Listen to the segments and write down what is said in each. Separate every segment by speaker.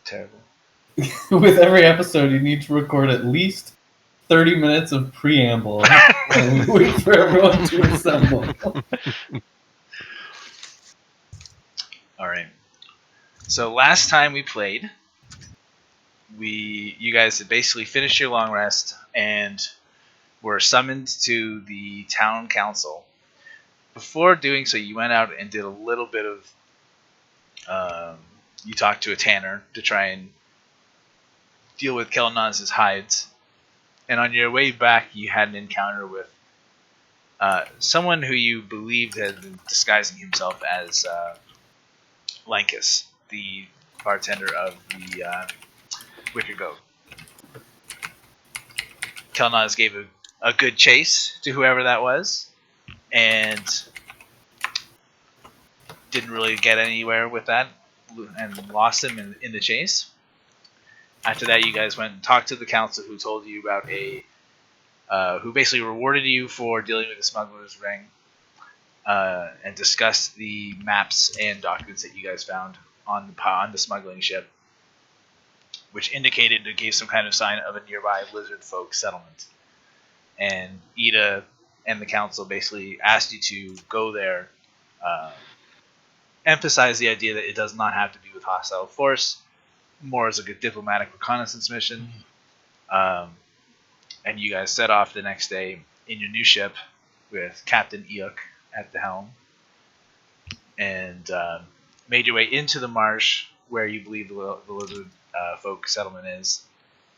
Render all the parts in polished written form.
Speaker 1: Terrible.
Speaker 2: With every episode, you need to record at least 30 minutes of preamble while we wait for everyone to assemble.
Speaker 1: All right. So last time we played, you guys had basically finished your long rest and were summoned to the town council. Before doing so, you went out and did a little bit of. You talked to a tanner to try and deal with Kelnozz's hides, and on your way back, you had an encounter with someone who you believed had been disguising himself as Lankus, the bartender of the Wicker Goat. Kelnozz gave a good chase to whoever that was, and didn't really get anywhere with that, and lost him in the chase. After that, you guys went and talked to the council, who told you about who basically rewarded you for dealing with the smuggler's ring, and discussed the maps and documents that you guys found on the smuggling ship, which indicated it gave some kind of sign of a nearby lizardfolk settlement. And Ida and the council basically asked you to go there, emphasize the idea that it does not have to be with hostile force, more as like a diplomatic reconnaissance mission. And you guys set off the next day in your new ship with Captain Eikooc at the helm, and made your way into the marsh where you believe the lizard folk settlement is,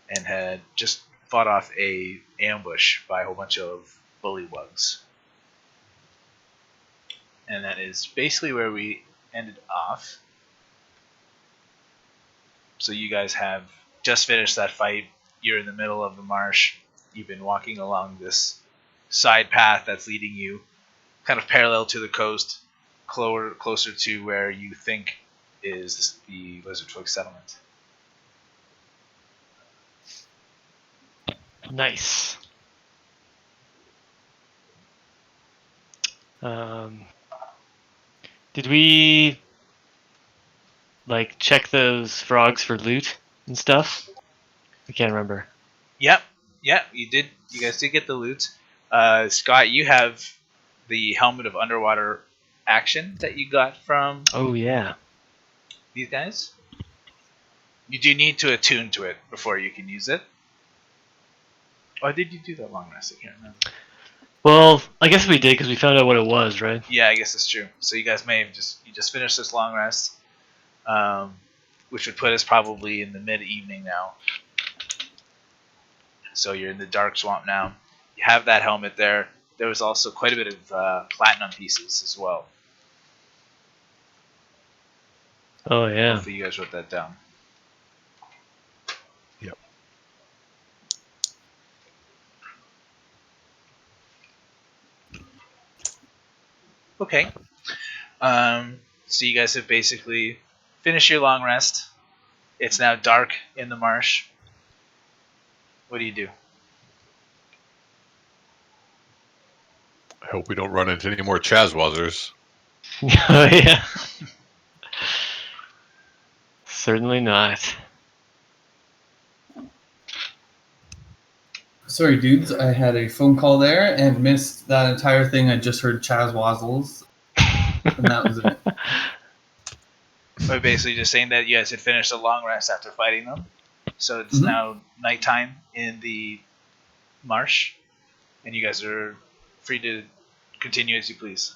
Speaker 1: and had just fought off a ambush by a whole bunch of bullywugs. And that is basically where we ended off. So you guys have just finished that fight. You're in the middle of the marsh. You've been walking along this side path that's leading you kind of parallel to the coast, closer to where you think is the lizardfolk settlement.
Speaker 3: Nice. Did we check those frogs for loot and stuff? I can't remember.
Speaker 1: Yep, you did. You guys did get the loot. Scott, you have the helmet of underwater action that you got from.
Speaker 3: Oh yeah.
Speaker 1: These guys. You do need to attune to it before you can use it. Or did you do that long rest? I can't remember.
Speaker 3: Well, I guess we did because we found out what it was, right?
Speaker 1: Yeah, I guess that's true. So you guys may have just finished this long rest, which would put us probably in the mid-evening now. So you're in the dark swamp now. You have that helmet there. There was also quite a bit of platinum pieces as well.
Speaker 3: Oh yeah.
Speaker 1: Hopefully you guys wrote that down.
Speaker 4: Yep.
Speaker 1: Okay. So you guys have basically finished your long rest. It's now dark in the marsh. What do you do?
Speaker 4: I hope we don't run into any more Chazwazzers.
Speaker 3: Oh yeah. Certainly not.
Speaker 2: Sorry, dudes, I had a phone call there and missed that entire thing. I just heard Chazwazzles, and that was it.
Speaker 1: We're basically just saying that you guys had finished a long rest after fighting them. So it's now nighttime in the marsh, and you guys are free to continue as you please.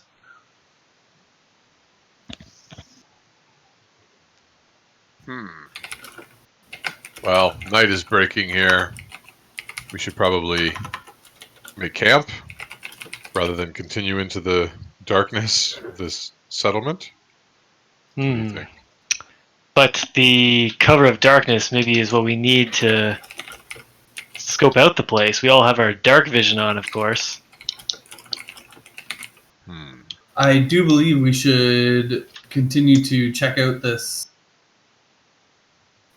Speaker 4: Well, night is breaking here. We should probably make camp rather than continue into the darkness of this settlement. What do you think?
Speaker 3: But the cover of darkness maybe is what we need to scope out the place. We all have our dark vision on, of course.
Speaker 2: I do believe we should continue to check out this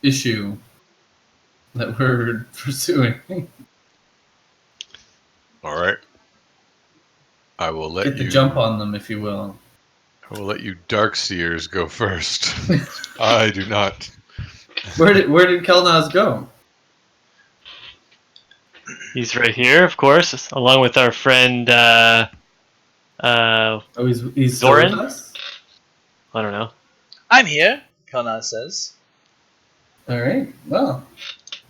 Speaker 2: issue that we're pursuing.
Speaker 4: All right. I will let
Speaker 2: Get the
Speaker 4: you
Speaker 2: jump on them, if you will.
Speaker 4: I will let you dark seers go first. I do not.
Speaker 2: Where did Kelnozz go?
Speaker 3: He's right here, of course, along with our friend
Speaker 2: Oh, he's still
Speaker 3: Zoran?
Speaker 2: with us?
Speaker 3: I don't know.
Speaker 1: I'm here, Kelnozz says.
Speaker 2: All right. Well,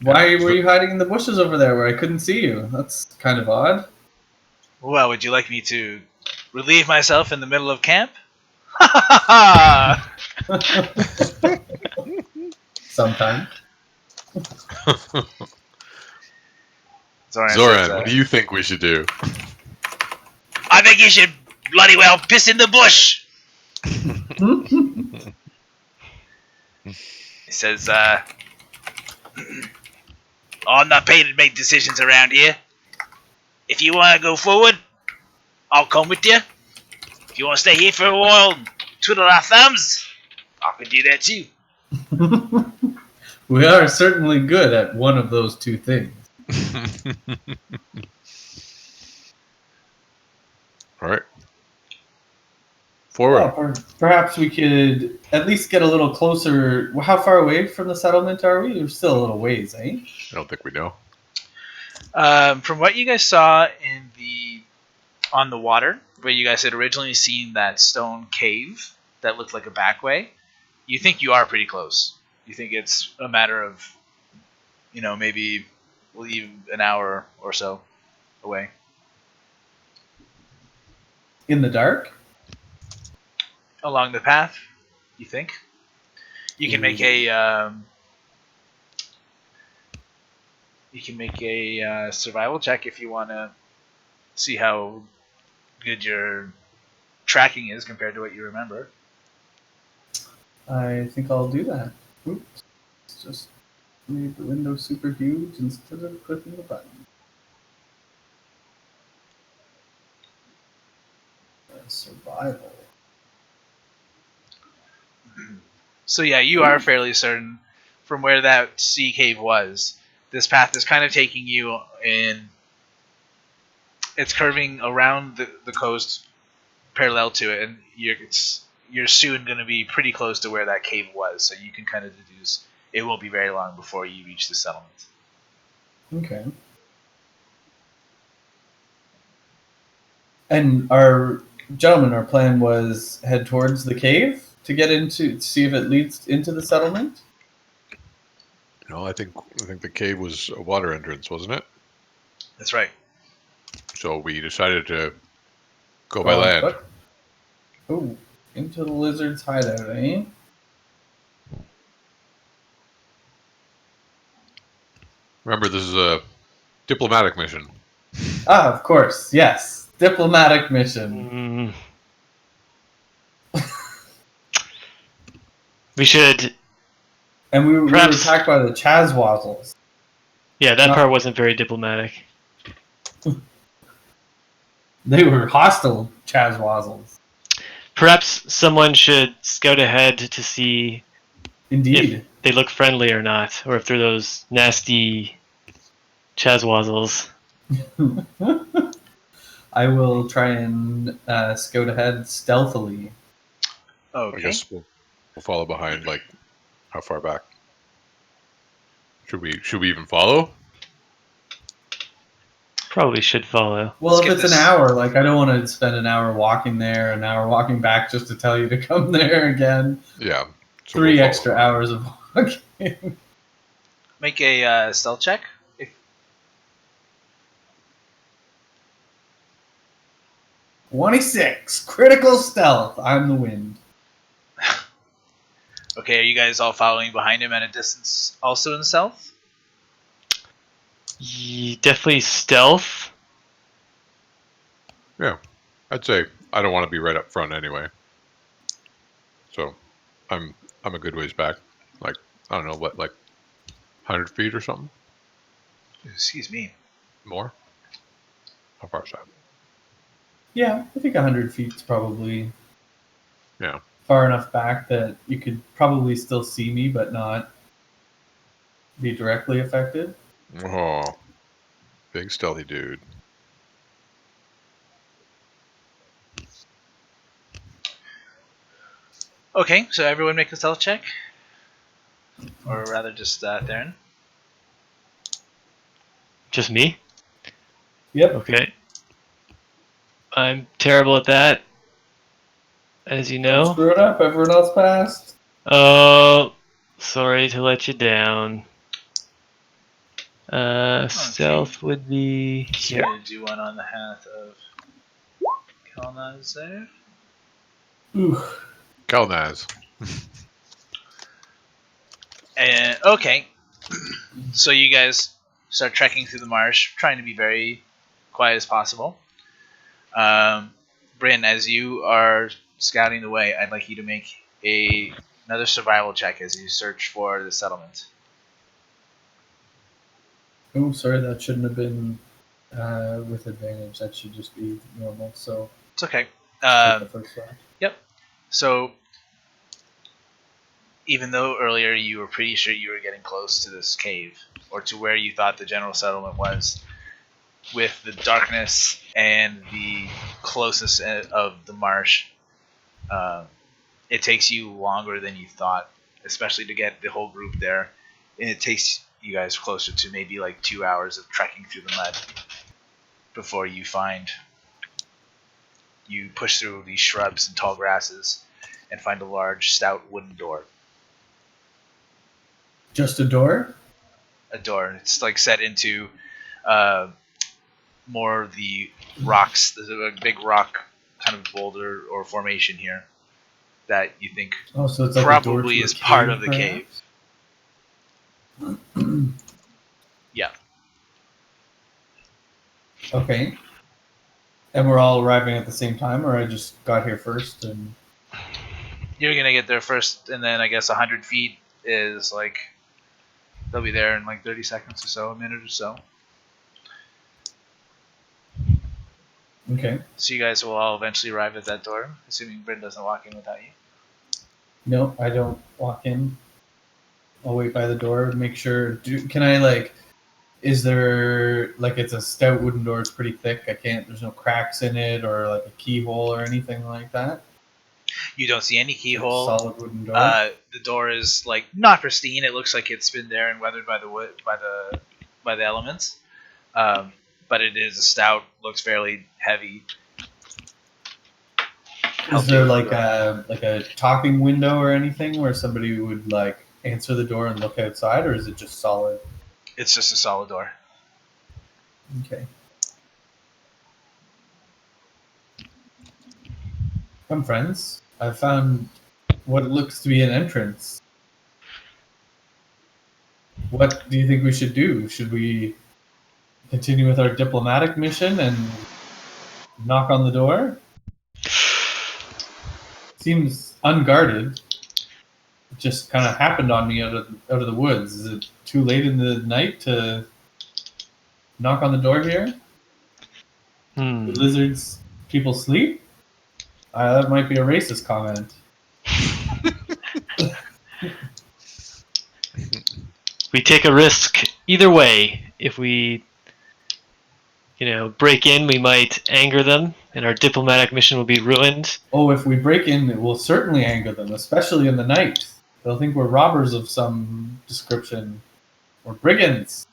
Speaker 2: why were you hiding in the bushes over there where I couldn't see you? That's kind of odd.
Speaker 1: Well, would you like me to relieve myself in the middle of camp? Ha ha ha!
Speaker 2: Sometimes.
Speaker 1: Zoran
Speaker 4: Zoran,
Speaker 1: says,
Speaker 4: what do you think we should do?
Speaker 1: I think you should bloody well piss in the bush. He says, I'm not paid to make decisions around here. If you want to go forward, I'll come with you. If you want to stay here for a while and twiddle our thumbs, I can do that too.
Speaker 2: We are certainly good at one of those two things.
Speaker 4: All right. Forward.
Speaker 2: Well, perhaps we could at least get a little closer. How far away from the settlement are we? We're still a little ways, eh?
Speaker 4: I don't think we know.
Speaker 1: From what you guys saw on the water, where you guys had originally seen that stone cave that looked like a back way, you think you are pretty close. You think it's a matter of, maybe we'll leave an hour or so away.
Speaker 2: In the dark?
Speaker 1: Along the path, you think? You can make a survival check if you want to see how good your tracking is compared to what you remember.
Speaker 2: I think I'll do that. Oops. Just made the window super huge instead of clicking the button. Survival.
Speaker 1: So yeah, you are fairly certain from where that sea cave was. This path is kind of taking you in. It's curving around the coast, parallel to it, and you're soon going to be pretty close to where that cave was. So you can kind of deduce it won't be very long before you reach the settlement.
Speaker 2: Okay. And our plan was head towards the cave to get into, see if it leads into the settlement.
Speaker 4: No, I think the cave was a water entrance, wasn't it?
Speaker 1: That's right.
Speaker 4: So we decided to go by land.
Speaker 2: Oh, into the lizard's hideout, eh?
Speaker 4: Remember, this is a diplomatic mission.
Speaker 2: Ah, of course, yes. Diplomatic mission.
Speaker 3: We should.
Speaker 2: And we were
Speaker 3: Perhaps-
Speaker 2: attacked by the Chazwazzles.
Speaker 3: Yeah, that part wasn't very diplomatic.
Speaker 2: They were hostile Chazwazzles.
Speaker 3: Perhaps someone should scout ahead to see
Speaker 2: Indeed.
Speaker 3: if they look friendly or not, or if they're those nasty Chazwazzles.
Speaker 2: I will try and scout ahead stealthily.
Speaker 1: Okay.
Speaker 4: I guess we'll follow behind. Like, how far back? Should we even follow?
Speaker 3: Probably should follow.
Speaker 2: Well,
Speaker 1: Let's
Speaker 2: if
Speaker 1: get
Speaker 2: it's
Speaker 1: this-
Speaker 2: an hour, like I don't want to spend an hour walking there, an hour walking back just to tell you to come there again.
Speaker 4: Yeah. So
Speaker 2: 3
Speaker 4: we'll follow.
Speaker 2: extra hours of walking.
Speaker 1: Make a stealth check.
Speaker 2: 26 critical stealth. I'm the wind.
Speaker 1: Okay, are you guys all following behind him at a distance, also in stealth?
Speaker 3: Definitely stealth.
Speaker 4: Yeah, I'd say I don't want to be right up front anyway. So, I'm a good ways back. Like, I don't know what, like 100 feet or something.
Speaker 1: Excuse me.
Speaker 4: More. How far is that?
Speaker 2: Yeah, I think 100 feet is probably
Speaker 4: Yeah.
Speaker 2: far enough back that you could probably still see me, but not be directly affected.
Speaker 4: Oh, big stealthy dude.
Speaker 1: Okay, so everyone make a stealth check. Or rather just Theren.
Speaker 3: Just me?
Speaker 2: Yep.
Speaker 3: Okay. I'm terrible at that, as you
Speaker 2: Don't
Speaker 3: know.
Speaker 2: screw it up. Everyone else passed.
Speaker 3: Oh, sorry to let you down. Stealth would be
Speaker 1: So
Speaker 3: here.
Speaker 1: I'm going to do one on the half of Kelnozz there.
Speaker 2: Ooh.
Speaker 4: Kelnozz.
Speaker 1: And okay, so you guys start trekking through the marsh, trying to be very quiet as possible. Brynn, as you are scouting the way, I'd like you to make another survival check as you search for the settlement.
Speaker 2: Oh, sorry, that shouldn't have been with advantage. That should just be normal. So
Speaker 1: It's okay.
Speaker 2: take the first one.
Speaker 1: Yep. So, even though earlier you were pretty sure you were getting close to this cave, or to where you thought the general settlement was, with the darkness and the closeness of the marsh, it takes you longer than you thought, especially to get the whole group there. And it takes you guys closer to maybe like 2 hours of trekking through the mud before you push through these shrubs and tall grasses and find a large, stout wooden door.
Speaker 2: Just a door?
Speaker 1: A door. It's like set into more of the rocks. There's a big rock kind of boulder or formation here that you think
Speaker 2: So it's like
Speaker 1: probably
Speaker 2: a door to
Speaker 1: is
Speaker 2: a
Speaker 1: part
Speaker 2: cave,
Speaker 1: of the cave. Yeah.
Speaker 2: Okay. And we're all arriving at the same time, or I just got here first and...
Speaker 1: You're going to get there first, and then I guess 100 feet is like, they'll be there in like 30 seconds or so, a minute or so.
Speaker 2: Okay.
Speaker 1: So you guys will all eventually arrive at that door, assuming Brynn doesn't walk in without you.
Speaker 2: No, I don't walk in. I'll wait by the door, make sure... Can I, like... Is there... Like, it's a stout wooden door, it's pretty thick, there's no cracks in it, or like a keyhole or anything like that?
Speaker 1: You don't see any keyhole.
Speaker 2: Solid wooden door?
Speaker 1: The door is like not pristine. It looks like it's been there and weathered by the wood, by the elements. But it is a stout. Looks fairly heavy.
Speaker 2: Is there like a talking window or anything where somebody would like answer the door and look outside, or is it just solid?
Speaker 1: It's just a solid door.
Speaker 2: Okay. Come, friends. I've found what looks to be an entrance. What do you think we should do? Should we continue with our diplomatic mission and knock on the door? Seems unguarded. It just kind of happened on me out of the woods. Is it too late in the night to knock on the door here? Do lizards people sleep? That might be a racist comment.
Speaker 3: We take a risk either way. If we, break in, we might anger them, and our diplomatic mission will be ruined.
Speaker 2: Oh, if we break in, it will certainly anger them, especially in the night. They'll think we're robbers of some description, or brigands.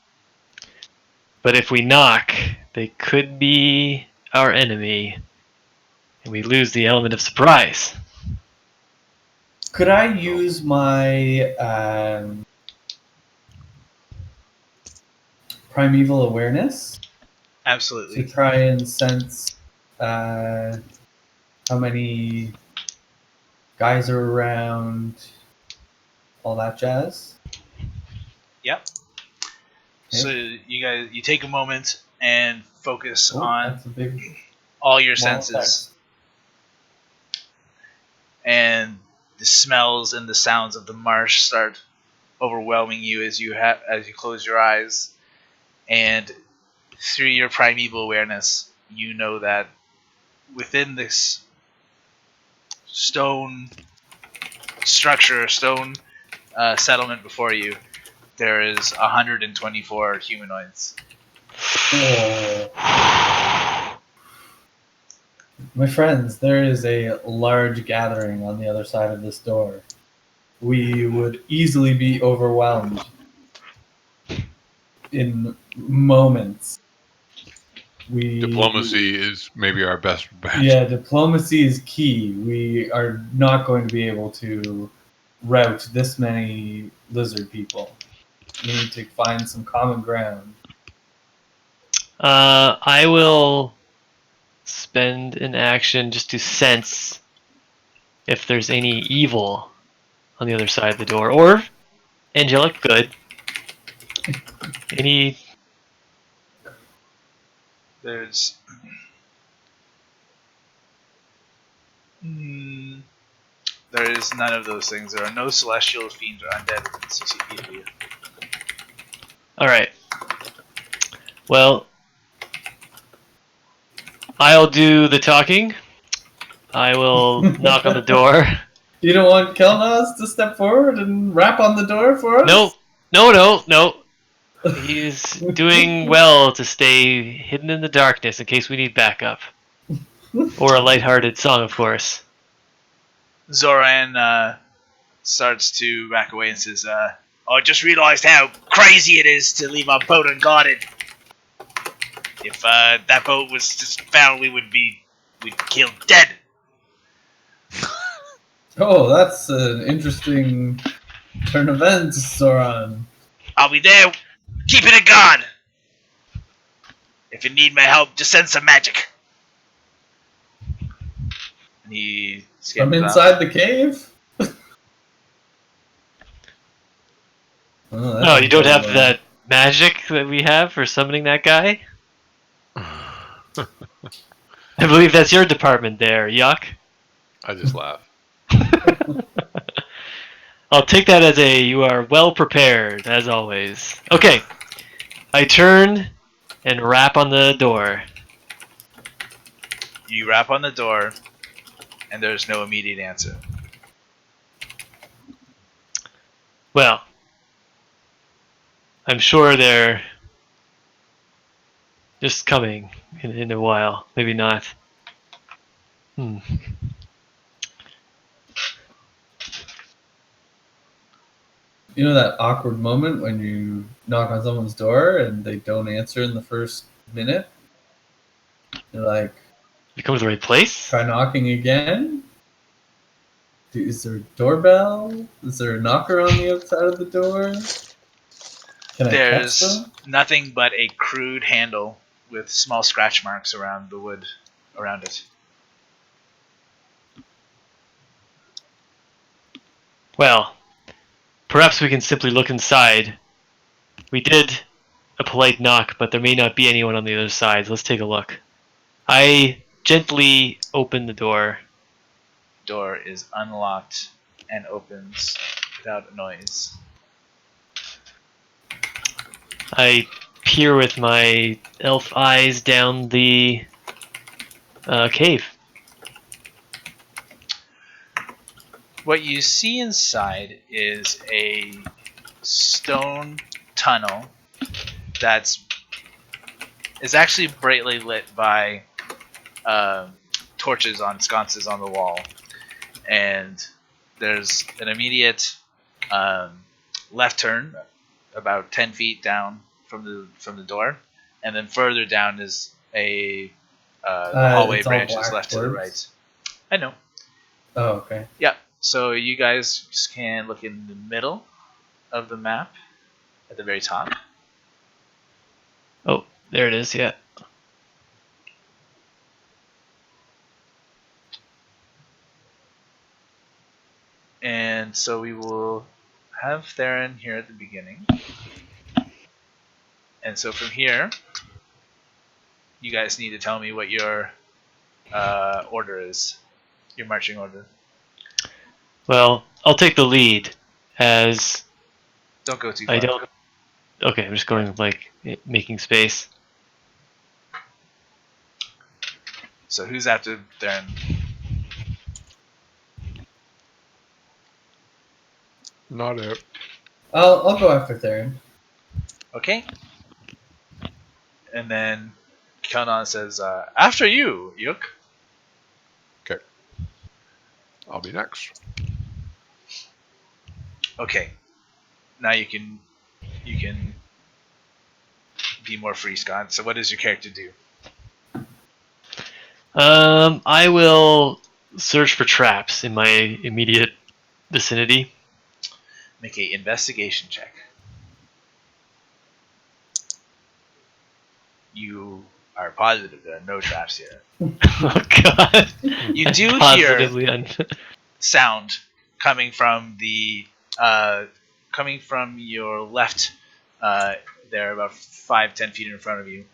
Speaker 3: But if we knock, they could be our enemy, and we lose the element of surprise.
Speaker 2: Could I use my primeval awareness
Speaker 1: Absolutely.
Speaker 2: to try and sense how many guys are around, all that jazz?
Speaker 1: Yep. So you take a moment and focus on
Speaker 2: That's a big
Speaker 1: all your
Speaker 2: wall
Speaker 1: senses,
Speaker 2: text.
Speaker 1: and the smells and the sounds of the marsh start overwhelming you as you close your eyes, and through your primeval awareness, you know that within this stone structure, stone settlement before you, there is 124 humanoids.
Speaker 2: Oh. My friends, there is a large gathering on the other side of this door. We would easily be overwhelmed in moments.
Speaker 4: Diplomacy is maybe our best bet.
Speaker 2: Yeah, diplomacy is key. We are not going to be able to rout this many lizard people. We need to find some common ground.
Speaker 3: I will spend an action just to sense if there's any evil on the other side of the door, or angelic good. Any?
Speaker 1: There's there is none of those things. There are no celestial fiends or undead within 60 feet of you.
Speaker 3: All right. Well, I'll do the talking. I will knock on the door.
Speaker 2: You don't want Kelnozz to step forward and rap on the door for us?
Speaker 3: No. He's doing well to stay hidden in the darkness in case we need backup. Or a lighthearted song, of course.
Speaker 1: Zoran starts to back away and says, I just realized how crazy it is to leave our boat unguarded. If that boat was just found, we'd killed dead.
Speaker 2: Oh, that's an interesting turn of events, Zoran.
Speaker 1: I'll be there, keeping it guard. If you need my help, just send some magic. And he
Speaker 2: From inside the cave?
Speaker 3: No, you don't have that magic that we have for summoning that guy? I believe that's your department there, Yuck.
Speaker 4: I just laugh.
Speaker 3: I'll take that as you are well prepared, as always. Okay, I turn and rap on the door.
Speaker 1: You rap on the door, and there's no immediate answer.
Speaker 3: Well, I'm sure they're just coming in a while. Maybe not.
Speaker 2: You know that awkward moment when you knock on someone's door and they don't answer in the first minute? You're like,
Speaker 3: You come to the right place?
Speaker 2: try knocking again? Is there a doorbell? Is there a knocker on the outside of the door? Can I catch
Speaker 1: There's
Speaker 2: them?
Speaker 1: nothing but a crude handle with small scratch marks around the wood around it.
Speaker 3: Well, perhaps we can simply look inside. We did a polite knock, but there may not be anyone on the other side. Let's take a look. I gently open the door.
Speaker 1: Door is unlocked and opens without a noise.
Speaker 3: I peer with my elf eyes down the cave.
Speaker 1: What you see inside is a stone tunnel is actually brightly lit by torches on sconces on the wall, and there's an immediate left turn about 10 feet down from the door, and then further down is the hallway branches left to the right. I know.
Speaker 2: Oh, okay.
Speaker 1: Yeah. So you guys just can look in the middle of the map at the very top.
Speaker 3: Oh, there it is, yeah.
Speaker 1: And so we will have Theren here at the beginning. And so from here, you guys need to tell me what your order is, your marching order.
Speaker 3: Well, I'll take the lead, as
Speaker 1: Don't go too far.
Speaker 3: I don't... Okay, I'm just going, like, making space.
Speaker 1: So who's after Theren?
Speaker 4: Not it.
Speaker 2: I'll go after Theren.
Speaker 1: Okay. And then Kelnozz says, after you, Eikooc.
Speaker 4: I'll be next.
Speaker 1: Okay. Now you can be more free, Scott. So what does your character do?
Speaker 3: I will search for traps in my immediate vicinity.
Speaker 1: Make a investigation check. You are positive there are no traps here.
Speaker 3: Oh God!
Speaker 1: You do hear
Speaker 3: Positively
Speaker 1: sound coming from the coming from your left. There, about 5-10 feet in front of you,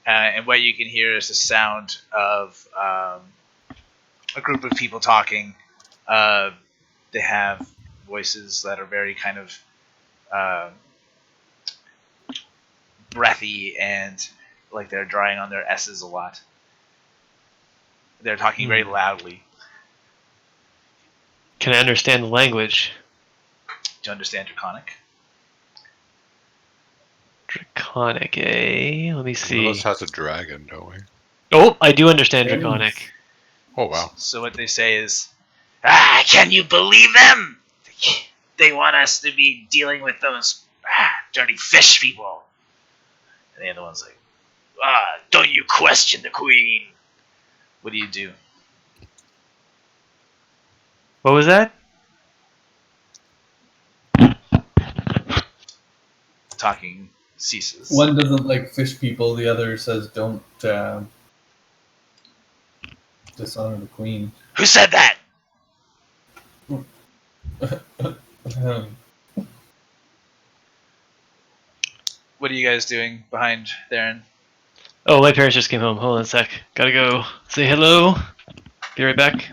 Speaker 1: and what you can hear is the sound of a group of people talking. They have voices that are very kind of breathy and like they're drawing on their S's a lot. They're talking very loudly.
Speaker 3: Can I understand the language?
Speaker 1: Do you understand Draconic?
Speaker 3: Draconic, eh? Let me
Speaker 4: One
Speaker 3: see.
Speaker 4: of us has a dragon, don't we?
Speaker 3: Oh, I do understand Draconic.
Speaker 4: Oh, wow.
Speaker 1: So what they say is, can you believe them? They want us to be dealing with those dirty fish people. And the other one's like, don't you question the queen. What do you do?
Speaker 3: What was that?
Speaker 1: Talking ceases.
Speaker 2: One doesn't like fish people. The other says don't dishonor the queen.
Speaker 1: Who said that? What are you guys doing behind Theren?
Speaker 3: Oh, my parents just came home. Hold on a sec. Gotta go say hello. Be right back.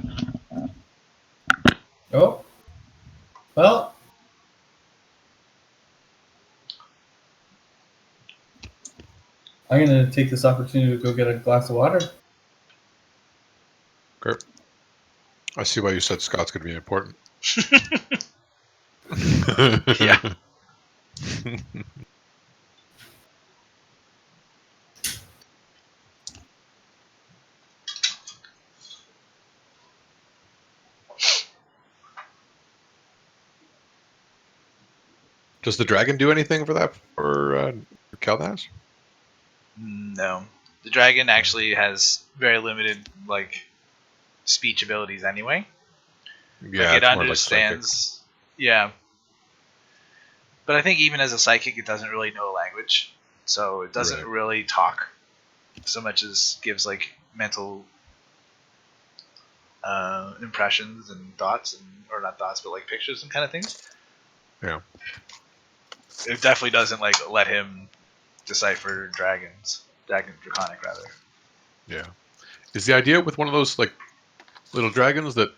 Speaker 2: Oh, well. I'm gonna take this opportunity to go get a glass of water.
Speaker 4: Okay. I see why you said Scott's going to be important.
Speaker 1: Yeah.
Speaker 4: Does the dragon do anything for that for Kelnozz?
Speaker 1: No. The dragon actually has very limited speech abilities anyway.
Speaker 4: Yeah,
Speaker 1: It
Speaker 4: it's more like psychic.
Speaker 1: understands. Yeah. But I think even as a psychic, it doesn't really know a language, so it doesn't
Speaker 4: Right.
Speaker 1: really talk so much as gives mental impressions and thoughts, or not thoughts, but pictures and kind of things.
Speaker 4: Yeah.
Speaker 1: It definitely doesn't let him decipher draconic rather.
Speaker 4: Yeah. Is the idea with one of those little dragons that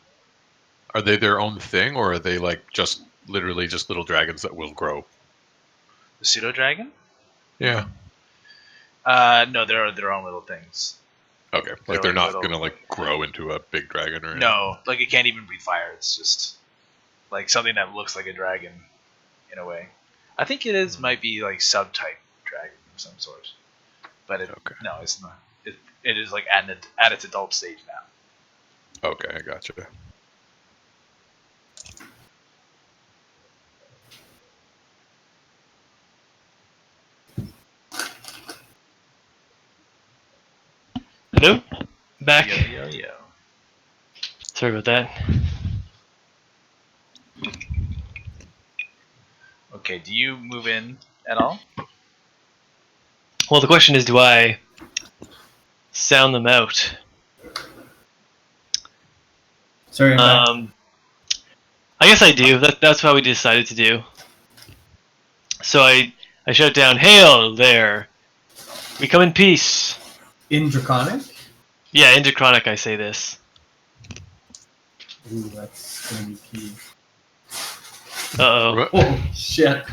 Speaker 4: are they their own thing, or are they just literally just little dragons that will grow?
Speaker 1: The pseudo dragon?
Speaker 4: Yeah.
Speaker 1: No, they're their own little things.
Speaker 4: Okay.
Speaker 1: They're
Speaker 4: They're not
Speaker 1: little-
Speaker 4: gonna grow into a big dragon or anything.
Speaker 1: No, it can't even breathe fire. It's just something that looks like a dragon in a way. I think it is might be subtype dragon of some sort, but no, it's not. It is at its adult stage now.
Speaker 4: Okay, I gotcha.
Speaker 3: Hello? Back.
Speaker 1: Yo.
Speaker 3: Sorry about that.
Speaker 1: Okay, do you move in at all?
Speaker 3: Well, the question is, do I sound them out?
Speaker 2: Sorry, I'm back.
Speaker 3: I guess I do. That's what we decided to do. So I shout down, "Hail there! We come in peace."
Speaker 2: In Draconic?
Speaker 3: Yeah, in Draconic I say this.
Speaker 2: Ooh, that's gonna be key.
Speaker 3: Uh-oh.
Speaker 2: Oh, shit.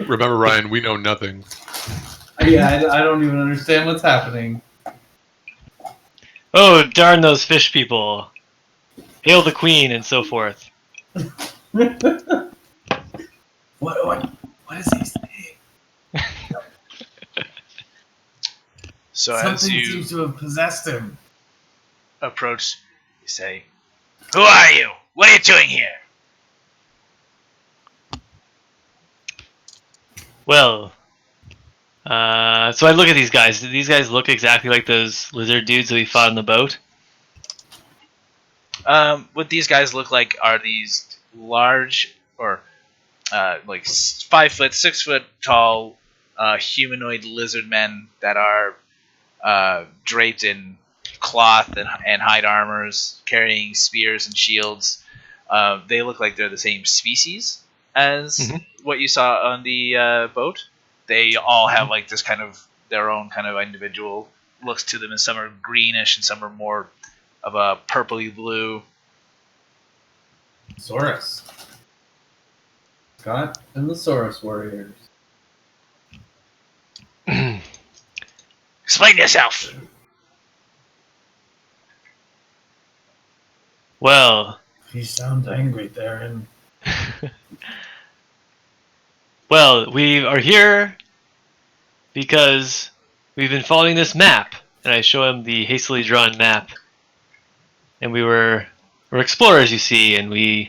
Speaker 4: Remember, Ryan, we know nothing.
Speaker 2: Yeah, I don't even understand what's happening.
Speaker 3: Oh, darn those fish people. Hail the queen, and so forth.
Speaker 2: What is he saying?
Speaker 1: So
Speaker 2: Something
Speaker 1: as you
Speaker 2: seems to have possessed him.
Speaker 1: approach, you say, "Who are you? What are you doing here?
Speaker 3: Well, so I look at these guys. Do these guys look exactly like those lizard dudes that we fought on the boat?
Speaker 1: What these guys look like are these large, or like 5 foot, 6 foot tall humanoid lizard men that are draped in cloth and hide armors, carrying spears and shields. They look like they're the same species as what you saw on the boat. They all have like this kind of their own kind of individual looks to them, and some are greenish and some are more of a purpley blue.
Speaker 2: Saurus. Scott and the Saurus Warriors.
Speaker 1: Explain yourself.
Speaker 3: Well,
Speaker 2: You sound angry, Theren.
Speaker 3: well, we are here because we've been following this map, and I show him the hastily drawn map. And we're explorers, you see, and we're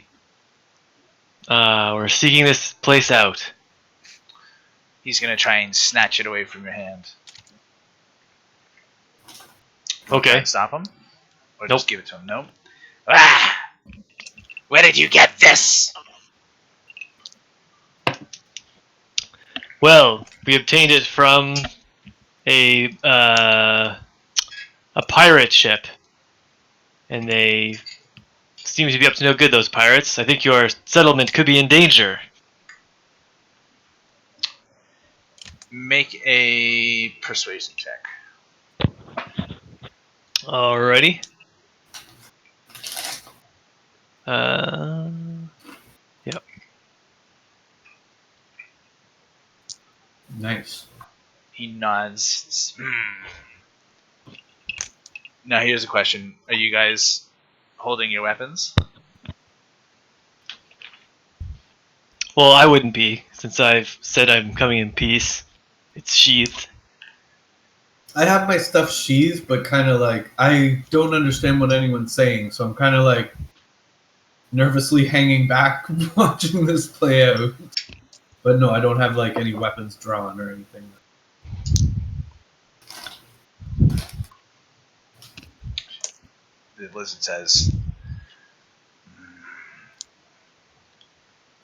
Speaker 3: seeking this place out.
Speaker 1: He's gonna try and snatch it away from your hand.
Speaker 3: Okay.
Speaker 1: Try and stop him, or
Speaker 3: Nope.
Speaker 1: just give it to him. Nope. Ah! Where did you get this?
Speaker 3: Well, we obtained it from a pirate ship, and they seem to be up to no good. Those pirates. I think your settlement could be in danger.
Speaker 1: Make a persuasion check.
Speaker 3: Alrighty. Yep.
Speaker 2: Nice.
Speaker 1: He nods. Now here's a question: are you guys holding your weapons?
Speaker 3: Well, I wouldn't be, since I've said I'm coming in peace. It's sheathed.
Speaker 2: I have my stuff sheathed, but kind of like I don't understand what anyone's saying, so I'm kind of like nervously hanging back, watching this play out. But no, I don't have like any weapons drawn or anything.
Speaker 1: The lizard says,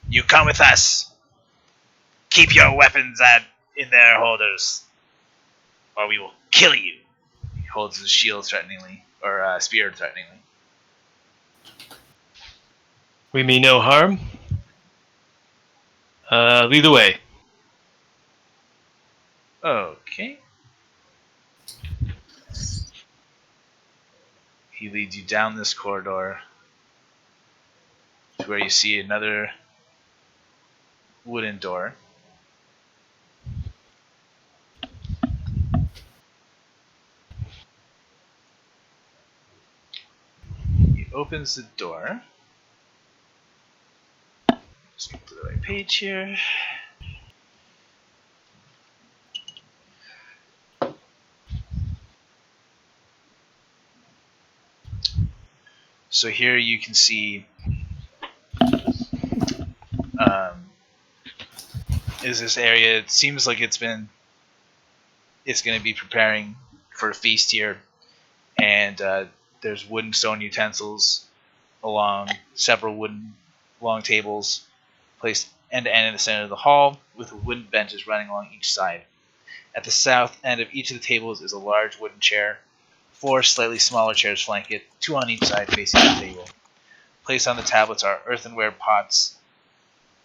Speaker 1: "You come with us. Keep your weapons in their holders, or we will kill you." He holds his shield threateningly, or spear threateningly.
Speaker 3: We mean no harm. Lead the way.
Speaker 1: Okay. He leads you down this corridor to where you see another wooden door. He opens the door. Just get to the right page here. So here you can see is this area. It seems like it's going to be preparing for a feast here, and there's wooden stone utensils along several wooden long tables placed end to end in the center of the hall, with wooden benches running along each side. At the south end of each of the tables is a large wooden chair. 4 slightly smaller chairs flank it, 2 on each side facing the table. Placed on the tablets are earthenware pots,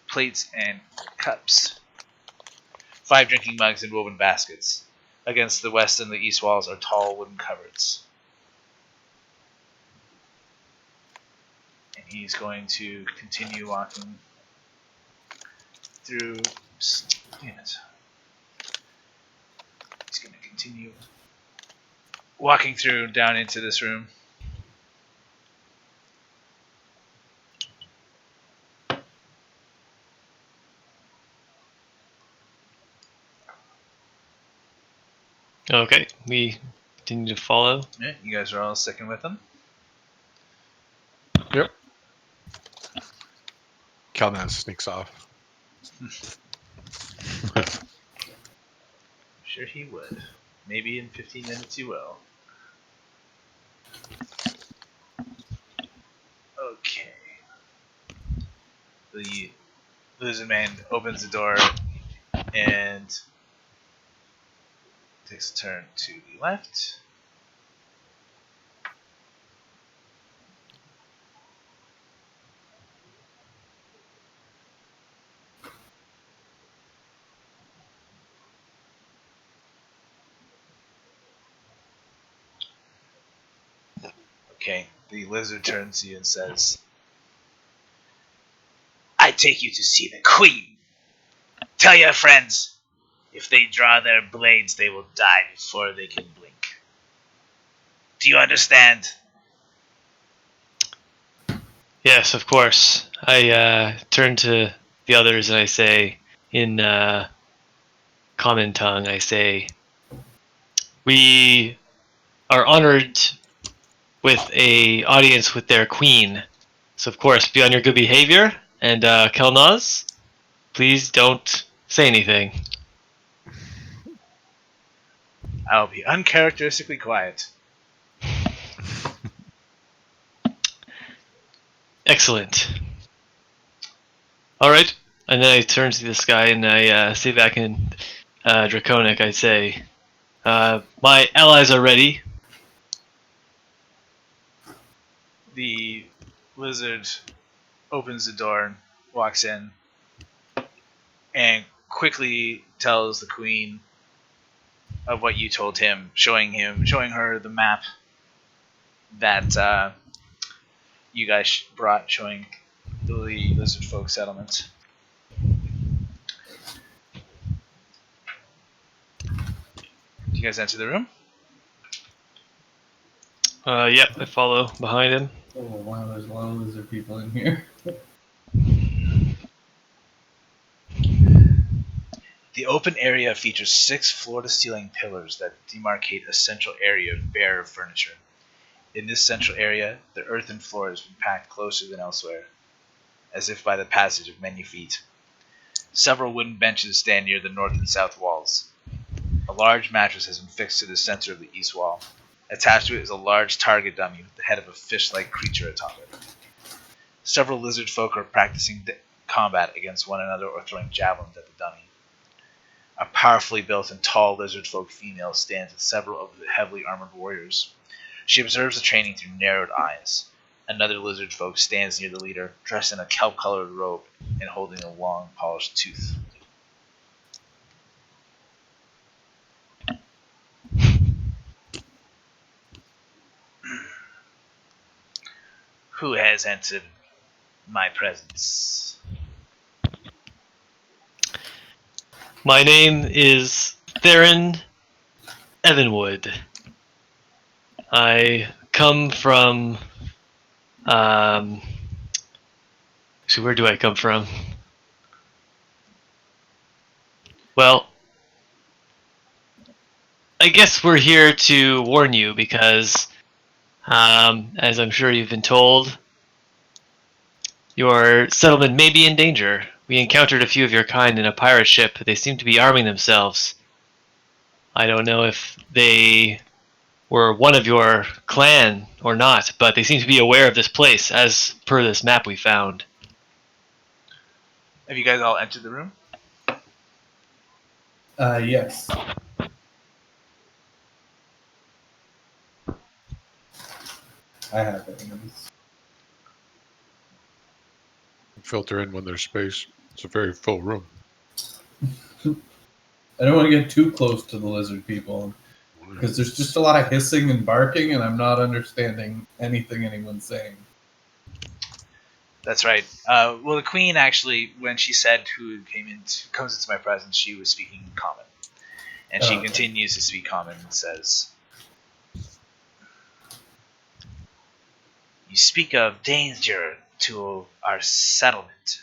Speaker 1: plates, and cups. 5 drinking mugs and woven baskets. Against the west and the east walls are tall wooden cupboards. And he's going to continue walking through. Damn it. He's going to continue walking through down into this room.
Speaker 3: Okay, we continue to follow.
Speaker 1: Yeah, you guys are all sticking with him.
Speaker 4: Yep. Kelnozz sneaks off.
Speaker 1: Sure he would. Maybe in 15 minutes he will. Okay. The lizard man opens the door and takes a turn to the left. Okay, the lizard turns to you and says, I take you to see the queen. Tell your friends, if they draw their blades, they will die before they can blink. Do you understand?
Speaker 3: Yes, of course. I turn to the others and I say, in common tongue, I say, we are honored with a audience with their queen. So of course, be on your good behavior. And Kelnozz, please don't say anything.
Speaker 1: I'll be uncharacteristically quiet.
Speaker 3: Excellent. All right. And then I turn to this guy and I say back in Draconic, I say, my allies are ready.
Speaker 1: The lizard opens the door, walks in, and quickly tells the queen of what you told him, showing her the map that you guys brought, showing the lizard folk settlement. You guys enter the room.
Speaker 3: Yep, I follow behind him.
Speaker 2: Oh wow, there's a lot of lizard people in here.
Speaker 1: The open area features 6 floor-to-ceiling pillars that demarcate a central area bare of furniture. In this central area, the earthen floor has been packed closer than elsewhere, as if by the passage of many feet. Several wooden benches stand near the north and south walls. A large mattress has been fixed to the center of the east wall. Attached to it is a large target dummy with the head of a fish-like creature atop it. Several lizard folk are practicing combat against one another or throwing javelins at the dummy. A powerfully built and tall lizard folk female stands with several of the heavily armored warriors. She observes the training through narrowed eyes. Another lizard folk stands near the leader, dressed in a kelp-colored robe and holding a long, polished tooth. Who has entered my presence?
Speaker 3: My name is Theren Evenwood. I come from. So where do I come from? Well, I guess we're here to warn you because, as I'm sure you've been told, your settlement may be in danger. We encountered a few of your kind in a pirate ship. They seem to be arming themselves. I don't know if they were one of your clan or not, but they seem to be aware of this place, as per this map we found.
Speaker 1: Have you guys all entered the room?
Speaker 2: Yes. I have it.
Speaker 4: Filter in when there's space. It's a very full room.
Speaker 2: I don't want to get too close to the lizard people because there's just a lot of hissing and barking, and I'm not understanding anything anyone's saying.
Speaker 1: That's right. Well, the queen actually, when she said who comes into my presence, she was speaking common. And she continues to speak common and says, you speak of danger to our settlement,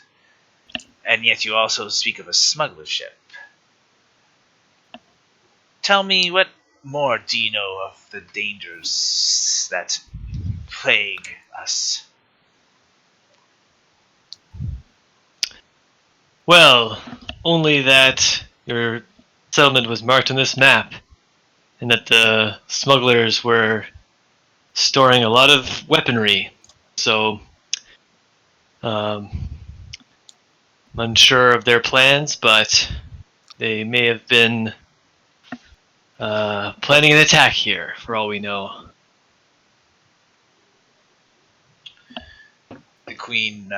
Speaker 1: and yet you also speak of a smuggler ship. Tell me, what more do you know of the dangers that plague us?
Speaker 3: Well, only that your settlement was marked on this map, and that the smugglers were storing a lot of weaponry. So, I'm unsure of their plans, but they may have been planning an attack here, for all we know.
Speaker 1: The queen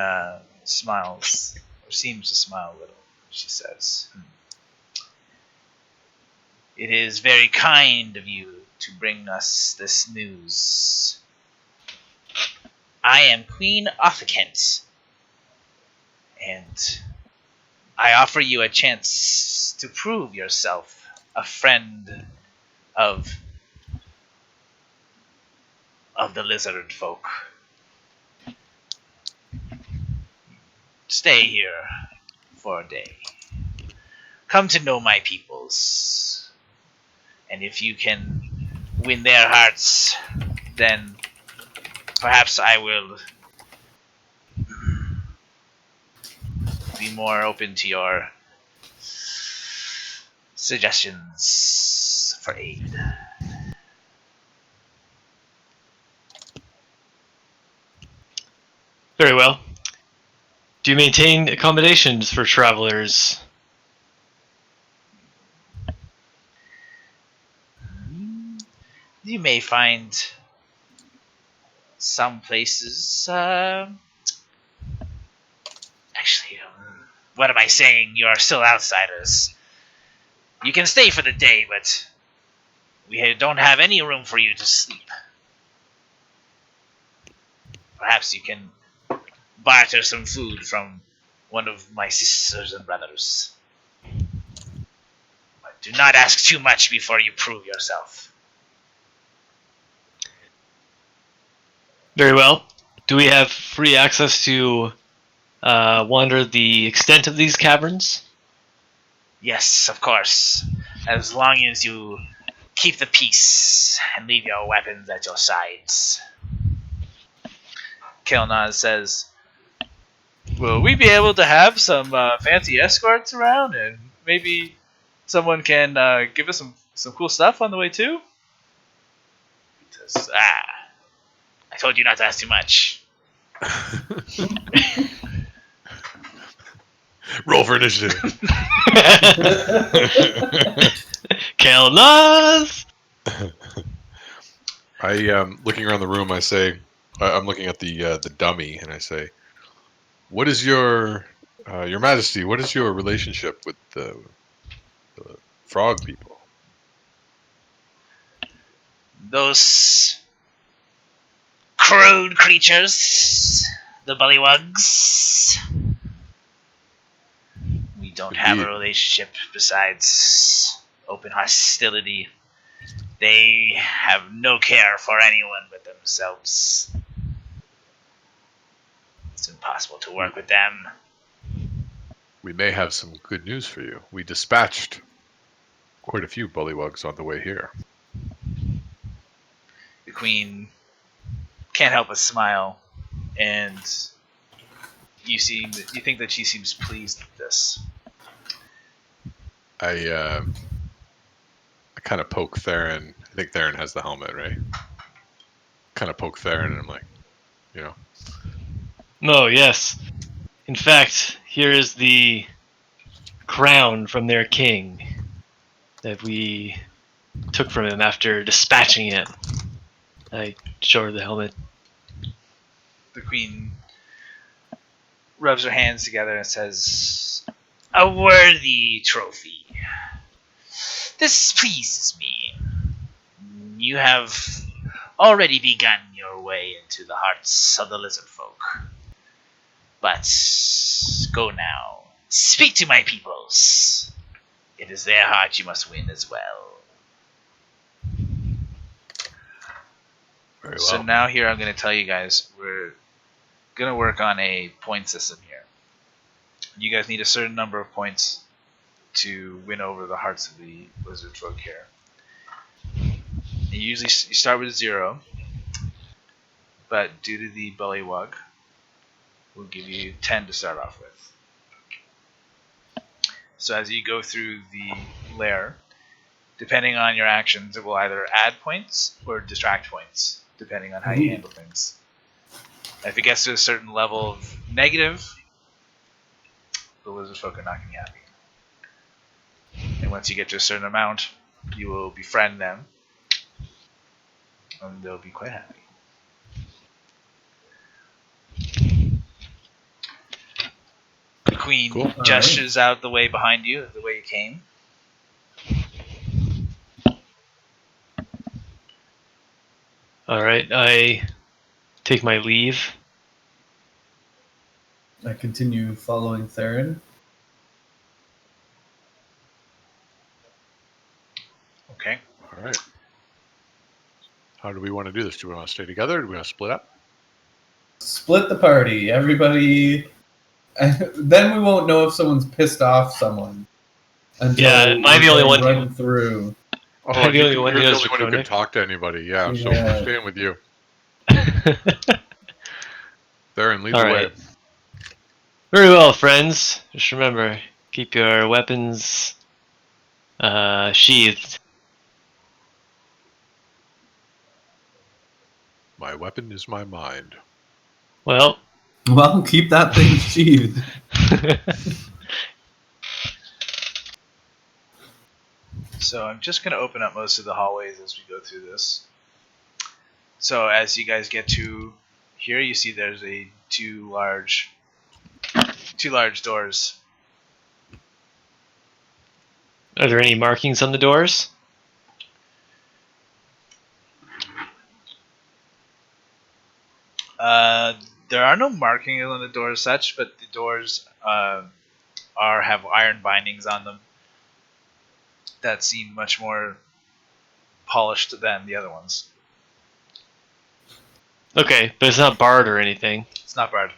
Speaker 1: smiles, or seems to smile a little. She says, "It is very kind of you to bring us this news. I am Queen Othakent, and I offer you a chance to prove yourself a friend of the lizard folk. Stay here for a day. Come to know my peoples. And if you can win their hearts, then perhaps I will be more open to your suggestions for aid."
Speaker 3: Very well. Do you maintain accommodations for travelers?
Speaker 1: You may find some places. Actually, what am I saying? You are still outsiders. You can stay for the day, but we don't have any room for you to sleep. Perhaps you can barter some food from one of my sisters and brothers. But do not ask too much before you prove yourself.
Speaker 3: Very well. Do we have free access to wander the extent of these caverns?
Speaker 1: Yes, of course. As long as you keep the peace and leave your weapons at your sides. Kelnozz says, "Will we be able to have some fancy escorts around, and maybe someone can give us some cool stuff on the way too?" He says, I told you not to ask too much.
Speaker 4: Roll for initiative.
Speaker 3: Kelnozz!
Speaker 4: Looking around the room, I say, I'm looking at the dummy, and I say, "What is your Majesty? What is your relationship with the frog people?"
Speaker 1: Those crude creatures, the bullywugs. We don't have a
Speaker 4: Indeed.
Speaker 1: relationship besides open hostility. They have no care for anyone but themselves. It's impossible to work with them.
Speaker 4: We may have some good news for you. We dispatched quite a few bullywugs on the way here.
Speaker 1: The queen can't help but smile, and you think that she seems pleased with this.
Speaker 4: I kind of poke Theren. I think Theren has the helmet, right? Kind of poke Theren, and I'm like, you know,
Speaker 3: Oh, yes. In fact, here is the crown from their king that we took from him after dispatching it. I show her the helmet.
Speaker 1: The queen rubs her hands together and says, "A worthy trophy. This pleases me. You have already begun your way into the hearts of the lizard folk. But go now. Speak to my peoples. It is their heart you must win as well."
Speaker 4: very well.
Speaker 1: So now here I'm going to tell you guys, we're going to work on a point system here. You guys need a certain number of points to win over the hearts of the lizard folk here. You start with 0, but due to the bullywug, we'll give you 10 to start off with. So as you go through the lair, depending on your actions, it will either add points or detract points, depending on how you handle things. If it gets to a certain level of negative, the lizardfolk are not going to be happy. And once you get to a certain amount, you will befriend them, and they'll be quite happy. The queen
Speaker 4: Cool.
Speaker 1: gestures out the way behind you, the way you came.
Speaker 3: Alright, I take my leave.
Speaker 2: I continue following Theren.
Speaker 1: Okay.
Speaker 4: All right. How do we want to do this? Do we want to stay together? Do we want to split up?
Speaker 2: Split the party. Everybody. Then we won't know if someone's pissed off someone. Until
Speaker 3: Yeah, am I the only one
Speaker 2: run through.
Speaker 4: Oh,
Speaker 3: I'm the only
Speaker 4: you're
Speaker 3: one
Speaker 4: the
Speaker 3: who
Speaker 4: only
Speaker 3: has
Speaker 4: one who can
Speaker 3: draconic.
Speaker 4: talk to anybody. Yeah, so
Speaker 2: Yeah.
Speaker 4: we're staying with you. Theren, lead the
Speaker 3: Alright.
Speaker 4: way.
Speaker 3: Very well, friends. Just remember, keep your weapons sheathed.
Speaker 4: My weapon is my mind.
Speaker 3: Well,
Speaker 2: Well, keep that thing sheathed.
Speaker 1: So I'm just going to open up most of the hallways as we go through this. So as you guys get to here, you see there's two large doors.
Speaker 3: are there any markings on the doors?
Speaker 1: There are no markings on the doors such, but the doors have iron bindings on them that seem much more polished than the other ones.
Speaker 3: Okay, but it's not barred or anything.
Speaker 1: It's not barred.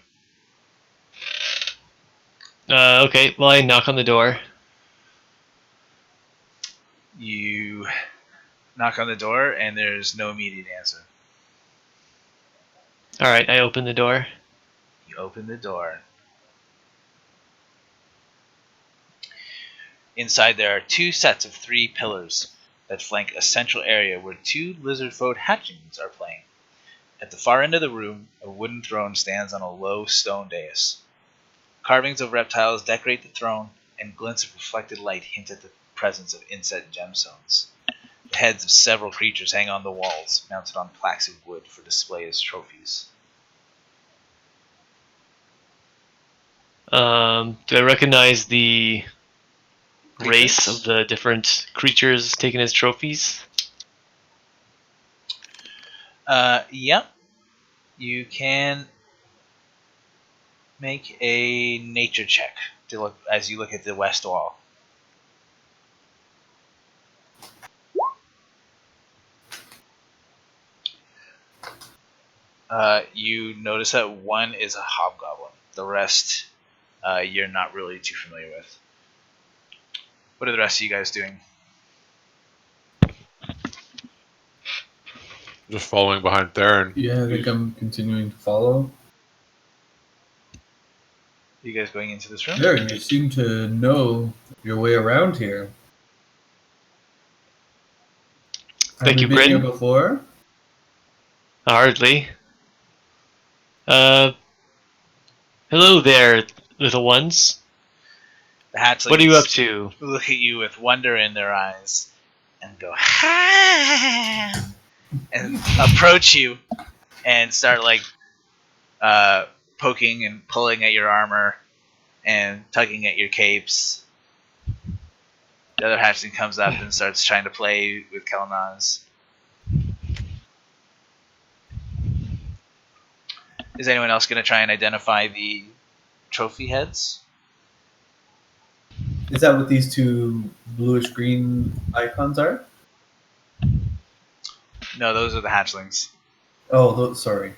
Speaker 3: Okay, well, I knock on the door.
Speaker 1: You knock on the door, and there's no immediate answer.
Speaker 3: Alright, I open the door.
Speaker 1: You open the door. Inside there are two sets of 3 pillars that flank a central area where 2 lizardfolk hatchlings are playing. At the far end of the room, a wooden throne stands on a low stone dais. Carvings of reptiles decorate the throne, and glints of reflected light hint at the presence of inset gemstones. The heads of several creatures hang on the walls, mounted on plaques of wood for display as trophies.
Speaker 3: Do I recognize the race
Speaker 1: Creatures?
Speaker 3: of the different creatures taken as trophies?
Speaker 1: Yep. You can make a nature check to look as you look at the west wall. You notice that one is a hobgoblin. The rest, you're not really too familiar with. What are the rest of you guys doing?
Speaker 4: Just following behind Theren.
Speaker 2: Yeah, I think I'm continuing to follow.
Speaker 1: Are you guys going into this room?
Speaker 2: There, you seem to know your way around here.
Speaker 3: Thank you,
Speaker 2: Have you been here
Speaker 3: Brynn.
Speaker 2: before?
Speaker 3: Hardly. Hello there, little ones.
Speaker 1: The hatchlings
Speaker 3: What are you up to?
Speaker 1: look at you with wonder in their eyes and go, "Ha!" and approach you and start poking and pulling at your armor and tugging at your capes. The other hatchling comes up and starts trying to play with Kelnozz. Is anyone else going to try and identify the trophy heads?
Speaker 2: Is that what these 2 bluish-green icons are?
Speaker 1: No, those are the hatchlings.
Speaker 2: Oh, sorry.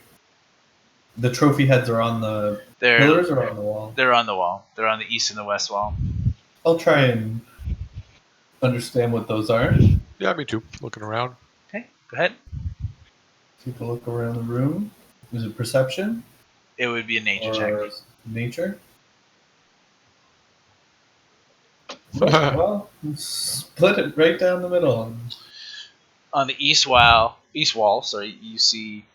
Speaker 2: The trophy heads are on the pillars or on the wall?
Speaker 1: They're on the wall. They're on the east and the west wall.
Speaker 2: I'll try and understand what those are.
Speaker 4: Yeah, me too. Looking around.
Speaker 1: Okay, go ahead.
Speaker 2: Take a look around the room. Is it perception?
Speaker 1: It would be a nature check.
Speaker 2: Or nature? Well, split it right down the middle.
Speaker 1: On the east wall, you see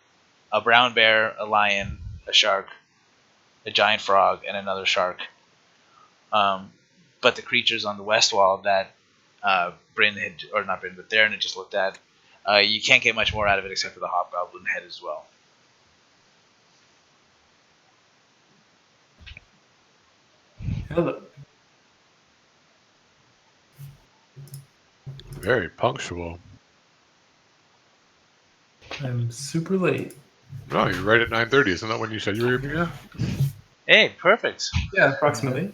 Speaker 1: a brown bear, a lion, a shark, a giant frog, and another shark. But the creatures on the west wall that Theren had just looked at, you can't get much more out of it except for the hobgoblin head as well.
Speaker 5: Hello.
Speaker 4: Very punctual.
Speaker 5: I'm super late.
Speaker 4: No, you're right at 9:30. Isn't that when you said you were going to be here?
Speaker 1: Hey, perfect.
Speaker 5: Yeah, approximately.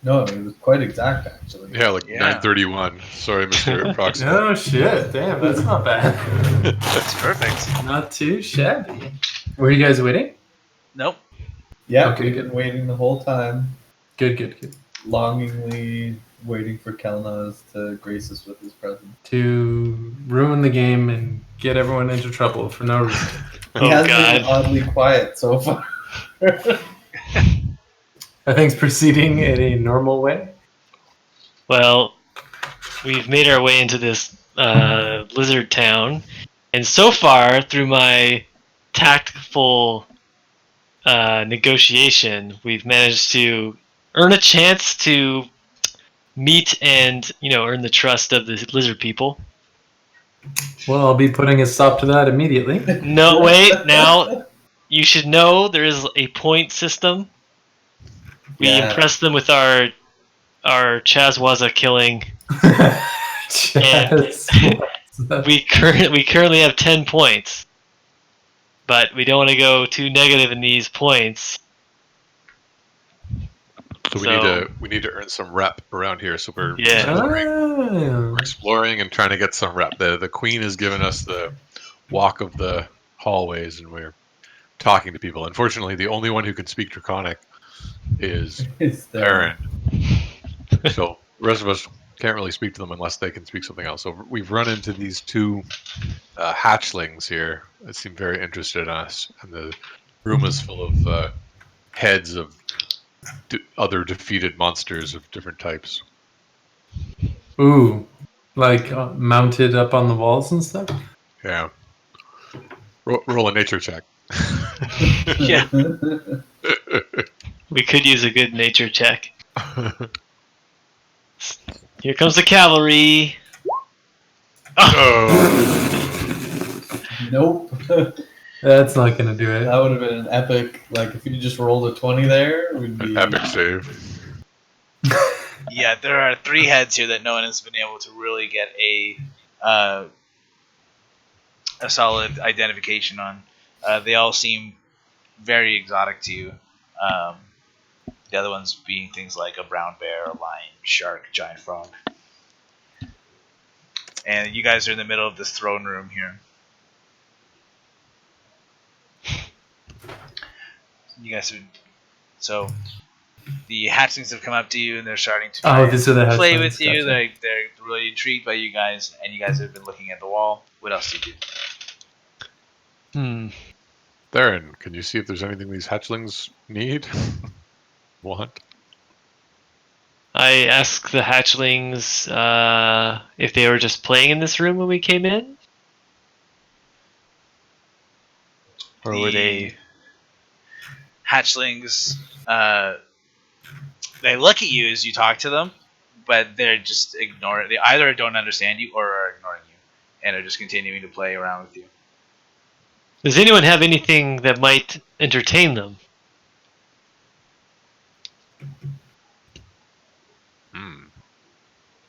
Speaker 2: No, it was quite exact, actually.
Speaker 4: Yeah, like
Speaker 1: Yeah.
Speaker 4: 9:31. Sorry, Mr. Approximate.
Speaker 5: Oh shit! Damn, that's not bad.
Speaker 1: That's perfect.
Speaker 5: Not too shabby. Were you guys waiting?
Speaker 1: Nope.
Speaker 2: Yeah,
Speaker 5: Okay,
Speaker 2: we've
Speaker 5: good.
Speaker 2: been waiting the whole time,
Speaker 5: Good.
Speaker 2: longingly waiting for Kelnozz to grace us with his presence.
Speaker 5: To ruin the game and get everyone into trouble for no reason.
Speaker 2: He
Speaker 3: Oh
Speaker 2: has
Speaker 3: God.
Speaker 2: been oddly quiet so far.
Speaker 5: Are things proceeding in a normal way?
Speaker 3: Well, we've made our way into this lizard town, and so far, through my tactful negotiation, we've managed to earn a chance to meet and earn the trust of the lizard people.
Speaker 5: Well, I'll be putting a stop to that immediately.
Speaker 3: No, wait. Now, you should know there is a point system. We
Speaker 2: Yeah.
Speaker 3: impressed them with our Chazwaza killing.
Speaker 5: Chaz.
Speaker 3: We currently have 10 points, but we don't want to go too negative in these points.
Speaker 4: So we need to earn some rep around here. So we're
Speaker 5: Ah.
Speaker 4: exploring and trying to get some rep. The queen has given us the walk of the hallways, and we're talking to people. Unfortunately, the only one who can speak Draconic is
Speaker 2: It's there.
Speaker 4: Theren. So the rest of us can't really speak to them unless they can speak something else. So we've run into these two hatchlings here that seem very interested in us, and the room is full of heads of other defeated monsters of different types.
Speaker 5: Ooh, like mounted up on the walls and stuff.
Speaker 4: Yeah. Roll a nature check.
Speaker 3: Yeah. We could use a good nature check. Here comes the cavalry.
Speaker 4: Oh.
Speaker 2: Nope.
Speaker 5: That's not gonna do it.
Speaker 2: That would have been an epic. Like if you just rolled a 20 there, we'd be
Speaker 4: An epic save.
Speaker 1: Yeah, there are 3 heads here that no one has been able to really get a solid identification on. They all seem very exotic to you. The other ones being things like a brown bear, a lion, shark, giant frog. And you guys are in the middle of this throne room here. You guys are... So, the hatchlings have come up to you and they're starting to
Speaker 5: Oh, these are the
Speaker 1: play
Speaker 5: hatchlings,
Speaker 1: with you.
Speaker 5: gotcha.
Speaker 1: They're really intrigued by you guys, and you guys have been looking at the wall. What else do you do?
Speaker 4: Theren, can you see if there's anything these hatchlings need? Want?
Speaker 3: I asked the hatchlings if they were just playing in this room when we came in, or were they?
Speaker 1: Hatchlings, they look at you as you talk to them, but they're just ignoring. They either don't understand you or are ignoring you, and are just continuing to play around with you.
Speaker 3: Does anyone have anything that might entertain them?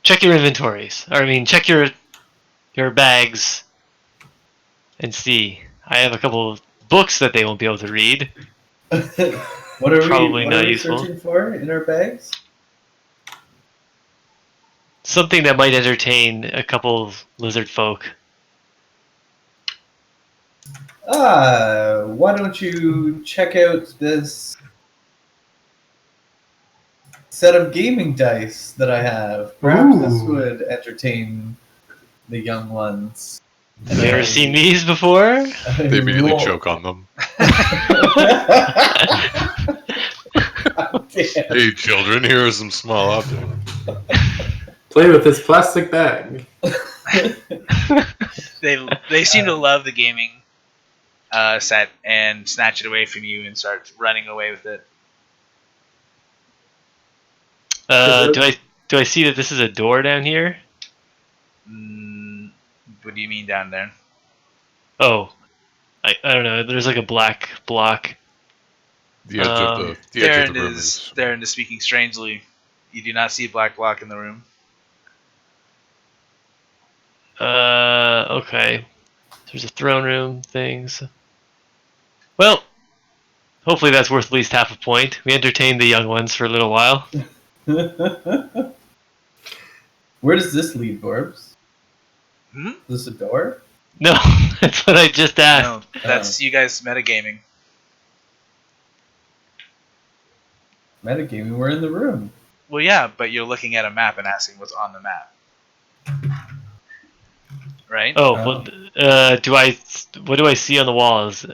Speaker 3: Check your inventories. Or I mean, check your bags and see. I have a couple of books that they won't be able to read.
Speaker 2: What are
Speaker 3: Probably
Speaker 2: we
Speaker 3: not useful.
Speaker 2: searching for in our bags?
Speaker 3: Something that might entertain a couple of lizard folk.
Speaker 2: Why don't you check out this set of gaming dice that I have? Perhaps this
Speaker 5: Ooh.
Speaker 2: would entertain the young ones.
Speaker 3: Have you ever seen these before?
Speaker 4: They immediately choke on them.
Speaker 2: God
Speaker 4: Hey, children, here are some small objects.
Speaker 5: Play with this plastic bag.
Speaker 1: They seem to love the gaming set and snatch it away from you and start running away with it.
Speaker 3: Do I see that this is a door down here?
Speaker 1: What do you mean down there?
Speaker 3: Oh, I don't know. There's like a black block.
Speaker 4: The edge of the room is.
Speaker 1: Theren is speaking strangely. You do not see a black block in the room.
Speaker 3: Okay. There's a throne room, things. Well, hopefully that's worth at least half a point. We entertained the young ones for a little while.
Speaker 2: Where does this lead, Gorbs?
Speaker 1: Hmm?
Speaker 2: Is this a door?
Speaker 3: No, that's what I just asked.
Speaker 1: No, that's you guys metagaming.
Speaker 2: Metagaming, we're in the room.
Speaker 1: Well, yeah, but you're looking at a map and asking what's on the map. Right?
Speaker 3: Oh, well, what do I see on the walls?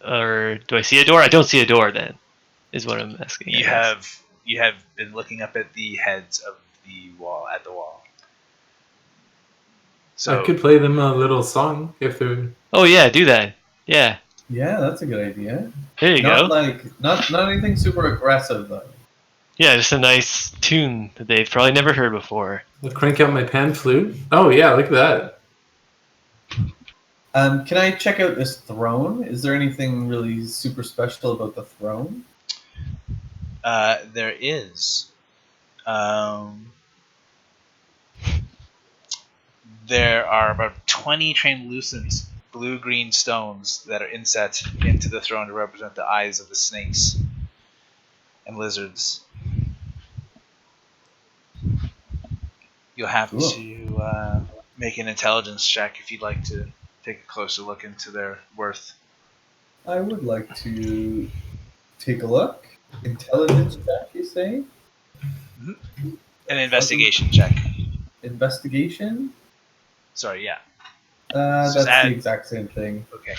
Speaker 3: Or do I see a door? I don't see a door then, is what I'm asking.
Speaker 1: You have been looking up at the heads of the wall, at the wall. So
Speaker 5: I could play them a little song if they're.
Speaker 3: Oh yeah, do that. Yeah.
Speaker 2: Yeah, that's a good idea.
Speaker 3: There you go.
Speaker 2: Not anything super aggressive though.
Speaker 3: Yeah, just a nice tune that they've probably never heard before.
Speaker 5: I'll crank out my pan flute. Oh yeah, look at that.
Speaker 2: Can I check out this throne? Is there anything really super special about the throne?
Speaker 1: there is. There are about 20 translucent blue-green stones that are inset into the throne to represent the eyes of the snakes and lizards. You'll have to make an intelligence check if you'd like to take a closer look into their worth.
Speaker 2: I would like to take a look. Intelligence check, you say?
Speaker 1: Mm-hmm. An investigation check.
Speaker 2: Investigation?
Speaker 1: Sorry, yeah.
Speaker 2: That's the exact same thing.
Speaker 1: Okay.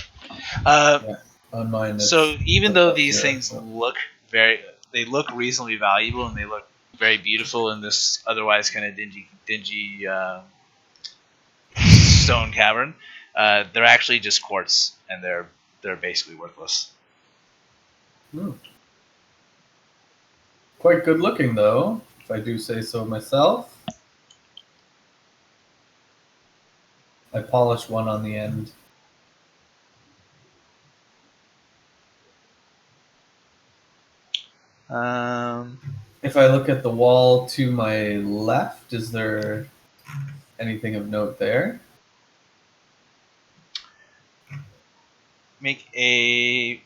Speaker 2: On mine.
Speaker 1: So even though these things look reasonably valuable and they look very beautiful in this otherwise kind of dingy stone cavern, they're actually just quartz and they're basically worthless.
Speaker 2: Quite good looking though, if I do say so myself. I polished one on the end. If I look at the wall to my left, is there anything of note there?
Speaker 1: Make a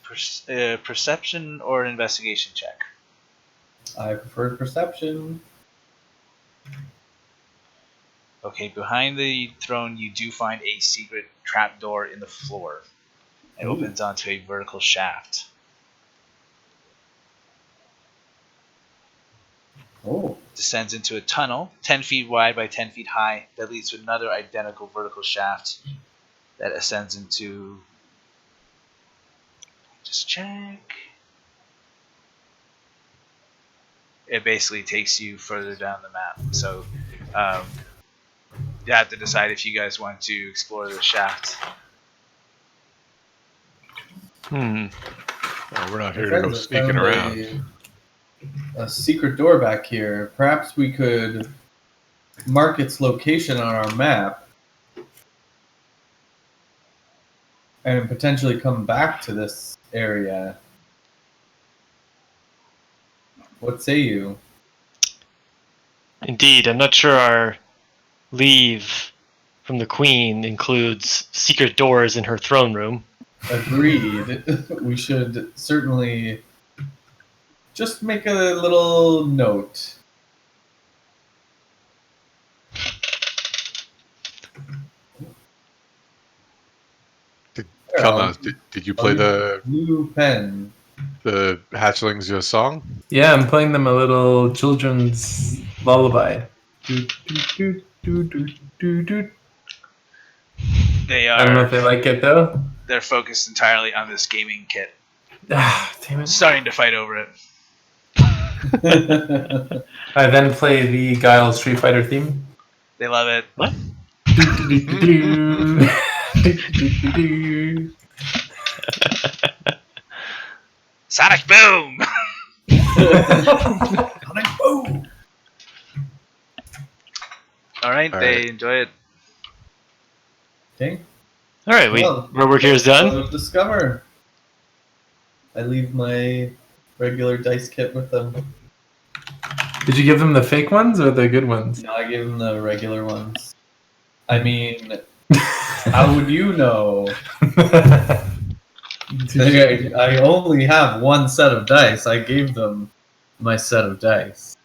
Speaker 1: perception or an investigation check.
Speaker 2: I prefer perception.
Speaker 1: Okay, behind the throne you do find a secret trapdoor in the floor. It opens onto a vertical shaft. Descends into a tunnel 10 feet wide by 10 feet high that leads to another identical vertical shaft that ascends into... Just check. It basically takes you further down the map. So you have to decide if you guys want to explore the shaft.
Speaker 4: Oh, we're not here to go sneaking around.
Speaker 2: A secret door back here. Perhaps we could mark its location on our map and potentially come back to this area. What say you?
Speaker 3: Indeed, I'm not sure our leave from the Queen includes secret doors in her throne room.
Speaker 2: Agreed. We should certainly just make a little note.
Speaker 4: Kelnozz, did you play the
Speaker 2: blue pen?
Speaker 4: The hatchlings your song?
Speaker 5: Yeah, I'm playing them a little children's lullaby.
Speaker 1: They are.
Speaker 5: I don't know if they like it though.
Speaker 1: They're focused entirely on this gaming kit.
Speaker 5: Ah, damn it.
Speaker 1: Starting to fight over it.
Speaker 5: I then play the Guile Street Fighter theme.
Speaker 1: They love it.
Speaker 3: What?
Speaker 1: Sonic boom!
Speaker 2: Sonic boom!
Speaker 1: All right,
Speaker 4: All
Speaker 1: they
Speaker 4: right.
Speaker 1: enjoy it.
Speaker 2: Okay.
Speaker 3: All right,
Speaker 2: Well,
Speaker 3: our work here is done.
Speaker 2: so discover. I leave my regular dice kit with them.
Speaker 5: Did you give them the fake ones or the good ones?
Speaker 2: No, I give them the regular ones. I mean, how would you know? I only have one set of dice. I gave them my set of dice.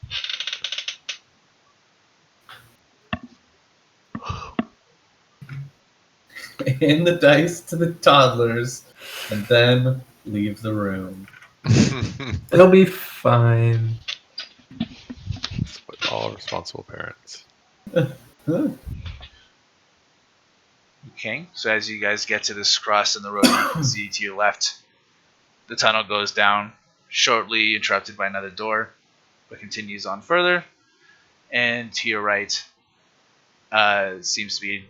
Speaker 2: Hand the dice to the toddlers and then leave the room.
Speaker 5: It'll be fine.
Speaker 4: That's what all responsible parents.
Speaker 1: Okay, so as you guys get to this cross in the road, you can see to your left, the tunnel goes down, shortly interrupted by another door, but continues on further. And to your right, seems to be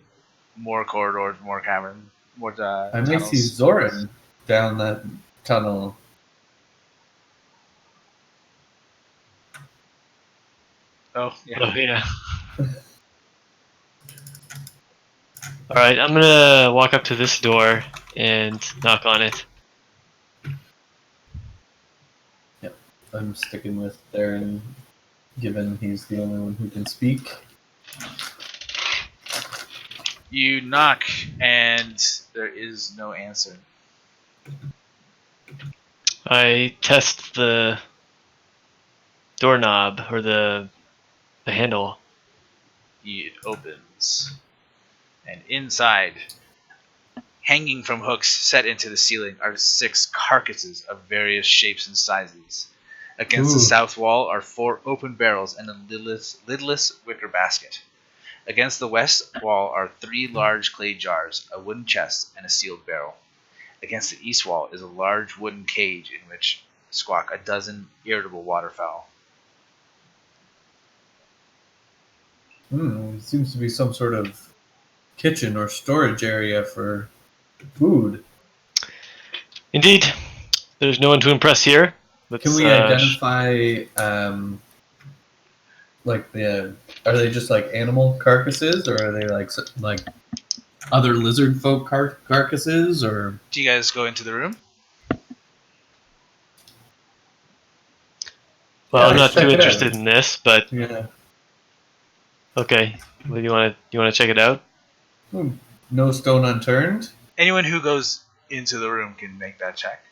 Speaker 1: more corridors, more cavern, more
Speaker 2: I may
Speaker 1: tunnels.
Speaker 2: see Zoran down that tunnel.
Speaker 1: Oh, yeah.
Speaker 3: Oh yeah. All right, I'm gonna walk up to this door and knock on it.
Speaker 2: I'm sticking with Theren, given he's the only one who can speak.
Speaker 1: You knock, and there is no answer.
Speaker 3: I test the doorknob or the handle.
Speaker 1: It opens, and inside, hanging from hooks set into the ceiling, are 6 carcasses of various shapes and sizes. Against the
Speaker 5: Ooh.
Speaker 1: south wall are 4 open barrels and a lidless wicker basket. Against the west wall are 3 large clay jars, a wooden chest, and a sealed barrel. Against the east wall is a large wooden cage in which squawk a dozen irritable waterfowl.
Speaker 2: It seems to be some sort of kitchen or storage area for food.
Speaker 3: Indeed, there's no one to impress here.
Speaker 2: Can we identify, are they just like animal carcasses, or are they like other lizard folk carcasses, or?
Speaker 1: Do you guys go into the room?
Speaker 3: Well,
Speaker 2: Yeah,
Speaker 3: I'm not
Speaker 2: check
Speaker 3: too
Speaker 2: it out.
Speaker 3: interested in this, but
Speaker 2: Yeah.
Speaker 3: okay. Well, you want to check it out?
Speaker 2: No stone unturned.
Speaker 1: Anyone who goes into the room can make that check.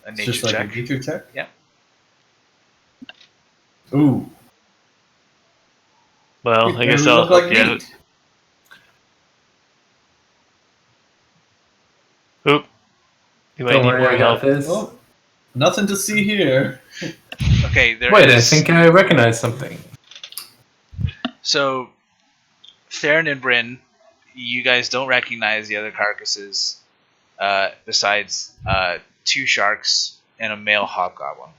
Speaker 1: A
Speaker 2: It's
Speaker 1: nature
Speaker 2: just like
Speaker 1: check.
Speaker 2: a nature check.
Speaker 1: Yeah.
Speaker 2: Ooh.
Speaker 3: Well, I guess
Speaker 2: They
Speaker 3: I'll
Speaker 2: look
Speaker 3: help
Speaker 2: like
Speaker 3: you out.
Speaker 2: meat.
Speaker 3: Oop. You might
Speaker 5: Don't
Speaker 3: need
Speaker 5: worry,
Speaker 3: more
Speaker 5: I got
Speaker 3: help.
Speaker 5: this.
Speaker 2: Oh, nothing to see here.
Speaker 1: Okay, there
Speaker 5: Wait, I
Speaker 1: is.
Speaker 5: think I recognize something.
Speaker 1: So, Theren and Brynn, you guys don't recognize the other carcasses besides 2 sharks and a male hobgoblin.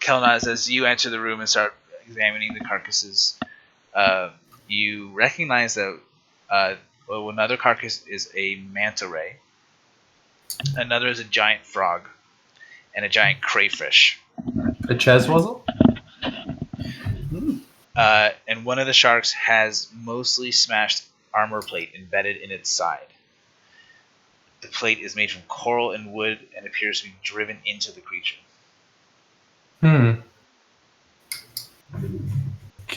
Speaker 1: Kelnozz, as you enter the room and start examining the carcasses, you recognize that another carcass is a manta ray, another is a giant frog, and a giant crayfish.
Speaker 5: A cheswazzle?
Speaker 1: And one of the sharks has mostly smashed armor plate embedded in its side. The plate is made from coral and wood and appears to be driven into the creature.
Speaker 5: Can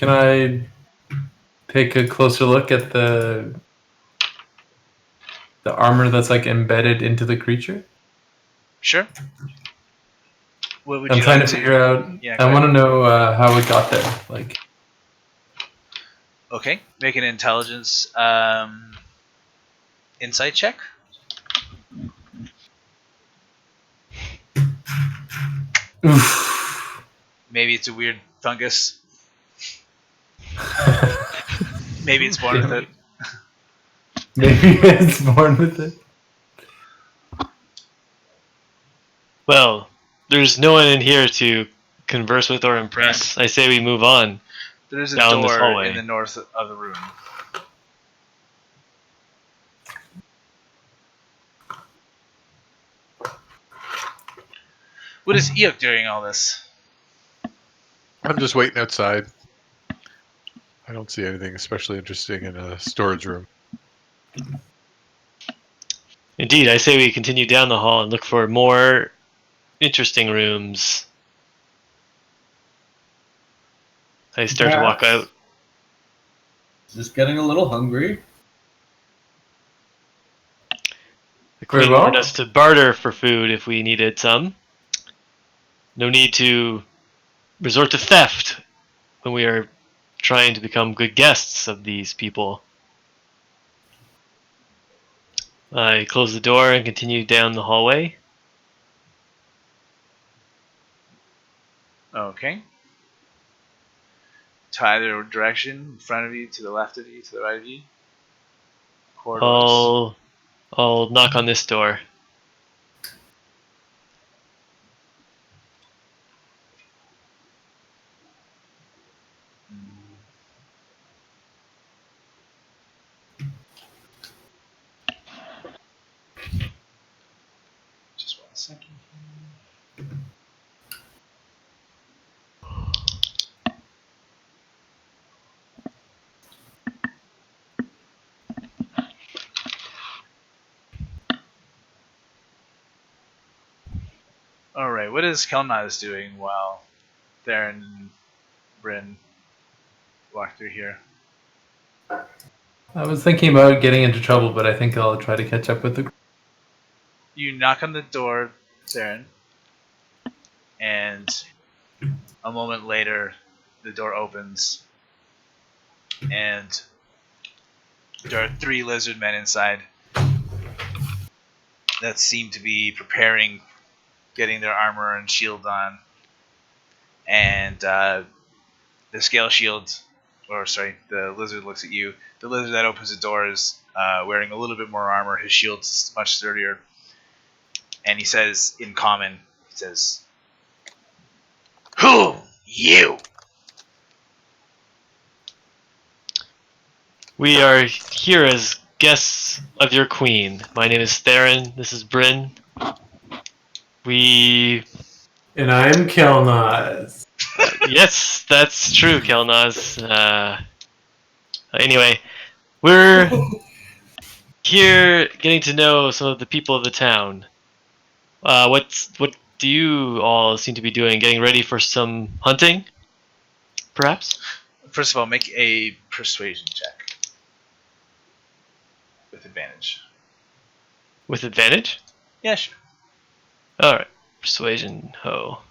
Speaker 5: I take a closer look at the armor that's like embedded into the creature?
Speaker 1: Sure. What would
Speaker 5: I'm
Speaker 1: you
Speaker 5: trying
Speaker 1: like
Speaker 5: to figure out.
Speaker 1: Yeah, go
Speaker 5: I
Speaker 1: ahead.
Speaker 5: want to know how it got there. Like,
Speaker 1: Okay, make an intelligence insight check.
Speaker 5: oof.
Speaker 1: Maybe it's a weird fungus. Maybe it's born with it.
Speaker 5: Maybe it's born with it.
Speaker 3: Well, there's no one in here to converse with or impress. I say we move on.
Speaker 1: There is a
Speaker 3: Down this
Speaker 1: door
Speaker 3: hallway.
Speaker 1: in the north of the room. What is Eikooc doing all this?
Speaker 4: I'm just waiting outside. I don't see anything especially interesting in a storage room.
Speaker 3: Indeed, I say we continue down the hall and look for more interesting rooms. I start to walk out.
Speaker 2: Just getting a little hungry.
Speaker 3: The queen
Speaker 5: Very well.
Speaker 3: wanted us to barter for food if we needed some. No need to resort to theft when we are trying to become good guests of these people. I close the door and continue down the hallway.
Speaker 1: Okay. To either direction, in front of you, to the left of you, to the right of you. Corridors.
Speaker 3: I'll knock on this door.
Speaker 1: Just 1 second. Alright, what is Kelnozz doing while Theren and Brynn walk through here?
Speaker 5: I was thinking about getting into trouble, but I think I'll try to catch up with the.
Speaker 1: You knock on the door, Theren, and a moment later, the door opens, and there are 3 lizard men inside that seem to be preparing, getting their armor and shield on, and the scale shield, or sorry, the lizard looks at you. The lizard that opens the door is wearing a little bit more armor. His shield's much sturdier, and he says in common, he says, "Who you?"
Speaker 3: We are here as guests of your queen. My name is Theren. This is Brynn.
Speaker 5: And I'm Kelnozz.
Speaker 3: Yes, that's true, Kelnozz. Anyway, we're here getting to know some of the people of the town. What do you all seem to be doing? Getting ready for some hunting, perhaps?
Speaker 1: First of all, make a persuasion check with advantage.
Speaker 3: With advantage?
Speaker 1: Yeah, sure.
Speaker 3: Alright. Persuasion, ho.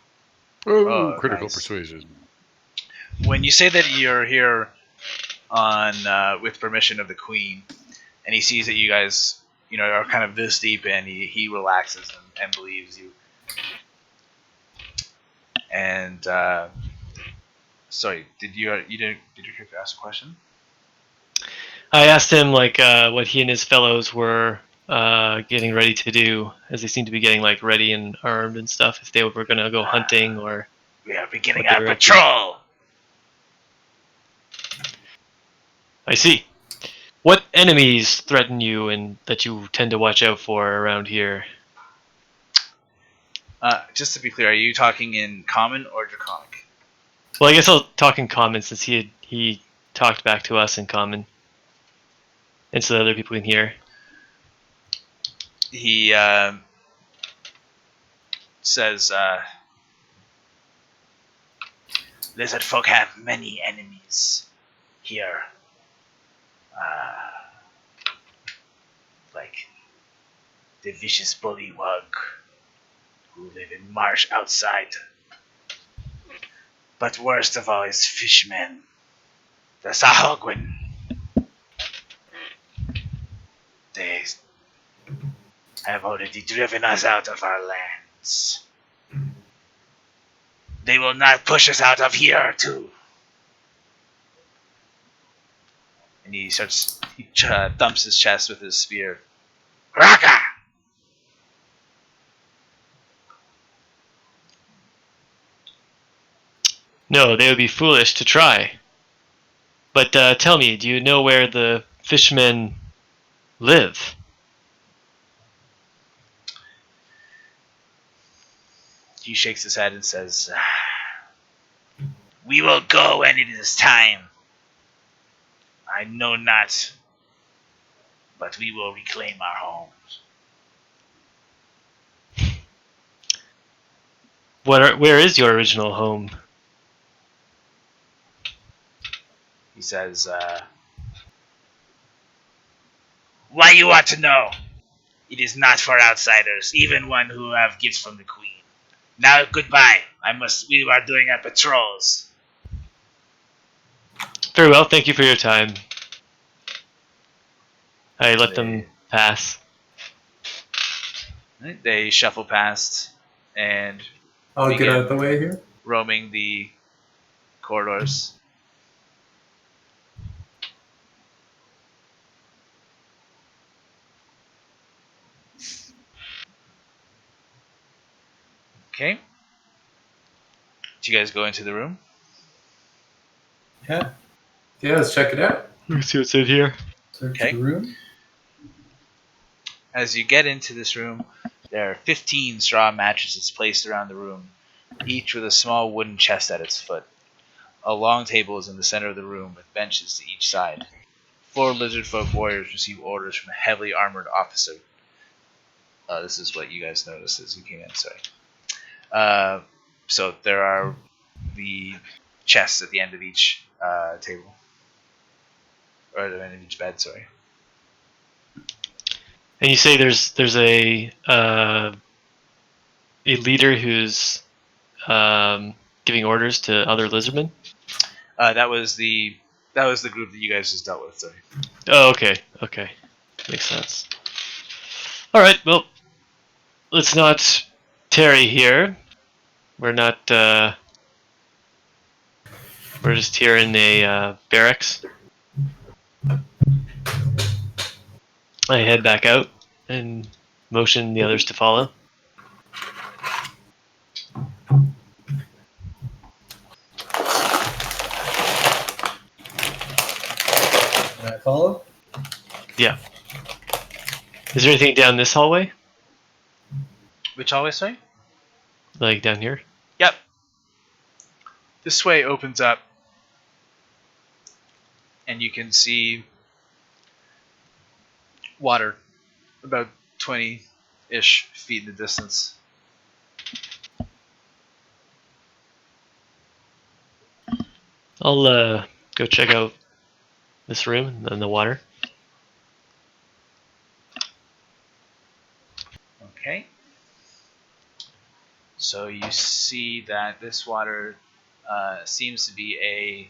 Speaker 4: Oh, critical
Speaker 1: nice.
Speaker 4: persuasion.
Speaker 1: When you say that you're here on with permission of the queen, and he sees that you guys, are kind of this deep in, he relaxes and believes you. And sorry, did your character ask a question?
Speaker 3: I asked him what he and his fellows were getting ready to do, as they seem to be getting ready and armed and stuff. If they were gonna go hunting or
Speaker 1: We are beginning
Speaker 3: what they
Speaker 1: our
Speaker 3: were up to.
Speaker 1: patrol.
Speaker 3: I see. What enemies threaten you and that you tend to watch out for around here?
Speaker 1: Just to be clear, are you talking in common or draconic?
Speaker 3: Well, I guess I'll talk in common since he talked back to us in common, and so that other people can hear.
Speaker 1: He says, lizardfolk have many enemies here. Like the vicious bullywug who live in marsh outside. But worst of all is fishmen. The Halgud. They have already driven us out of our lands. They will not push us out of here, too. And he thumps his chest with his spear. Raka!
Speaker 3: No, they would be foolish to try. But tell me, do you know where the fishmen live?
Speaker 1: He shakes his head and says, "We will go when it is time. I know not, but we will reclaim our homes."
Speaker 3: Where is your original home?
Speaker 1: He says, "Why you want to know? It is not for outsiders, even one who have gifts from the queen. Now, goodbye. We are doing our patrols."
Speaker 3: Very well, thank you for your time. I let them pass.
Speaker 1: They shuffle past and
Speaker 5: I'll get
Speaker 1: begin
Speaker 5: out of the way here.
Speaker 1: roaming the corridors. Okay. Do you guys go into the room?
Speaker 2: Yeah.
Speaker 5: Yeah, let's check it out.
Speaker 3: Let's see what's in here.
Speaker 2: Search
Speaker 1: Okay.
Speaker 2: the room.
Speaker 1: As you get into this room, there are 15 straw mattresses placed around the room, each with a small wooden chest at its foot. A long table is in the center of the room with benches to each side. 4 lizardfolk warriors receive orders from a heavily armored officer. This is what you guys noticed as you came in, sorry. So there are the chests at the end of each table. Or at the end of each bed, sorry.
Speaker 3: And you say there's a leader who's giving orders to other lizardmen?
Speaker 1: That was the group that you guys just dealt with, sorry.
Speaker 3: Oh, okay. Makes sense. Alright, well, let's not tarry here. We're not, we're just here in a barracks. I head back out and motion the others to follow.
Speaker 2: Can I follow?
Speaker 3: Yeah. Is there anything down this hallway?
Speaker 1: Which hallway, sorry?
Speaker 3: Like down here?
Speaker 1: Yep. This way opens up, and you can see water about 20-ish feet in the distance.
Speaker 3: I'll go check out this room and the water.
Speaker 1: Okay. So you see that this water seems to be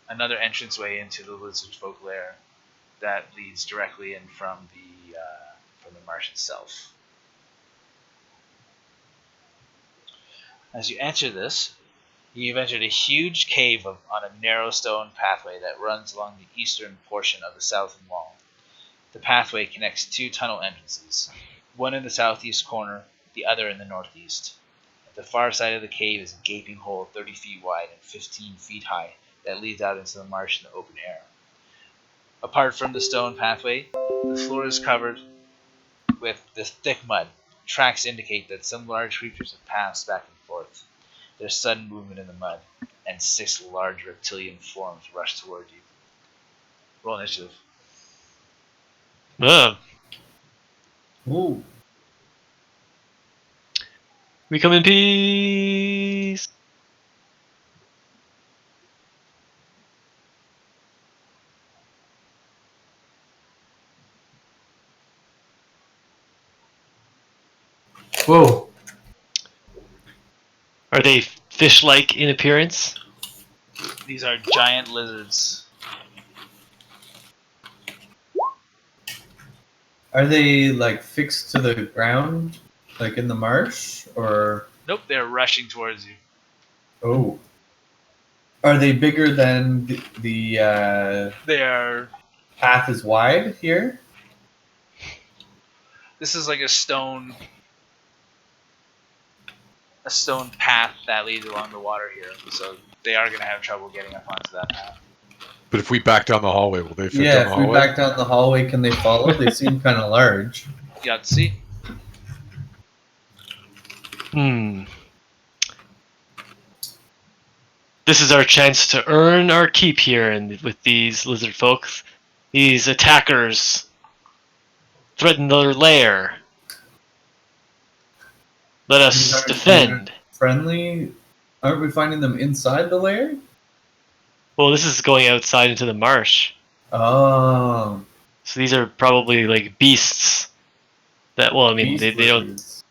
Speaker 1: another entranceway into the lizardfolk lair that leads directly in from the marsh itself. As you enter this, you've entered a huge cave on a narrow stone pathway that runs along the eastern portion of the southern wall. The pathway connects 2 tunnel entrances, one in the southeast corner, the other in the northeast. At the far side of the cave is a gaping hole 30 feet wide and 15 feet high that leads out into the marsh in the open air. Apart from the stone pathway, the floor is covered with this thick mud. Tracks indicate that some large creatures have passed back and forth. There's sudden movement in the mud, and 6 large reptilian forms rush toward you. Roll initiative.
Speaker 2: Ooh.
Speaker 3: We come in peace.
Speaker 5: Whoa.
Speaker 3: Are they fish-like in appearance?
Speaker 1: These are giant lizards.
Speaker 2: Are they like fixed to the ground, like in the marsh, or?
Speaker 1: Nope, they're rushing towards you.
Speaker 2: Oh. Are they bigger than the
Speaker 1: They are.
Speaker 2: path is wide here?
Speaker 1: This is like a stone a stone path that leads along the water here, so they are going to have trouble getting up onto that path.
Speaker 4: But if we back down the hallway, will they fit down
Speaker 2: Yeah,
Speaker 4: the
Speaker 2: if we
Speaker 4: hallway?
Speaker 2: back down the hallway, can they follow? They seem kind of large.
Speaker 1: You have to see.
Speaker 3: This is our chance to earn our keep here, and with these lizard folks, these attackers threaten their lair. Let
Speaker 2: These
Speaker 3: us
Speaker 2: aren't
Speaker 3: defend.
Speaker 2: friendly. Aren't we finding them inside the lair?
Speaker 3: Well, this is going outside into the marsh.
Speaker 2: Oh.
Speaker 3: So these are probably like beasts. That, well, I mean,
Speaker 2: Beast
Speaker 3: they don't.
Speaker 2: lizards.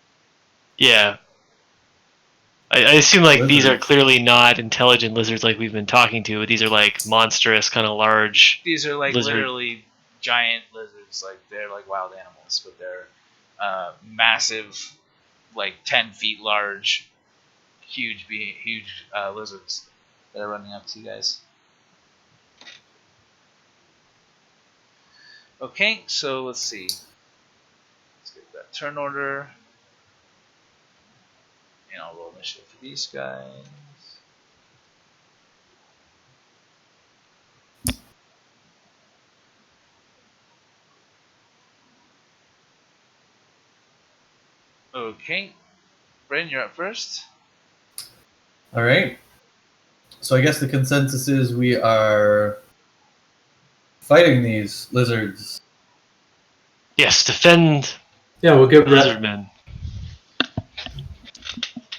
Speaker 3: Yeah. I assume like these are
Speaker 2: Lizards.
Speaker 3: clearly not intelligent lizards like we've been talking to. These are like monstrous, kind of large.
Speaker 1: These are like
Speaker 3: Lizard.
Speaker 1: literally giant lizards. Like they're like wild animals, but they're massive, like 10 feet large, huge lizards that are running up to you guys. Okay, so let's see. Let's get that turn order. And I'll roll initiative for these guys. Okay. Brynn, you're up first.
Speaker 2: All right. So I guess the consensus is we are fighting these lizards.
Speaker 3: Yes, defend
Speaker 5: Yeah, we'll give that.
Speaker 3: lizard men.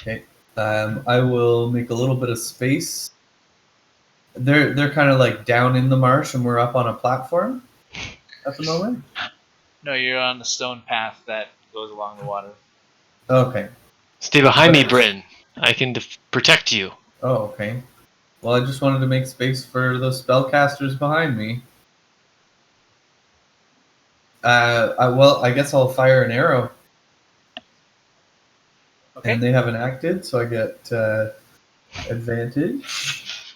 Speaker 2: Okay. I will make a little bit of space. They're kind of like down in the marsh, and we're up on a platform at the moment.
Speaker 1: No, you're on the stone path that goes along the water.
Speaker 2: Okay.
Speaker 3: Stay behind me, Brynn. I can protect you.
Speaker 2: Oh, okay. Well, I just wanted to make space for those spellcasters behind me. I guess I'll fire an arrow.
Speaker 1: Okay.
Speaker 2: And they haven't acted, so I get advantage.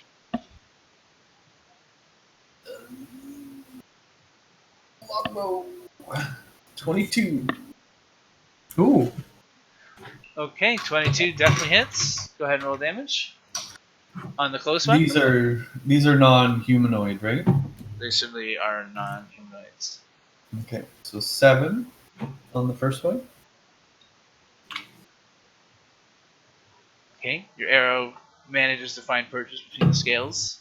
Speaker 2: Longbow. 22.
Speaker 5: Ooh.
Speaker 1: Okay, 22 definitely hits. Go ahead and roll damage. On the close one?
Speaker 2: These are non-humanoid, right?
Speaker 1: They certainly are non-humanoids.
Speaker 2: Okay, so 7 on the first one.
Speaker 1: Okay, your arrow manages to find purchase between the scales.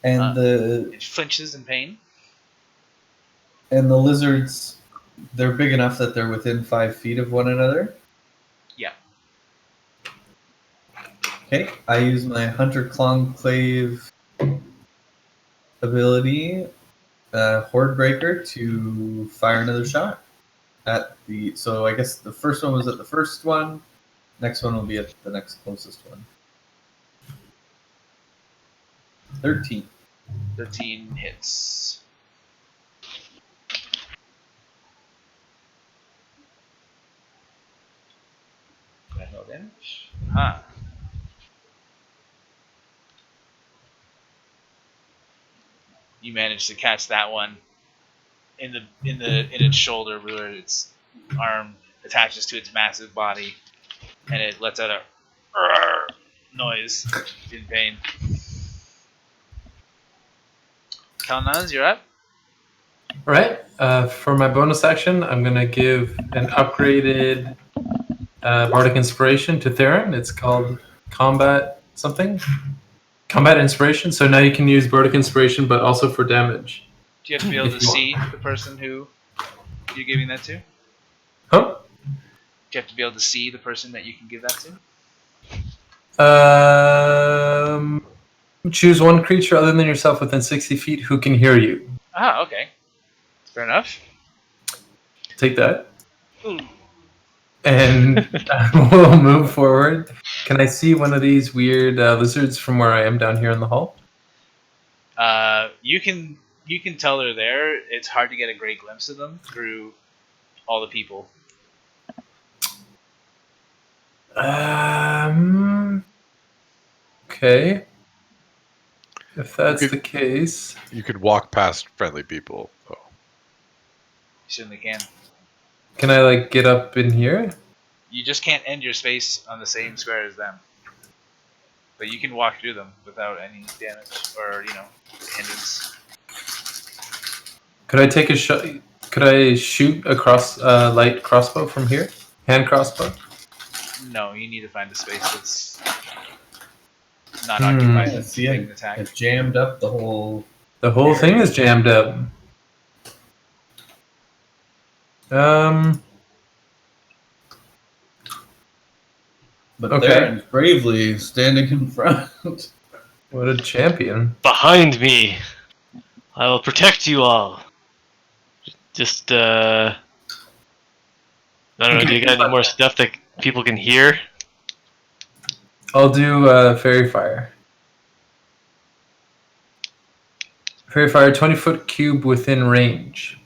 Speaker 2: And
Speaker 1: It flinches in pain.
Speaker 2: the lizards, they're big enough that they're within 5 feet of one another.
Speaker 1: Yeah.
Speaker 2: Okay, I use my Hunter Conclave ability, Horde Breaker, to fire another shot at the. So I guess the first one was at the first one. Next one will be at the next closest one. 13.
Speaker 1: 13 hits. Go ahead and roll damage. Huh. You managed to catch that one in its shoulder, where its arm attaches to its massive body, and it lets out a noise in pain. Kelnozz, you're up.
Speaker 5: All right. For my bonus action, I'm going to give an upgraded Bardic Inspiration to Theren. It's called Combat something. Combat Inspiration. So now you can use Bardic Inspiration, but also for damage.
Speaker 1: Do you have to be able to
Speaker 5: If you want.
Speaker 1: see the person who you're giving that to?
Speaker 5: Huh?
Speaker 1: Do you have to be able to see the person that you can give that to?
Speaker 5: Choose one creature other than yourself within 60 feet who can hear you.
Speaker 1: Ah, okay. Fair enough.
Speaker 5: Take that.
Speaker 1: Ooh.
Speaker 5: And we'll move forward. Can I see one of these weird lizards from where I am down here in the hall?
Speaker 1: You can tell they're there. It's hard to get a great glimpse of them through all the people.
Speaker 5: Okay. If that's the case,
Speaker 4: You could walk past friendly people, though.
Speaker 1: You certainly can.
Speaker 5: can I like get up in here?
Speaker 1: You just can't end your space on the same square as them. But you can walk through them without any damage or, hindrance.
Speaker 5: Could I take a shot? Could I shoot a light crossbow from here? Hand crossbow?
Speaker 1: No, you need to find a space that's not
Speaker 2: Yeah,
Speaker 1: occupied
Speaker 2: see,
Speaker 1: to make an attack.
Speaker 2: it jammed up the whole.
Speaker 5: The whole thing is jammed up.
Speaker 2: But
Speaker 5: Okay.
Speaker 2: Theren's bravely standing in front.
Speaker 5: What a champion.
Speaker 3: Behind me! I will protect you all. Just, I don't know, do you got any more stuff that people can hear?
Speaker 5: I'll do Fairy Fire. Fairy Fire, 20-foot cube within range.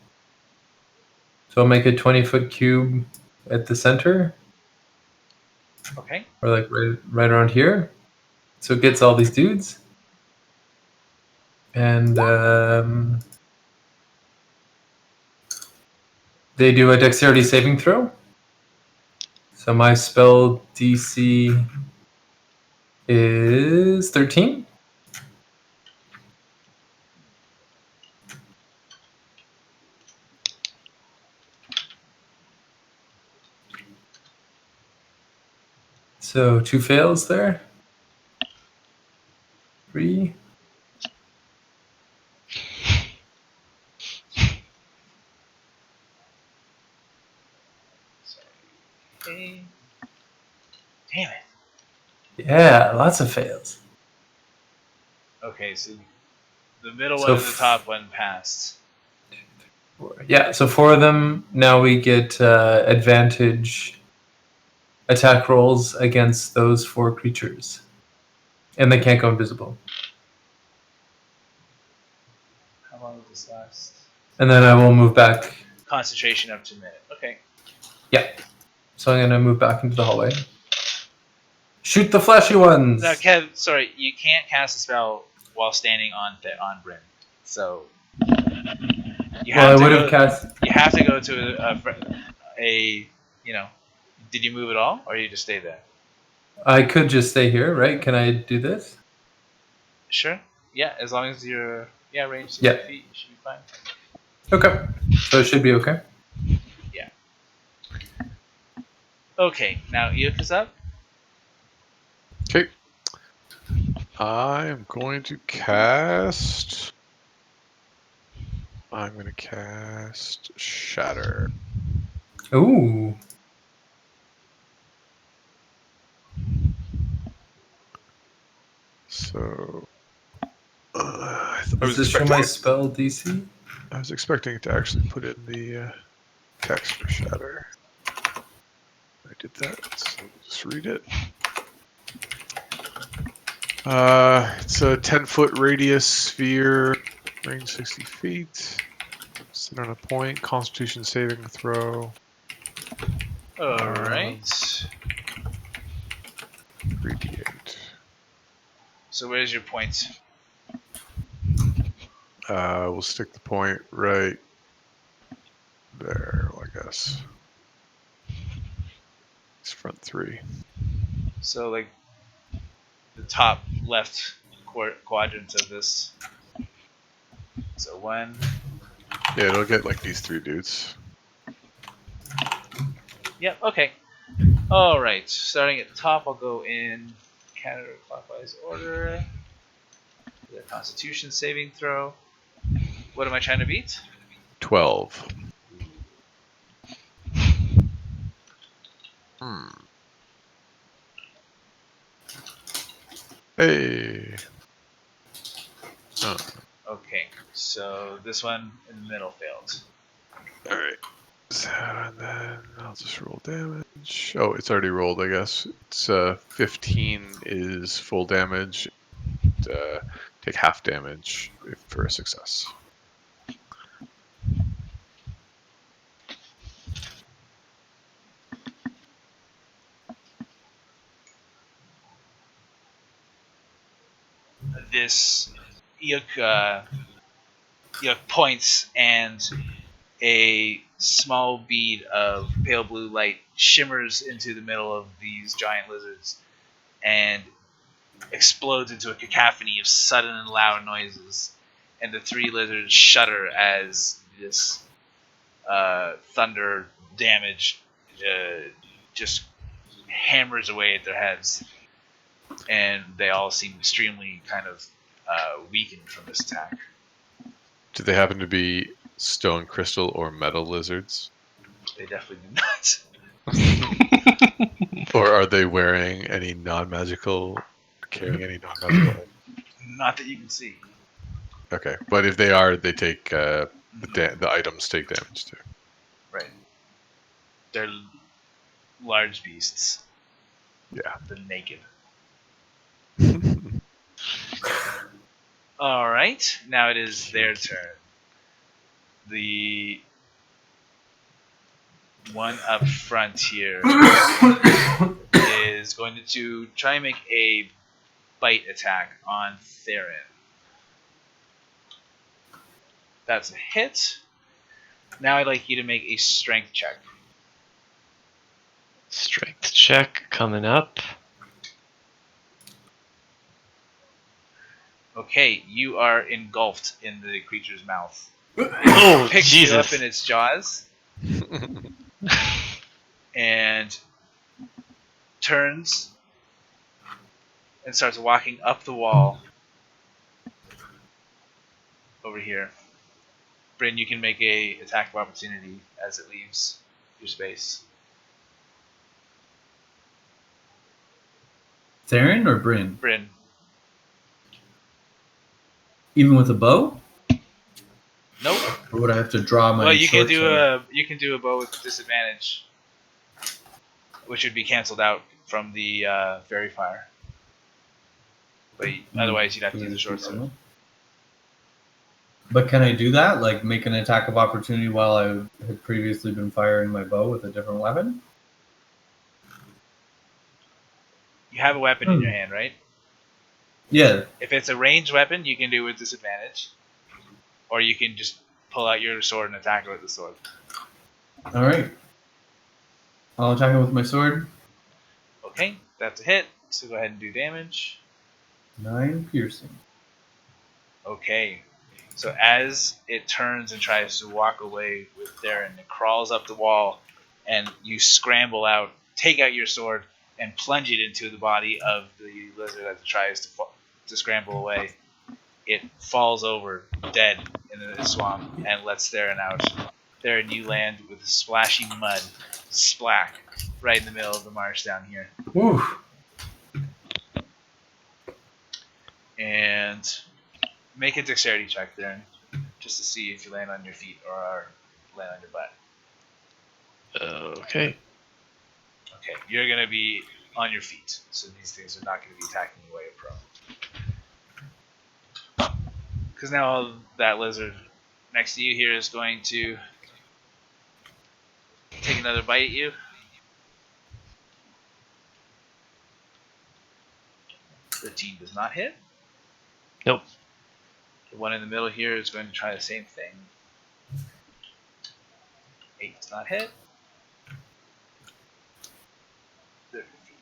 Speaker 5: So I'll make a 20-foot cube at the center,
Speaker 1: Okay.
Speaker 5: or like right around here. So it gets all these dudes. And they do a dexterity saving throw. So my spell DC is 13. So 2 fails there. 3.
Speaker 1: Okay. Damn it.
Speaker 5: Yeah, lots of fails.
Speaker 1: Okay, so the middle
Speaker 5: So
Speaker 1: one and the top one passed.
Speaker 5: Yeah, so 4 of them. Now we get advantage attack rolls against those 4 creatures. And they can't go invisible.
Speaker 1: How long will this last?
Speaker 5: And then I will move back.
Speaker 1: Concentration up to a minute. Okay.
Speaker 5: Yeah. So I'm going to move back into the hallway. Shoot the fleshy ones!
Speaker 1: Now, Kev, sorry, you can't cast a spell while standing on Brynn. So you
Speaker 5: Well, I
Speaker 1: have
Speaker 5: would
Speaker 1: to
Speaker 5: have cast.
Speaker 1: You have to go to a Did you move at all, or you just stay there?
Speaker 5: I could just stay here, right? Can I do this?
Speaker 1: Sure. Yeah, as long as you're range 60
Speaker 5: Yeah.
Speaker 1: feet, you should be fine.
Speaker 5: Okay. So it should be okay.
Speaker 1: Yeah. Okay, now Eikooc is up.
Speaker 4: Okay. I am going to cast. I'm going to cast Shatter.
Speaker 5: Ooh.
Speaker 4: So.
Speaker 5: Does this show my spell DC?
Speaker 4: I was expecting it to actually put in the text for Shatter. I did that, so I'll just read it. It's a 10-foot radius sphere, range 60 feet. Sit on a point, Constitution saving throw.
Speaker 1: Alright.
Speaker 4: 3d8.
Speaker 1: So where's your point?
Speaker 4: We'll stick the point right there, I guess. It's front 3.
Speaker 1: So like the top left quadrant of this. So 1.
Speaker 4: Yeah, it'll get like these 3 dudes.
Speaker 1: Yep, okay. Alright, starting at the top, I'll go in counterclockwise order. The Constitution saving throw. What am I trying to beat?
Speaker 4: 12. Hey. Oh.
Speaker 1: Okay, so this one in the middle failed.
Speaker 4: Alright. So, and then I'll just roll damage. Oh, it's already rolled, I guess. It's 15 is full damage. Take half damage for a success.
Speaker 1: This Eikooc points, and a small bead of pale blue light shimmers into the middle of these giant lizards and explodes into a cacophony of sudden and loud noises. And the 3 lizards shudder as this thunder damage just hammers away at their heads. And they all seem extremely kind of weakened from this attack.
Speaker 4: Do they happen to be stone, crystal, or metal lizards?
Speaker 1: They definitely do not.
Speaker 4: Or are they wearing any non-magical, carrying any non-magical?
Speaker 1: Not that you can see.
Speaker 4: Okay, but if they are, they take the items take damage too.
Speaker 1: Right. They're large beasts.
Speaker 4: Yeah.
Speaker 1: They're naked. Alright, now it is their turn. The one up front here is going to try and make a bite attack on Theren. That's a hit. Now I'd like you to make a strength check.
Speaker 3: Strength check coming up.
Speaker 1: Okay, you are engulfed in the creature's mouth.
Speaker 3: Oh,
Speaker 1: Picks
Speaker 3: Jesus.
Speaker 1: you up in its jaws and turns and starts walking up the wall over here. Brynn, you can make a attack of opportunity as it leaves your space.
Speaker 2: Theren or Brynn?
Speaker 1: Brynn,
Speaker 2: Even with a bow?
Speaker 1: nope.
Speaker 2: Or would I have to draw my
Speaker 1: Well, you can
Speaker 2: short sword?
Speaker 1: do a bow with disadvantage, which would be canceled out from the fairy fire. But otherwise, you'd have to use a short sword.
Speaker 2: But can I do that? Like make an attack of opportunity while I had previously been firing my bow with a different weapon?
Speaker 1: You have a weapon in your hand, right?
Speaker 2: Yeah.
Speaker 1: If it's a ranged weapon, you can do it with disadvantage, or you can just pull out your sword and attack it with the sword.
Speaker 2: Alright. I'll attack it with my sword.
Speaker 1: Okay, that's a hit. So go ahead and do damage.
Speaker 2: 9 piercing.
Speaker 1: Okay, so as it turns and tries to walk away with Theren, it crawls up the wall, and you scramble out, take out your sword, and plunge it into the body of the lizard as it tries to scramble away. It falls over dead in the swamp and lets Theren out. Theren, you land with splashy mud, splack, right in the middle of the marsh down here.
Speaker 5: Woo.
Speaker 1: And make a dexterity check, Theren, just to see if you land on your feet or land on your butt.
Speaker 3: Okay.
Speaker 1: Okay, you're going to be on your feet, so these things are not going to be attacking you while you're prone. Because now that lizard next to you here is going to take another bite at you. 13 does not hit.
Speaker 3: Nope.
Speaker 1: The one in the middle here is going to try the same thing. 8 does not hit. 30 feet.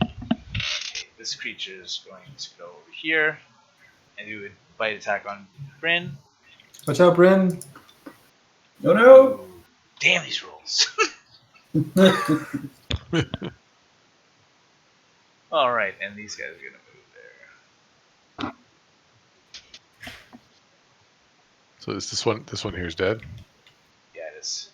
Speaker 1: Okay, this creature is going to go over here and do a bite attack on Brynn.
Speaker 5: Watch out, Brynn.
Speaker 2: Oh no!
Speaker 1: Ooh, damn these rolls. Alright, and these guys are going to move there.
Speaker 4: So is this one? This one here is dead.
Speaker 1: Yeah, it is.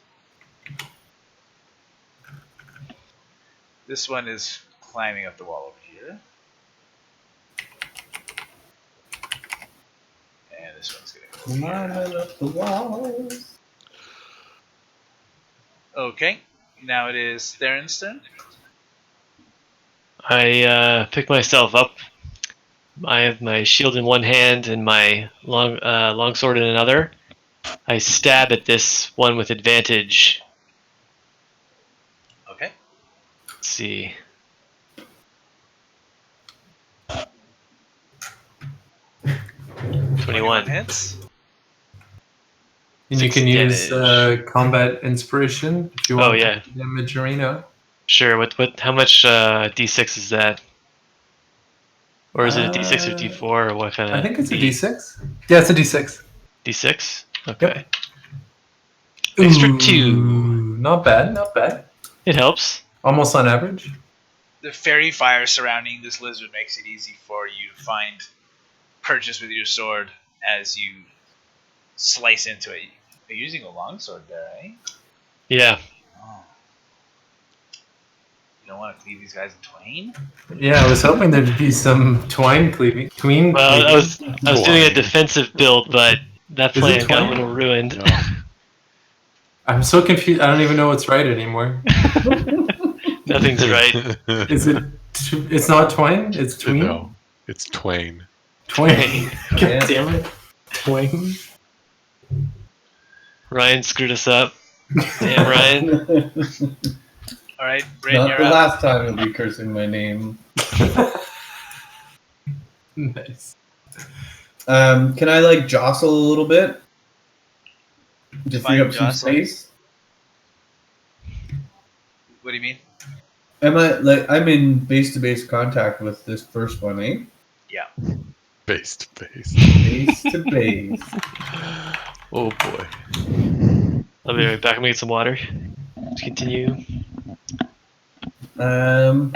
Speaker 1: This one is climbing up the wall over here. And this one's going to go over here.
Speaker 2: Climbing up the walls.
Speaker 1: Okay, now it is Theren's turn.
Speaker 3: I pick myself up. I have my shield in one hand and my longsword in another. I stab at this one with advantage.
Speaker 1: Okay.
Speaker 3: Let's see. 21.
Speaker 1: hits.
Speaker 5: And you
Speaker 3: 6
Speaker 5: can use
Speaker 3: damage.
Speaker 5: combat inspiration if you
Speaker 3: Oh,
Speaker 5: want
Speaker 3: yeah.
Speaker 5: damage arena.
Speaker 3: Sure. What? How much d6 is that? Or is it a d6 or d4 or what kind of?
Speaker 5: I think it's a d6. Yeah, it's a d6.
Speaker 3: d6. Okay.
Speaker 5: Yep.
Speaker 3: Extra
Speaker 5: Ooh,
Speaker 3: 2.
Speaker 5: Not bad, not bad.
Speaker 3: It helps.
Speaker 5: Almost on average.
Speaker 1: The fairy fire surrounding this lizard makes it easy for you to find purchase with your sword as you slice into it. You're using a longsword there, eh?
Speaker 3: Yeah.
Speaker 1: Oh. You don't want to cleave these guys in twain?
Speaker 5: Yeah, I was hoping there'd be some twine cleaving.
Speaker 3: Well, I was doing a
Speaker 4: Twine.
Speaker 3: defensive build, but that
Speaker 5: Is it
Speaker 3: plan got a
Speaker 5: twine?
Speaker 3: little ruined.
Speaker 4: No.
Speaker 5: I'm so confused. I don't even know what's right anymore.
Speaker 3: Nothing's right.
Speaker 5: Is it? It's not twine. It's tween.
Speaker 4: No, it's Twain.
Speaker 5: Twain. God
Speaker 2: Yeah.
Speaker 5: damn it. Twain.
Speaker 3: Ryan screwed us up. Damn, Ryan.
Speaker 1: All right, Brynn,
Speaker 2: Not
Speaker 1: you're
Speaker 2: the
Speaker 1: up.
Speaker 2: last time he'll be cursing my name.
Speaker 5: Nice.
Speaker 2: Can I like jostle a little bit? To free
Speaker 1: Define
Speaker 2: up some
Speaker 1: jostle.
Speaker 2: space?
Speaker 1: What do you mean?
Speaker 2: I'm in base to base contact with this first one, eh?
Speaker 1: Yeah.
Speaker 4: Base to base.
Speaker 2: Base to base.
Speaker 4: Oh boy.
Speaker 3: I'll be right back. I'm gonna get some water. Let's continue.
Speaker 2: And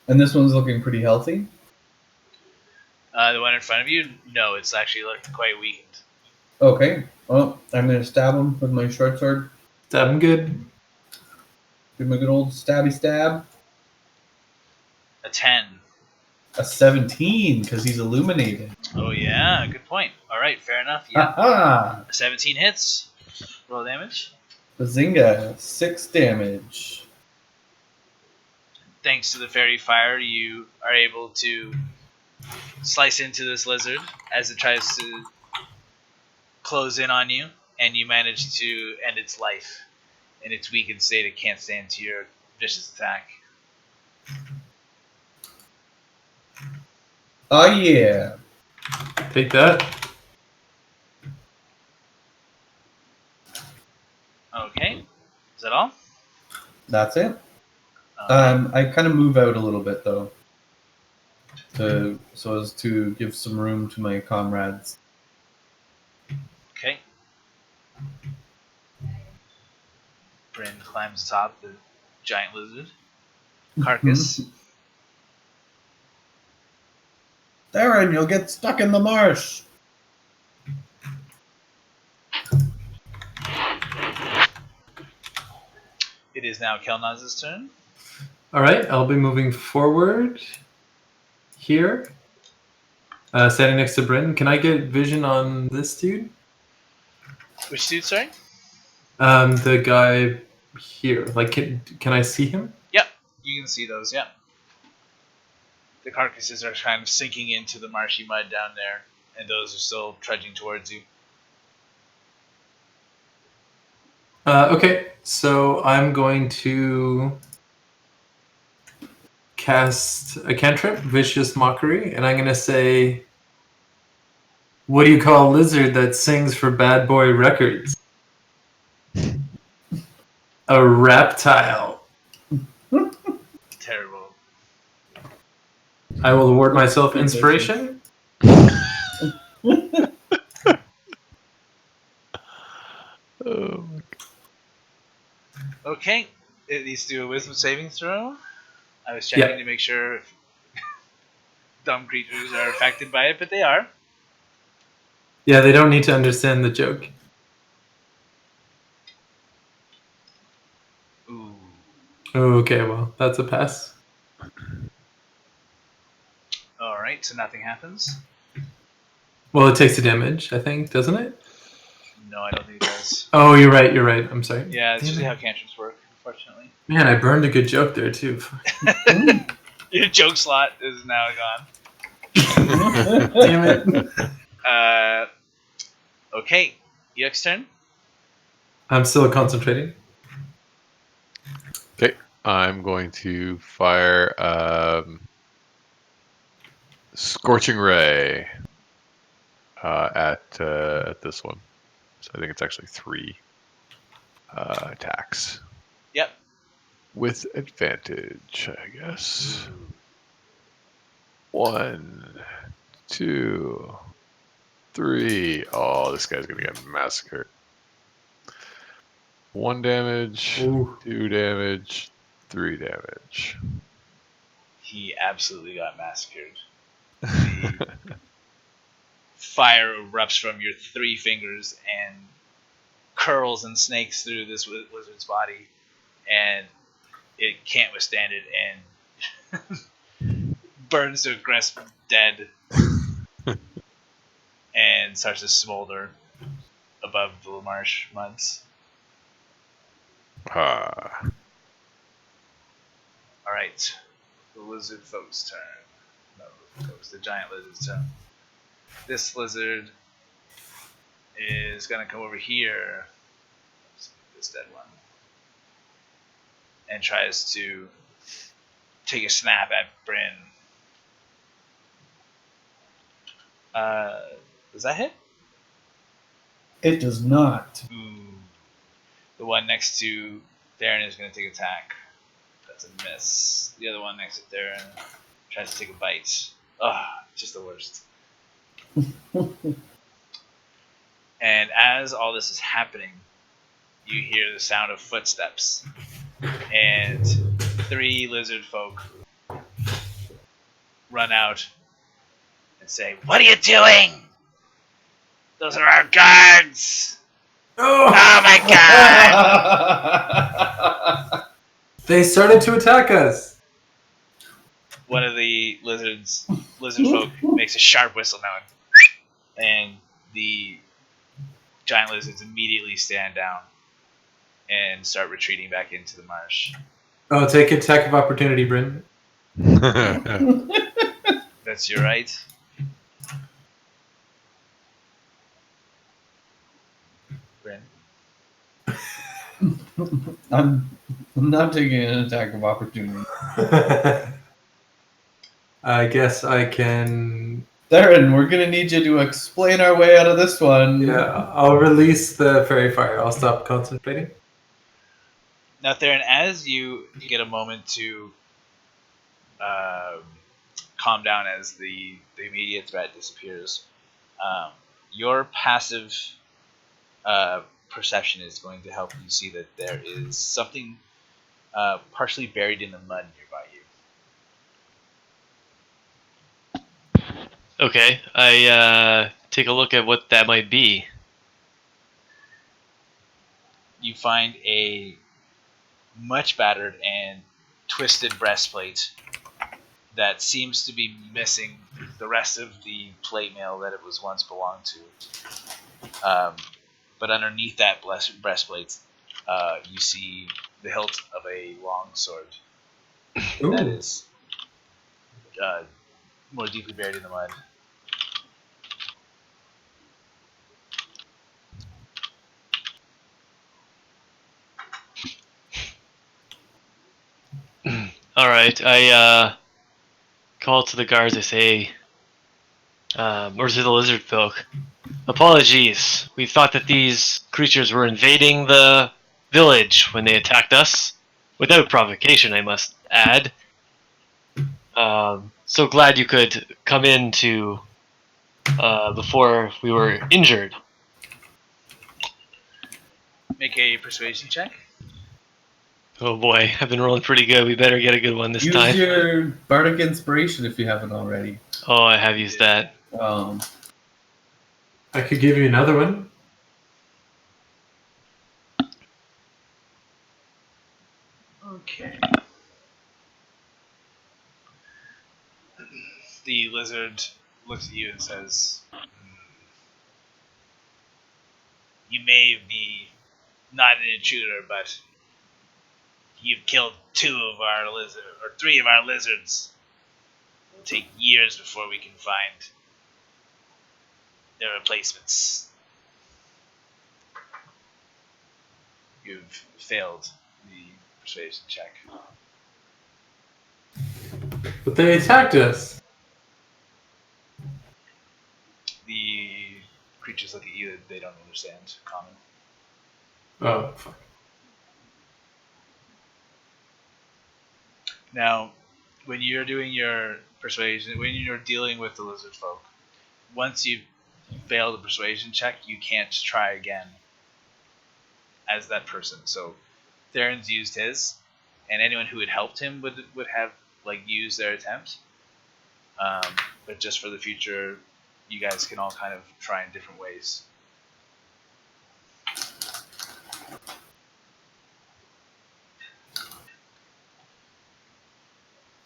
Speaker 2: this one's looking pretty healthy.
Speaker 1: The one in front of you? No, it's actually looking quite weakened.
Speaker 2: Okay. Well, I'm gonna stab him with my short sword.
Speaker 5: Stab him good.
Speaker 2: Give him a good old stabby stab.
Speaker 1: A 10.
Speaker 2: A 17 because he's illuminated.
Speaker 1: Oh, yeah, good point. All right, fair enough. Yeah.
Speaker 2: Aha!
Speaker 1: 17 hits. Roll damage.
Speaker 2: Bazinga! 6 damage.
Speaker 1: Thanks to the fairy fire, you are able to slice into this lizard as it tries to close in on you, and you manage to end its life. In its weakened state, it can't stand to your vicious attack.
Speaker 2: Oh yeah!
Speaker 5: Take that.
Speaker 1: Okay. Is that all?
Speaker 2: That's it.
Speaker 1: Um,
Speaker 2: I kind of move out a little bit though, so as to give some room to my comrades.
Speaker 1: Okay. Brynn climbs atop the giant lizard carcass.
Speaker 2: Theren, you'll get stuck in the marsh.
Speaker 1: It is now Kelnozz's turn.
Speaker 5: All right, I'll be moving forward here. Standing next to Brynn. Can I get vision on this dude?
Speaker 1: Which dude, sorry?
Speaker 5: The guy here. Like, can I see him?
Speaker 1: Yep, you can see those, yep. The carcasses are kind of sinking into the marshy mud down there, and those are still trudging towards you.
Speaker 5: Okay, so I'm going to cast a cantrip, Vicious Mockery, and I'm going to say, what do you call a lizard that sings for Bad Boy Records? A reptile.
Speaker 1: Terrible.
Speaker 5: I will award myself inspiration.
Speaker 4: Oh.
Speaker 1: Okay, it needs to do a wisdom saving throw. I was checking to make sure if dumb creatures are affected by it, but they are.
Speaker 5: Yeah, they don't need to understand the joke.
Speaker 1: Ooh.
Speaker 5: Okay, well, that's a pass.
Speaker 1: Alright, so nothing happens?
Speaker 5: Well, it takes the damage, I think, doesn't it?
Speaker 1: No, I don't think it does.
Speaker 5: Oh, you're right, I'm sorry.
Speaker 1: Yeah, it's
Speaker 5: Damn
Speaker 1: usually
Speaker 5: it.
Speaker 1: how cantrips work, unfortunately.
Speaker 5: Man, I burned a good joke there, too.
Speaker 1: Your joke slot is now gone.
Speaker 5: Damn it.
Speaker 1: Okay, Yuk's turn.
Speaker 5: I'm still concentrating.
Speaker 4: Okay, I'm going to fire Scorching Ray at this one. So I think it's actually 3 attacks.
Speaker 1: Yep.
Speaker 4: With advantage, I guess. 1, 2, 3. Oh, this guy's gonna get massacred. 1 damage,
Speaker 5: Ooh.
Speaker 4: 2 damage, 3 damage.
Speaker 1: He absolutely got massacred. The fire erupts from your 3 fingers and curls and snakes through this lizard's body, and it can't withstand it and burns to a crisp, dead, and starts to smolder above the marsh muds.
Speaker 4: Ah.
Speaker 1: Alright, the lizard folk's turn. No, the giant lizard's turn. This lizard is gonna come over here, this dead one, and tries to take a snap at Brynn. Does that hit?
Speaker 2: It does not.
Speaker 1: Ooh. The one next to Theren is going to take attack. That's a miss. The other one next to Theren tries to take a bite. Ugh, just the worst. And as all this is happening, you hear the sound of footsteps. And 3 lizard folk run out and say, "What are you doing? Those are our guards!
Speaker 5: Oh,
Speaker 1: Oh my god!"
Speaker 5: They started to attack us.
Speaker 1: One of the lizard folk makes a sharp whistle now, and the giant lizards immediately stand down and start retreating back into the marsh.
Speaker 5: Oh, take attack of opportunity, Brynn.
Speaker 1: That's your right. Brynn.
Speaker 2: I'm not taking an attack of opportunity.
Speaker 5: I guess I can.
Speaker 2: Theren, we're gonna need you to explain our way out of this one.
Speaker 5: Yeah, I'll release the fairy fire. I'll stop concentrating.
Speaker 1: Now, Theren, as you get a moment to calm down as the immediate threat disappears, your passive perception is going to help you see that there is something partially buried in the mud nearby you.
Speaker 3: Okay, I take a look at what that might be.
Speaker 1: You find a much battered and twisted breastplate that seems to be missing the rest of the plate mail that it was once belonged to. But underneath that breastplate, you see the hilt of a long sword that is more deeply buried in the mud.
Speaker 3: Alright, I call to the guards, I say, or to the lizard folk. Apologies, we thought that these creatures were invading the village when they attacked us. Without provocation, I must add. So glad you could come in to before we were injured.
Speaker 1: Make a persuasion check.
Speaker 3: Oh boy, I've been rolling pretty good. We better get a good one this
Speaker 2: Use
Speaker 3: time.
Speaker 2: your bardic inspiration if you haven't already.
Speaker 3: Oh, I have used that.
Speaker 5: I could give you another one.
Speaker 1: Okay. The lizard looks at you and says, "You may be not an intruder, but you've killed 2 of our lizards, or 3 of our lizards. It'll take years before we can find their replacements. You've failed the persuasion check."
Speaker 5: But they attacked us.
Speaker 1: creatures look at you, they don't understand common.
Speaker 5: Oh, fuck.
Speaker 1: Now, when you're doing your persuasion, when you're dealing with the lizard folk, once you've failed the persuasion check, you can't try again as that person. So Theron's used his, and anyone who had helped him would have used their attempt. But just for the future, you guys can all kind of try in different ways.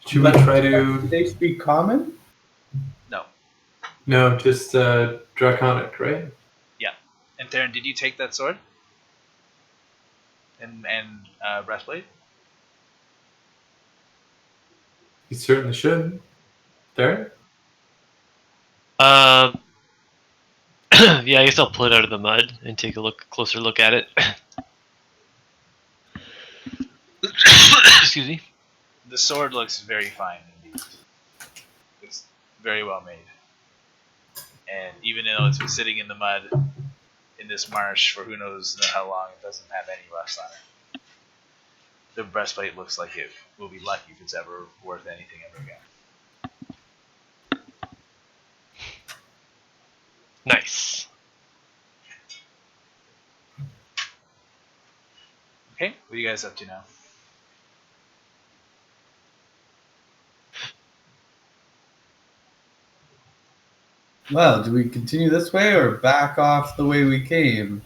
Speaker 5: Should we try
Speaker 2: Do
Speaker 5: to...
Speaker 2: they speak common?
Speaker 1: No.
Speaker 5: No, just Draconic, right?
Speaker 1: Yeah. And Theren, did you take that sword? And breastplate?
Speaker 5: You certainly should. There?
Speaker 3: Yeah, I guess I'll pull it out of the mud and take a closer look at it. Excuse me.
Speaker 1: The sword looks very fine indeed. It's very well made. And even though it's been sitting in the mud in this marsh for who knows how long, it doesn't have any rust on it. The breastplate looks like it will be lucky if it's ever worth anything ever again.
Speaker 3: Nice.
Speaker 1: Okay, what are you guys up to now?
Speaker 2: Well, do we continue this way or back off the way we came?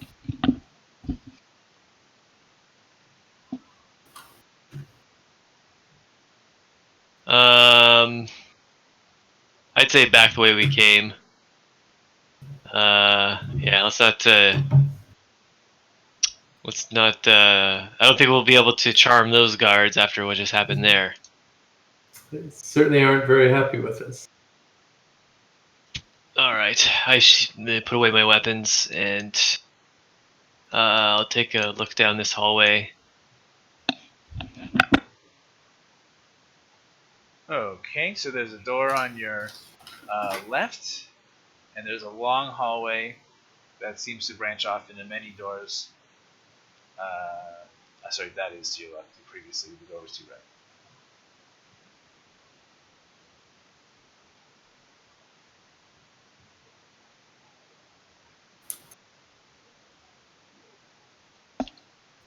Speaker 3: I'd say back the way we came. Yeah, let's not. I don't think we'll be able to charm those guards after what just happened there.
Speaker 5: They certainly aren't very happy with us.
Speaker 3: All right, I put away my weapons and I'll take a look down this hallway.
Speaker 1: Okay, so there's a door on your left, and there's a long hallway that seems to branch off into many doors. Sorry, that is to your left. Previously, the door was to your right.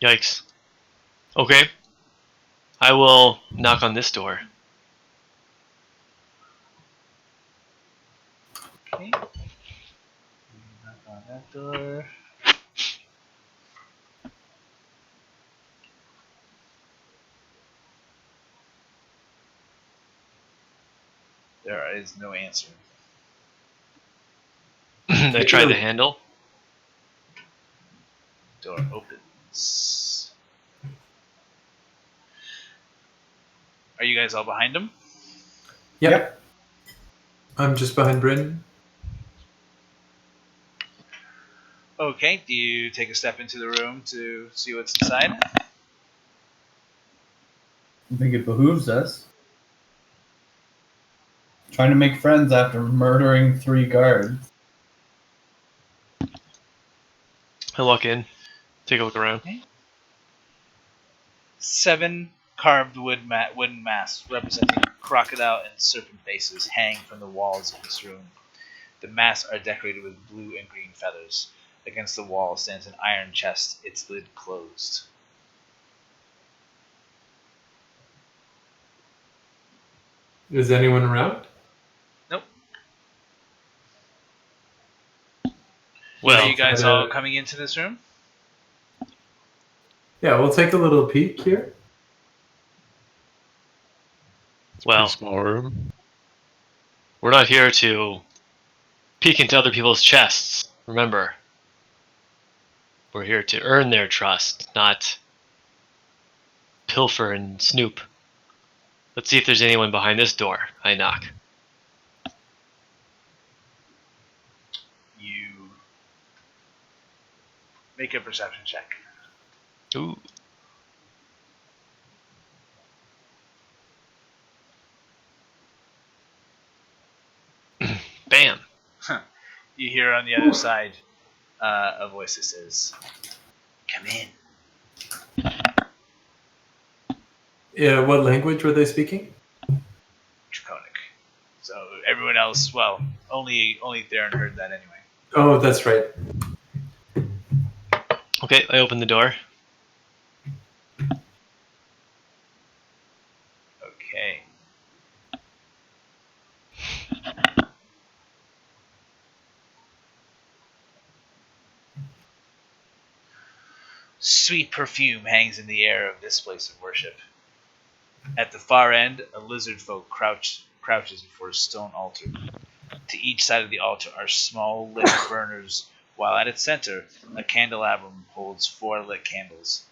Speaker 3: Yikes. Okay. I will knock on this door.
Speaker 1: Okay. Knock on that door. There is no answer.
Speaker 3: I try the handle.
Speaker 1: Door opens. Are you guys all behind him?
Speaker 5: Yep. I'm just behind Brynn.
Speaker 1: Okay, do you take a step into the room to see what's inside?
Speaker 2: I think it behooves us. Trying to make friends after murdering 3 guards.
Speaker 3: I walk in, take a look around.
Speaker 1: Okay. 7 carved wooden masks representing crocodile and serpent faces hang from the walls of this room. The masks are decorated with blue and green feathers. Against the wall stands an iron chest, its lid closed.
Speaker 5: Is anyone around?
Speaker 1: Nope.
Speaker 3: Well,
Speaker 1: Are you guys all coming into this room?
Speaker 5: Yeah, we'll take a little peek here.
Speaker 3: well,
Speaker 4: Pretty small room.
Speaker 3: we're not here to peek into other people's chests. Remember, we're here to earn their trust, not pilfer and snoop. Let's see if there's anyone behind this door. I knock.
Speaker 1: You make a perception check.
Speaker 3: Ooh. Bam.
Speaker 1: you hear on the other side a voice that says, "Come in."
Speaker 5: Yeah, what language were they speaking?
Speaker 1: Draconic. So everyone else, well, only Theren heard that anyway.
Speaker 5: Oh, that's right.
Speaker 3: Okay, I open the door.
Speaker 1: Okay. Sweet perfume hangs in the air of this place of worship. At the far end, a lizardfolk crouches before a stone altar. To each side of the altar are small lit burners, while at its center, a candelabrum holds 4 lit candles.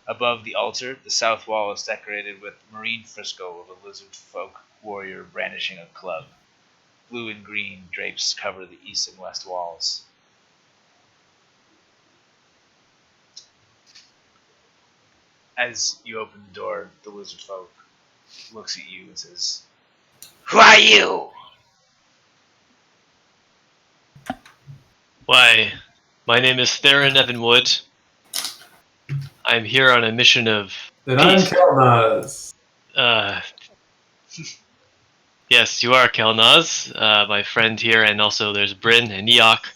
Speaker 1: Above the altar, the south wall is decorated with marine fresco of a lizardfolk warrior brandishing a club. Blue and green drapes cover the east and west walls. As you open the door, the lizardfolk looks at you and says, "Who are you?"
Speaker 3: Why, my name is Theren Evenwood. I'm here on a mission of
Speaker 5: Then I'm
Speaker 3: peace.
Speaker 5: Kelnozz.
Speaker 3: Yes, you are Kelnozz, my friend here, and also there's Brynn and Eikooc.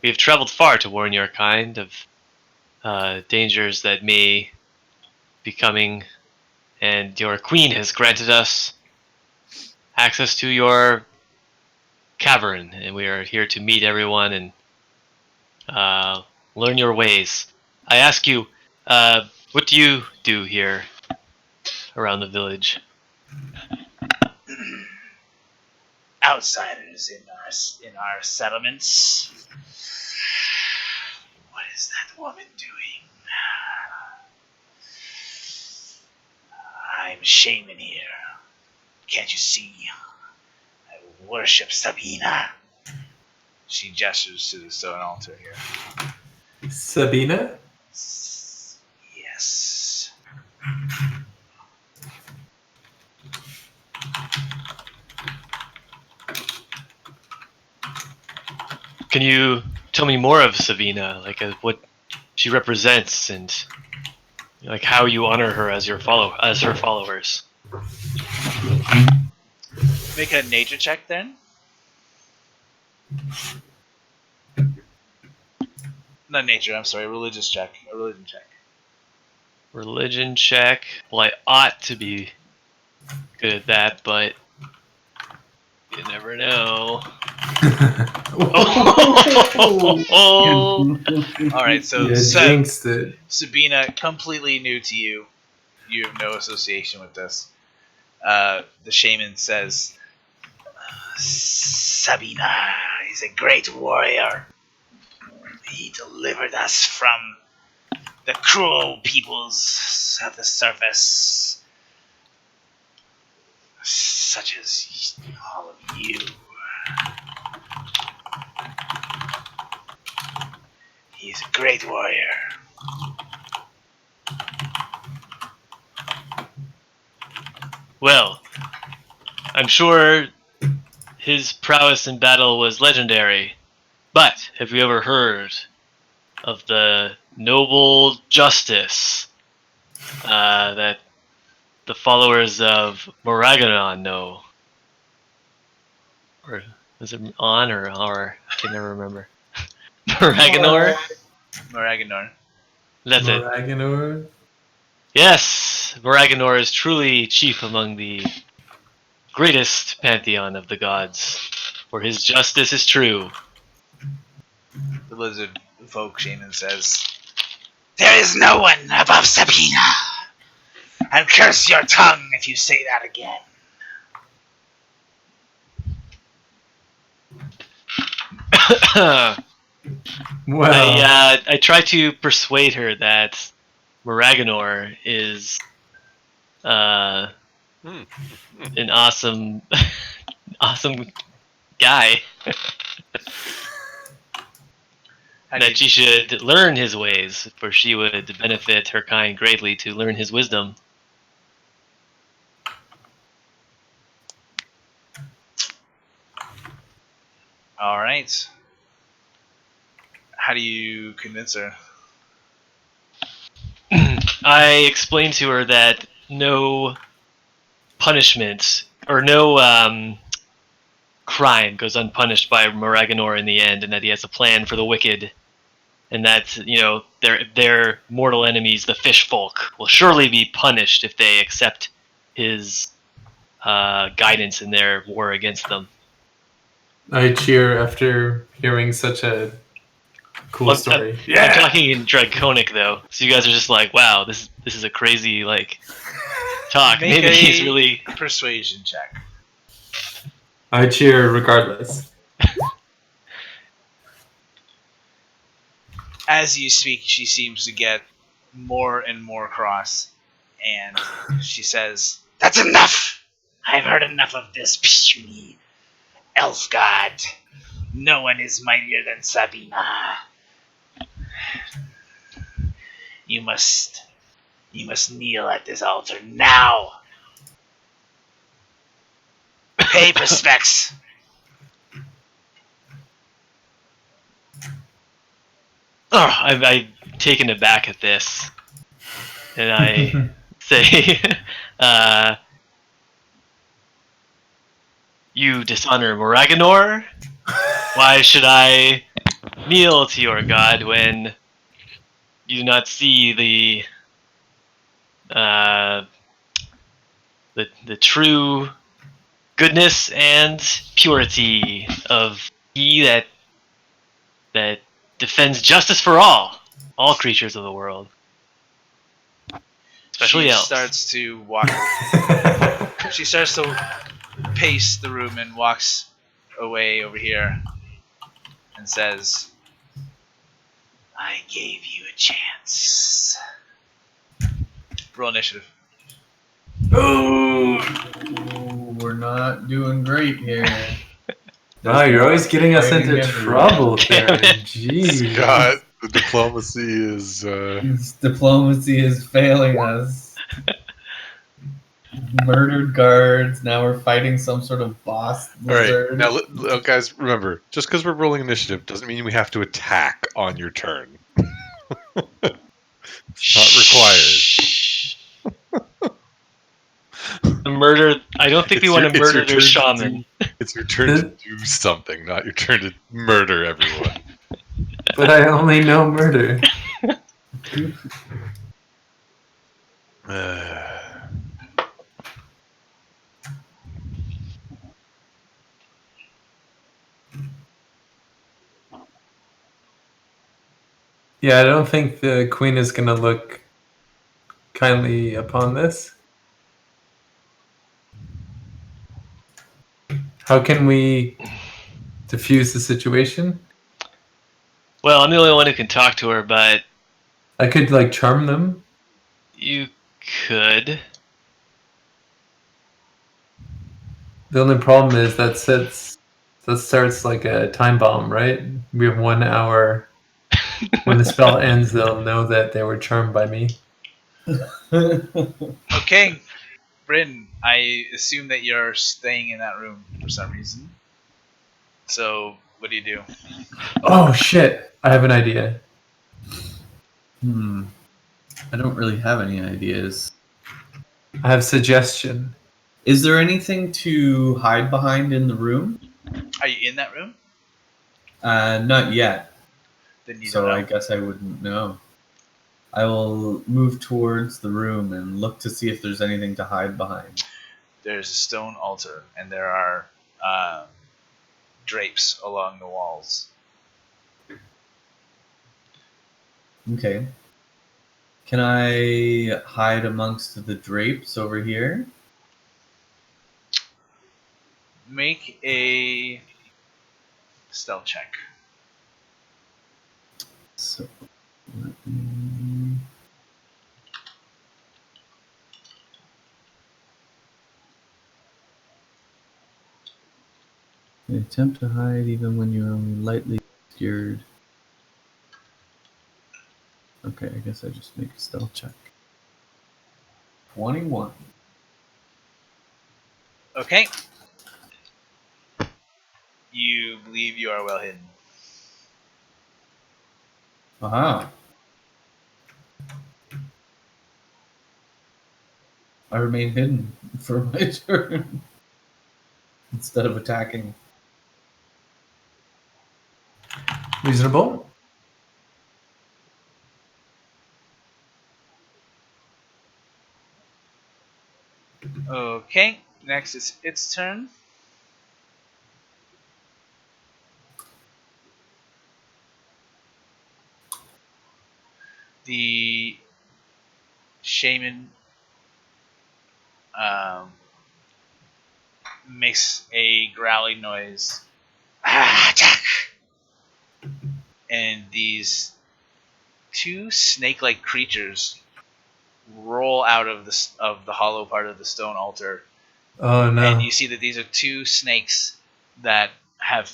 Speaker 3: We have traveled far to warn your kind of dangers that may be coming, and your queen has granted us access to your cavern, and we are here to meet everyone and learn your ways. I ask you, what do you do here around the village?
Speaker 1: Outsiders in our settlements. What is that woman doing? I'm a shaman here. Can't you see? I worship Sabina. She gestures to the stone altar here.
Speaker 5: Sabina?
Speaker 1: Yes.
Speaker 3: Can you tell me more of Sabina, like what she represents, and like how you honor her as her followers?
Speaker 1: Make a nature check then. Not nature, I'm sorry, religious check. A religion check.
Speaker 3: Religion check. Well, I ought to be good at that, but you never know.
Speaker 1: Alright, so
Speaker 5: Yeah, jinxed it.
Speaker 1: Sabina, completely new to you. You have no association with this. The shaman says, Sabina is a great warrior. He delivered us from the cruel peoples of the surface, such as all of you. He's a great warrior.
Speaker 3: Well, I'm sure his prowess in battle was legendary, but have you ever heard of the noble justice that the followers of Moraganon know? Or is it on or I can never remember. Moraganor?
Speaker 1: Moraganor.
Speaker 3: That's it.
Speaker 5: Moraganor?
Speaker 3: Yes, Moraganor is truly chief among the greatest pantheon of the gods, for his justice is true.
Speaker 1: The lizard folk shaman says, There is no one above Sabina. And curse your tongue if you say that again.
Speaker 5: Well,
Speaker 3: I try to persuade her that Moraganor is an awesome guy. That she should learn his ways, for she would benefit her kind greatly to learn his wisdom.
Speaker 1: All right. How do you convince her?
Speaker 3: I explained to her that no punishment or no crime goes unpunished by Moraganor in the end, and that he has a plan for the wicked, and that their mortal enemies, the fish folk, will surely be punished if they accept his guidance in their war against them.
Speaker 5: I cheer after hearing such a cool story.
Speaker 3: I'm talking in Draconic though, so you guys are just like, wow, this is a crazy talk.
Speaker 1: Make
Speaker 3: Maybe
Speaker 1: a
Speaker 3: he's really
Speaker 1: persuasion check.
Speaker 5: I cheer regardless.
Speaker 1: As you speak, she seems to get more and more cross, and she says, "That's enough! I've heard enough of this puny elf god. No one is mightier than Sabina. You must kneel at this altar now. Pay respects."
Speaker 3: Oh, I've taken aback at this, and I say, "You dishonor Moraganor? Why should I kneel to your god when you do not see the true goodness and purity of he that defends justice for all creatures of the world, especially
Speaker 1: She
Speaker 3: elves."
Speaker 1: starts to walk. She starts to pace the room and walks away over here and says, "I gave you a chance." Roll initiative.
Speaker 2: Ooh, we're not doing great here.
Speaker 5: No, you're always getting us
Speaker 2: Fighting
Speaker 5: into
Speaker 2: everywhere.
Speaker 5: trouble,
Speaker 3: Damn
Speaker 5: Theren.
Speaker 3: it.
Speaker 5: Jeez.
Speaker 4: Scott, the diplomacy is.
Speaker 2: His diplomacy is failing us. Murdered guards. Now we're fighting some sort of boss
Speaker 4: All right,
Speaker 2: lizard.
Speaker 4: now guys, remember, just because we're rolling initiative doesn't mean we have to attack on your turn. It's not required.
Speaker 3: I don't think we want to murder their shaman.
Speaker 4: It's your turn to do something, not your turn to murder everyone.
Speaker 5: But I only know murder. Yeah, I don't think the queen is going to look kindly upon this. How can we diffuse the situation?
Speaker 3: Well, I'm the only one who can talk to her, but
Speaker 5: I could charm them.
Speaker 3: you could.
Speaker 5: The only problem is that starts like a time bomb, right? We have 1 hour. When the spell ends, they'll know that they were charmed by me.
Speaker 1: Okay, Brynn, I assume that you're staying in that room for some reason. So, what do you do?
Speaker 5: Oh shit! I have an idea.
Speaker 2: I don't really have any ideas.
Speaker 5: I have suggestion.
Speaker 2: Is there anything to hide behind in the room?
Speaker 1: Are you in that room?
Speaker 2: Not yet.
Speaker 1: Then you
Speaker 2: So
Speaker 1: don't know.
Speaker 2: I guess I wouldn't know. I will move towards the room and look to see if there's anything to hide behind.
Speaker 1: There's a stone altar, and there are drapes along the walls.
Speaker 2: Okay. Can I hide amongst the drapes over here?
Speaker 1: Make a stealth check.
Speaker 2: So, let me... Attempt to hide even when you're only lightly obscured. Okay, I guess I just make a stealth check. 21.
Speaker 1: Okay. You believe you are well hidden.
Speaker 2: Uh-huh. I remain hidden for my turn instead of attacking.
Speaker 5: Reasonable.
Speaker 1: Okay, next is its turn. The shaman makes a growling noise. Attack! And these two snake-like creatures roll out of the hollow part of the stone altar,
Speaker 5: Oh no.
Speaker 1: and you see that these are two snakes that have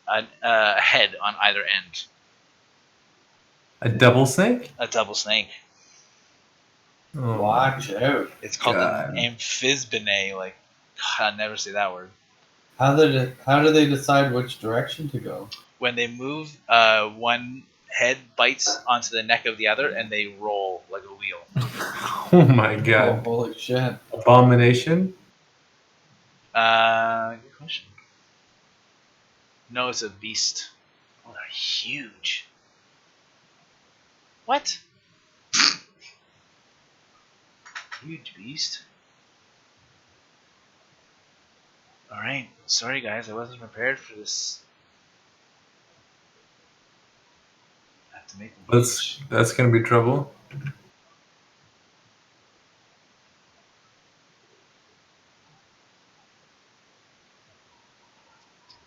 Speaker 1: a head on either end.
Speaker 5: A double snake?
Speaker 1: A double snake.
Speaker 5: Oh,
Speaker 2: Watch out.
Speaker 1: It's called
Speaker 5: God.
Speaker 1: an amphisbene. Like, God, I'll never say that word.
Speaker 2: How do they decide which direction to go?
Speaker 1: When they move, one head bites onto the neck of the other, and they roll like a wheel.
Speaker 5: Oh my
Speaker 2: Oh,
Speaker 5: god.
Speaker 2: holy shit.
Speaker 5: Abomination?
Speaker 1: Good question. No, it's a beast. Oh, they're huge. What? Huge beast. Alright, sorry guys, I wasn't prepared for this. I have to make the
Speaker 5: That's gonna be trouble.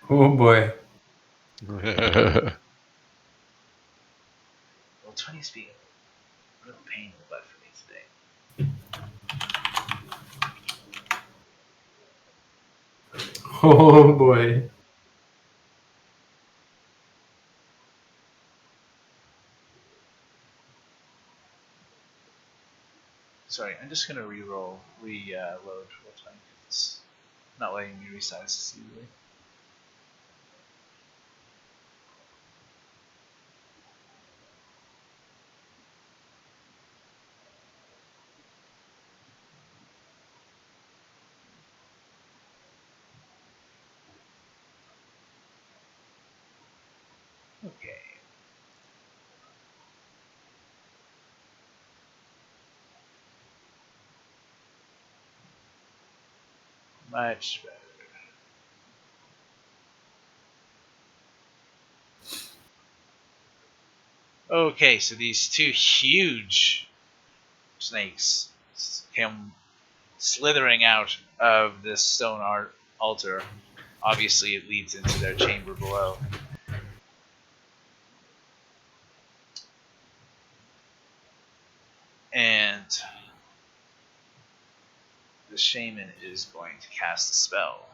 Speaker 5: Oh boy.
Speaker 1: Well, 20 speed. A real pain in the butt for me today.
Speaker 5: Oh boy.
Speaker 1: Sorry, I'm just gonna reload real time. It's not letting me resize this easily. Okay. Much better. Okay, so these two huge snakes come slithering out of this stone altar. Obviously, it leads into their chamber below. And the shaman is going to cast a spell.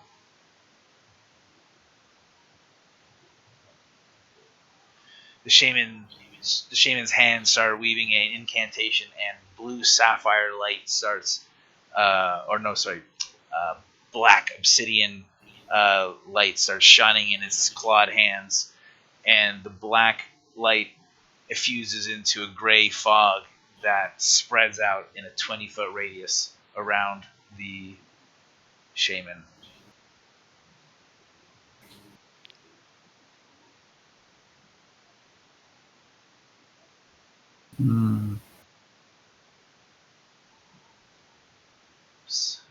Speaker 1: The shaman's hands start weaving an incantation, and blue sapphire light starts, black obsidian light starts shining in its clawed hands, and the black light effuses into a gray fog that spreads out in a 20-foot radius around the shaman.
Speaker 2: Hmm.
Speaker 1: Oops.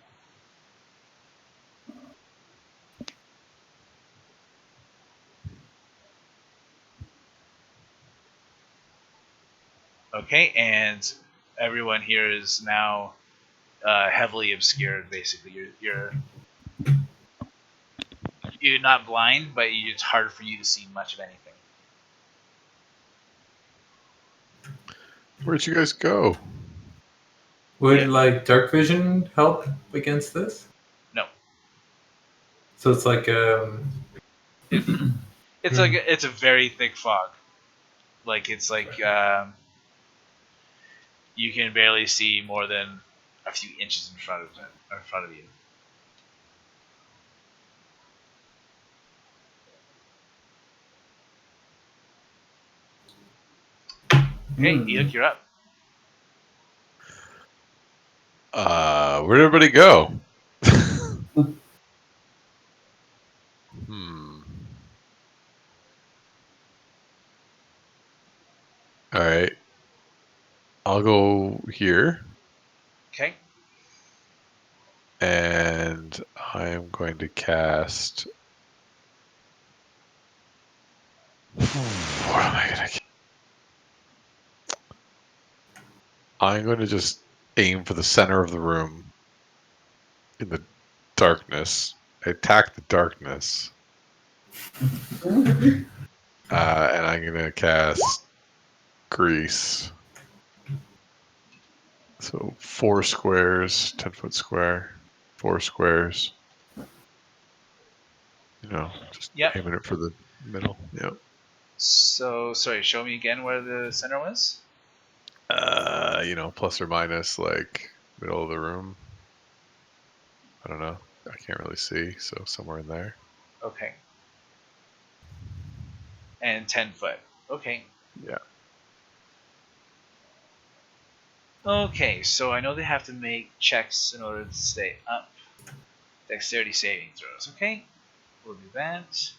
Speaker 1: Okay, and everyone here is now heavily obscured. Basically, you're not blind, but it's hard for you to see much of anything.
Speaker 4: Where'd you guys go?
Speaker 5: Would
Speaker 1: Yeah.
Speaker 5: like dark vision help against this?
Speaker 1: No,
Speaker 5: So it's like
Speaker 1: it's like it's a very thick fog. Like it's like you can barely see more than a few inches in front of you. Okay, Eikooc, you're up.
Speaker 4: Where'd everybody go? All right. I'll go here.
Speaker 1: Okay.
Speaker 4: And I am going to cast. What am I going to? I'm going to just aim for the center of the room in the darkness. I attack the darkness. And I'm going to cast Grease. So 4 squares, 10-foot square, 4 squares. Just
Speaker 1: Yep.
Speaker 4: aiming it for the middle. Yep.
Speaker 1: So, sorry, show me again where the center was.
Speaker 4: Plus or minus like middle of the room. I don't know. I can't really see, so somewhere in there.
Speaker 1: Okay. And 10 foot. Okay.
Speaker 4: Yeah.
Speaker 1: Okay, so I know they have to make checks in order to stay up. Dexterity saving throws. Okay, we'll do that.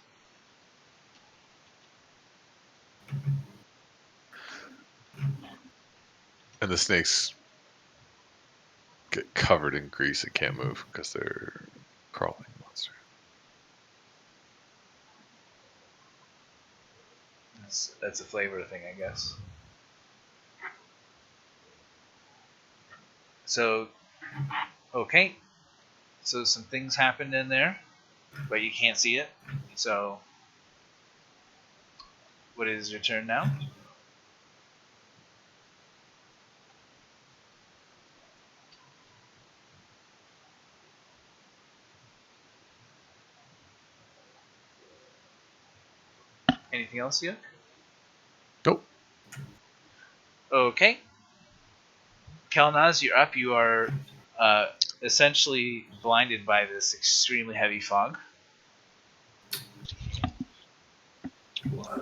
Speaker 4: And the snakes get covered in grease and can't move because they're crawling monsters.
Speaker 1: That's a flavor thing, I guess. So, okay. So some things happened in there, but you can't see it. So, what is your turn now? Anything else, Eikooc?
Speaker 4: Nope.
Speaker 1: Okay. Kelnozz, you're up. You are essentially blinded by this extremely heavy fog.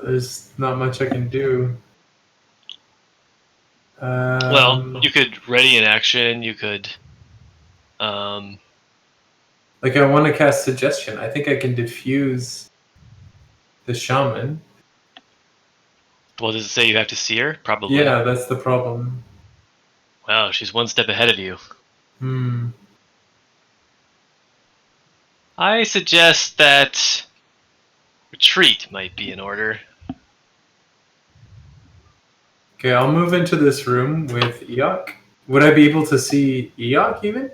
Speaker 5: There's not much I can do.
Speaker 3: Well, you could ready an action. You could.
Speaker 5: Like, I want to cast Suggestion. I think I can diffuse the shaman.
Speaker 3: Well, does it say you have to see her? Probably.
Speaker 5: Yeah, that's the problem.
Speaker 3: Wow, she's one step ahead of you. I suggest that retreat might be in order.
Speaker 5: Okay, I'll move into this room with Eikooc. Would I be able to see Eikooc even?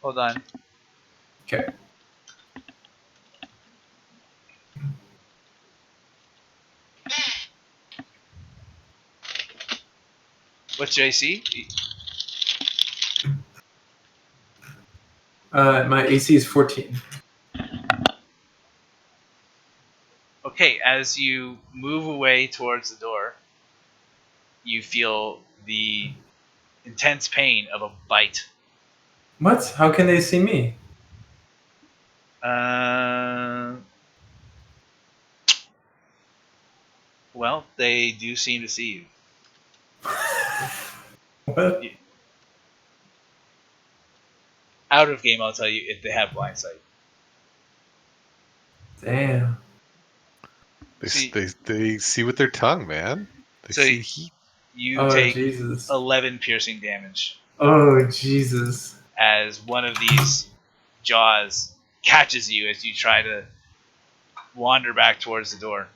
Speaker 1: Hold on.
Speaker 5: Okay.
Speaker 1: What's your AC?
Speaker 5: My AC is 14.
Speaker 1: Okay, as you move away towards the door, you feel the intense pain of a bite.
Speaker 5: What? How can they see me?
Speaker 1: Well, they do seem to see you.
Speaker 5: What?
Speaker 1: Out of game, I'll tell you if they have blind sight.
Speaker 5: Damn.
Speaker 4: They see with their tongue, man. They
Speaker 1: So
Speaker 4: see heat.
Speaker 1: you take
Speaker 5: Jesus.
Speaker 1: 11 piercing damage
Speaker 5: Oh, Jesus.
Speaker 1: as one of these jaws catches you as you try to wander back towards the door.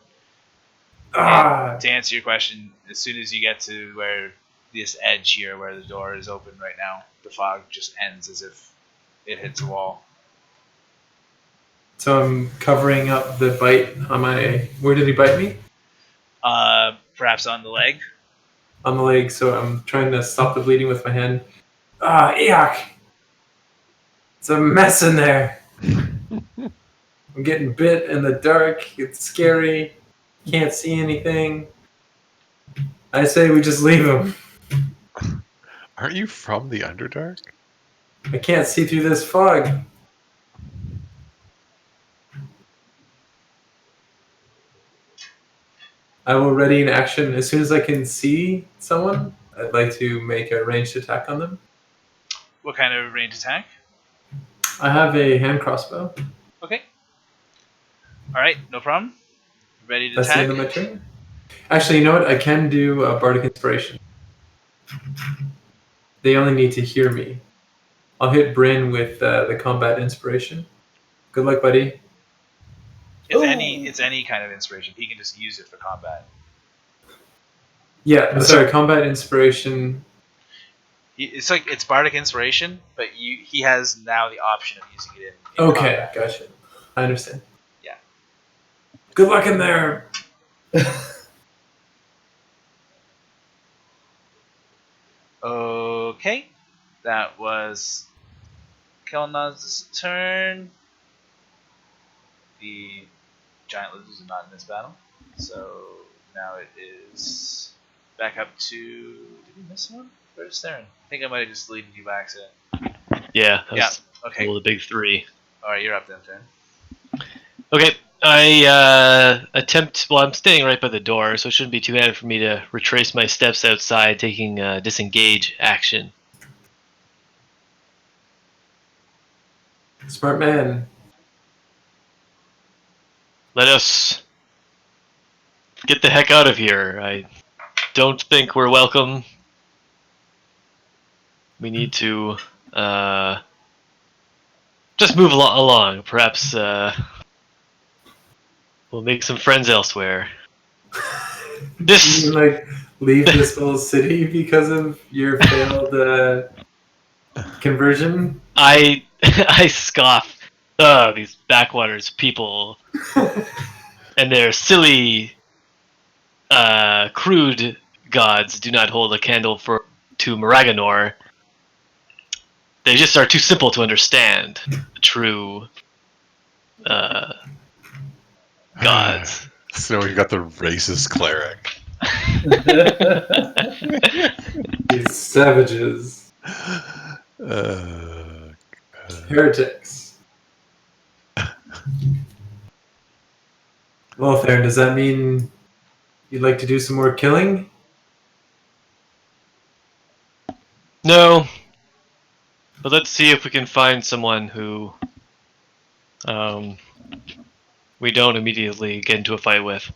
Speaker 1: And to answer your question, as soon as you get to where this edge here, where the door is open right now, the fog just ends as if it hits a wall.
Speaker 5: So I'm covering up the bite on my... Where did he bite me?
Speaker 1: Perhaps on the leg.
Speaker 5: On the leg, so I'm trying to stop the bleeding with my hand. Eikooc! It's a mess in there. I'm getting bit in the dark. It's scary. Can't see anything. I say we just leave him.
Speaker 4: Aren't you from the Underdark?
Speaker 5: I can't see through this fog. I will ready an action as soon as I can see someone. I'd like to make a ranged attack on them.
Speaker 1: What kind of ranged attack?
Speaker 5: I have a hand crossbow.
Speaker 1: Okay. All right, no problem. Ready to
Speaker 5: That's the
Speaker 1: attack?
Speaker 5: end of my turn. Actually, you know what? I can do a bardic inspiration. They only need to hear me. I'll hit Brynn with the combat inspiration. Good luck, buddy.
Speaker 1: It's any kind of inspiration. He can just use it for combat.
Speaker 5: Yeah, sorry, combat inspiration.
Speaker 1: It's bardic inspiration, but he has now the option of using it in
Speaker 5: Okay,
Speaker 1: combat.
Speaker 5: gotcha. I understand.
Speaker 1: Yeah.
Speaker 5: Good luck in there.
Speaker 1: Okay, that was Kelnozz's turn. The giant lizards are not in this battle, so now it is back up to. Did we miss one? Where's Theren? I think I might have just deleted you by accident.
Speaker 3: Yeah. That was
Speaker 1: Okay.
Speaker 3: Well, the big three.
Speaker 1: All right, you're up then, Theren.
Speaker 3: Okay. I attempt. Well, I'm standing right by the door, so it shouldn't be too bad for me to retrace my steps outside, taking disengage action.
Speaker 5: Smart man.
Speaker 3: Let us get the heck out of here. I don't think we're welcome. We need to just move along. Perhaps we'll make some friends elsewhere. This
Speaker 5: You like leave this whole city because of your failed conversion?
Speaker 3: I scoff. These backwaters people and their silly, crude gods do not hold a candle to Maraganor. They just are too simple to understand the true gods.
Speaker 4: So we got the racist cleric.
Speaker 5: These savages. Heretics. Well, Theren, does that mean you'd like to do some more killing?
Speaker 3: No, but let's see if we can find someone who we don't immediately get into a fight with.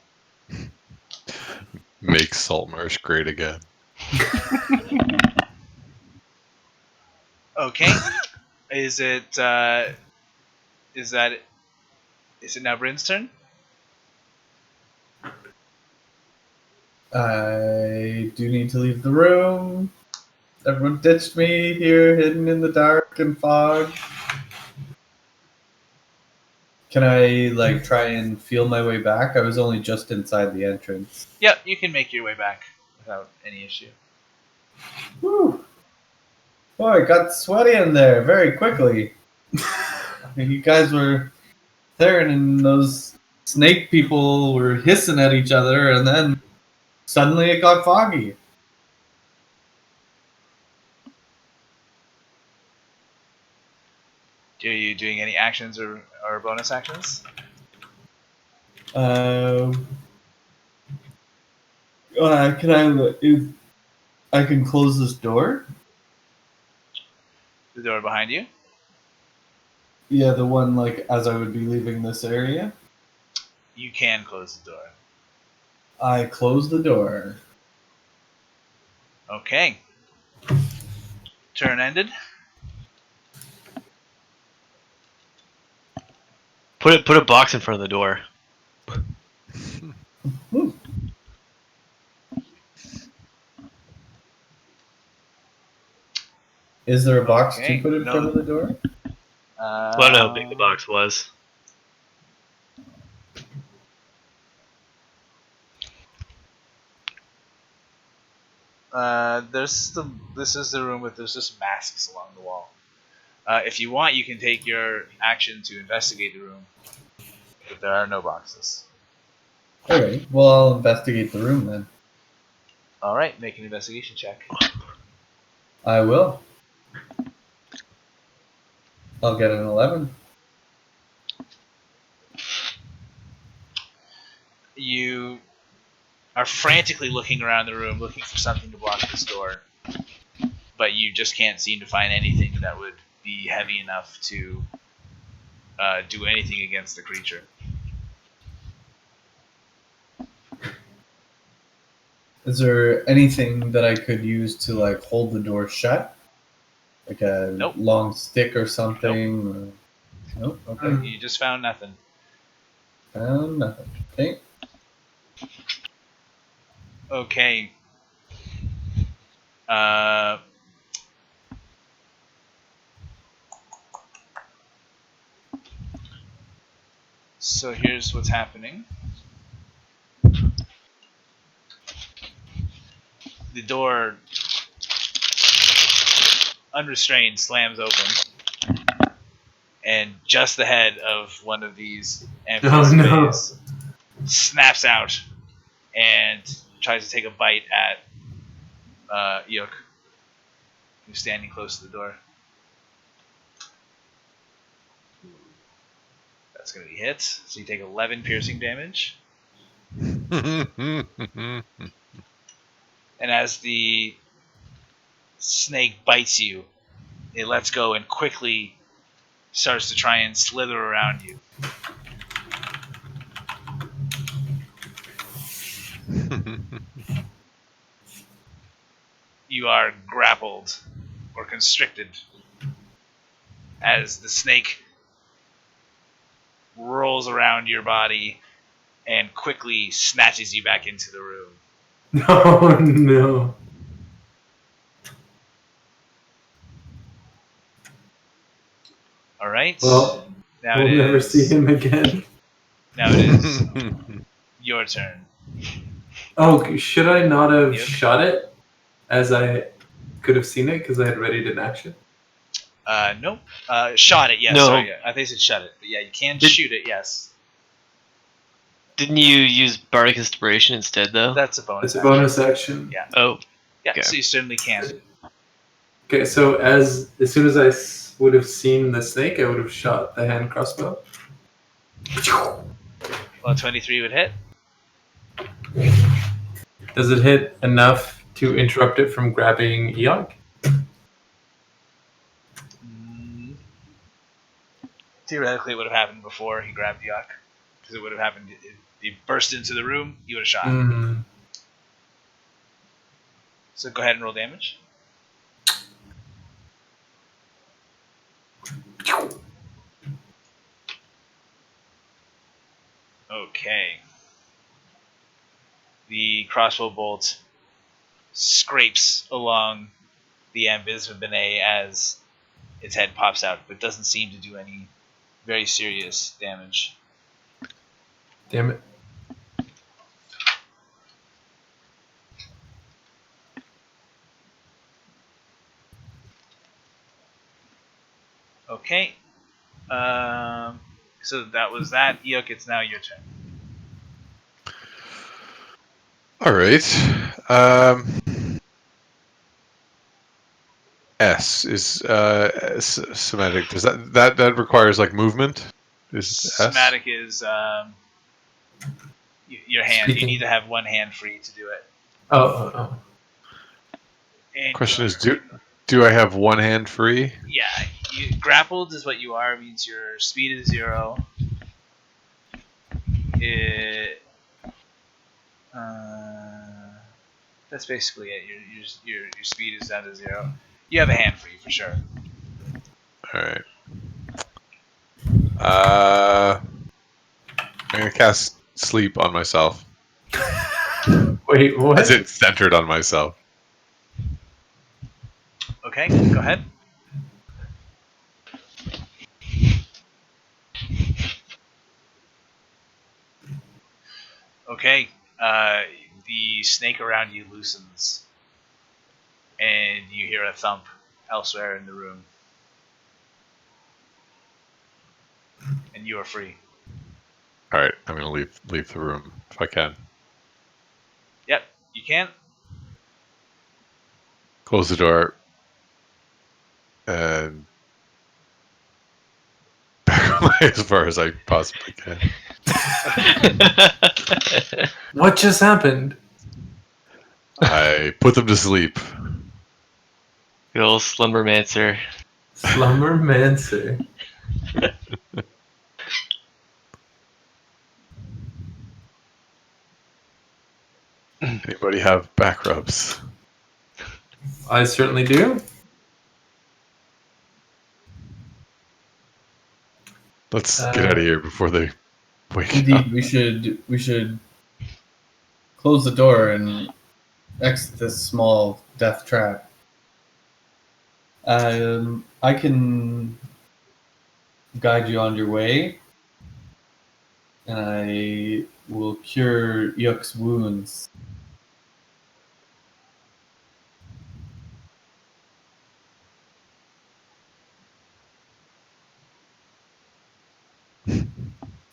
Speaker 4: Make Saltmarsh great again.
Speaker 1: Okay. Is it now Brynn's turn?
Speaker 2: I do need to leave the room. Everyone ditched me here, hidden in the dark and fog. Can I, like, try and feel my way back? I was only just inside the entrance.
Speaker 1: Yep, you can make your way back without any issue.
Speaker 2: Whew. Boy, it got sweaty in there very quickly. You guys were there, and those snake people were hissing at each other, and then suddenly it got foggy.
Speaker 1: Are you doing any actions or bonus actions?
Speaker 2: I can close this door?
Speaker 1: The door behind you?
Speaker 2: Yeah, the one, like, as I would be leaving this area.
Speaker 1: You can close the door.
Speaker 2: I close the door.
Speaker 1: Okay. Turn ended.
Speaker 3: Put a box in front of the door.
Speaker 2: Is there a box
Speaker 1: Okay,
Speaker 2: to put in front of the door?
Speaker 3: Well, I don't know how big the box was.
Speaker 1: This is the room with there's just masks along the wall. If you want, you can take your action to investigate the room, but there are no boxes.
Speaker 2: Alright, well, I'll investigate the room then.
Speaker 1: All right, make an investigation check.
Speaker 2: I will. I'll get an 11.
Speaker 1: You are frantically looking around the room, looking for something to block this door. But you just can't seem to find anything that would be heavy enough to do anything against the creature.
Speaker 2: Is there anything that I could use to like hold the door shut? Like a
Speaker 1: Nope.
Speaker 2: long stick or something? Nope. Okay.
Speaker 1: You just found nothing.
Speaker 2: Found nothing. Okay.
Speaker 1: Okay. So here's what's happening. The door, unrestrained, slams open, and just the head of one of these amphibians snaps out and tries to take a bite at Eikooc, who's standing close to the door. That's going to be hit, so you take 11 piercing damage. And as the snake bites you, it lets go and quickly starts to try and slither around you. You are grappled or constricted as the snake rolls around your body and quickly snatches you back into the room.
Speaker 5: No, no.
Speaker 1: All right.
Speaker 5: Well,
Speaker 1: now
Speaker 5: we'll never see him again.
Speaker 1: Now it is your turn.
Speaker 5: Oh, should I not have
Speaker 1: Yep.
Speaker 5: shot it as I could have seen it because I had readied an action?
Speaker 1: Nope. Shot it, yes.
Speaker 3: No.
Speaker 1: Sorry, I think you said shut it. But yeah, you can shoot it, yes.
Speaker 3: Didn't you use Bardic Inspiration instead, though?
Speaker 1: That's a bonus.
Speaker 5: It's a bonus action.
Speaker 1: Yeah.
Speaker 3: Oh,
Speaker 1: Yeah,
Speaker 3: okay.
Speaker 1: so you certainly can.
Speaker 5: Okay, so as soon as I would have seen the snake, I would have shot the hand crossbow.
Speaker 1: Well, 23 would hit.
Speaker 5: Does it hit enough to interrupt it from grabbing Eikooc?
Speaker 1: Theoretically, it would have happened before he grabbed Eikooc. Because it would have happened if he burst into the room, you would have shot.
Speaker 5: Mm.
Speaker 1: So go ahead and roll damage. Okay. The crossbow bolt scrapes along the Ambisvibene as its head pops out, but doesn't seem to do any very serious damage.
Speaker 5: Damn it.
Speaker 1: Okay. So that was that. Eikooc, it's now your turn.
Speaker 4: All right. S is somatic. Does that requires like movement? Is S?
Speaker 1: Somatic is your hand.
Speaker 5: Speaking.
Speaker 1: You need to have one hand free to do it.
Speaker 5: Oh.
Speaker 1: And
Speaker 4: Question is, do I have one hand free?
Speaker 1: yeah, grappled is what you are. Means your speed is 0. That's basically it. Your speed is down to 0. You have a hand free for sure.
Speaker 4: All right. I'm gonna cast sleep on myself.
Speaker 5: Wait, what?
Speaker 4: As it's centered on myself.
Speaker 1: Okay, go ahead. Okay, the snake around you loosens, and you hear a thump elsewhere in the room, and you are free.
Speaker 4: All right, I'm gonna leave the room if I can.
Speaker 1: Yep, you can.
Speaker 4: Close the door and back away as far as I possibly can.
Speaker 5: What just happened?
Speaker 4: I put them to sleep.
Speaker 3: Good old slumbermancer.
Speaker 5: Slumbermancer.
Speaker 4: Anybody have back rubs?
Speaker 5: I certainly do.
Speaker 4: Let's get out of here before they wake up.
Speaker 2: Indeed, we should close the door and exit this small death trap. I can guide you on your way, and I will cure Eikooc wounds.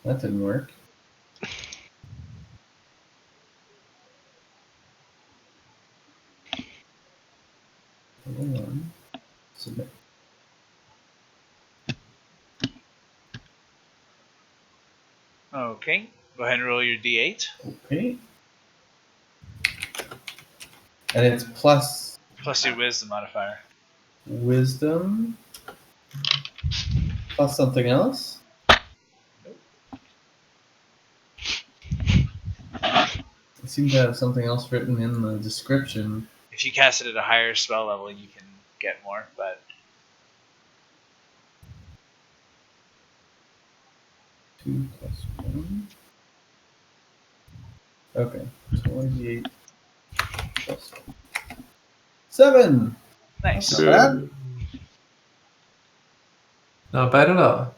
Speaker 2: That didn't work. Hold on. Submit.
Speaker 1: Okay. Go ahead and roll your d8.
Speaker 2: Okay. And it's plus
Speaker 1: Plus your wisdom modifier.
Speaker 2: wisdom plus something else. I seem to have something else written in the description.
Speaker 1: If you cast it at a higher spell level, you can get more, but
Speaker 2: 2 plus 1. Okay. 28 plus 1. 7!
Speaker 1: nice.
Speaker 2: Not bad.
Speaker 5: Not bad at all.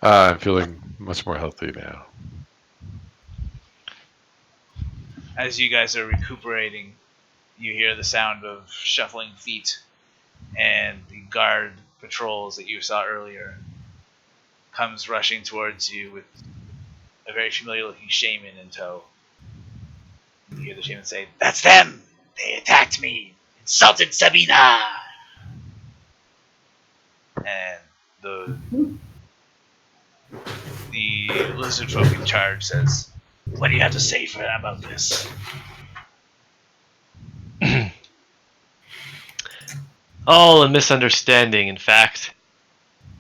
Speaker 4: I'm feeling much more healthy now.
Speaker 1: As you guys are recuperating, you hear the sound of shuffling feet, and the guard patrols that you saw earlier comes rushing towards you with a very familiar-looking shaman in tow. You hear the shaman say, "That's them! They attacked me! Insulted Sabina!" And the lizardfolk in charge says, "What do you have to say about this?"
Speaker 3: All a misunderstanding, in fact.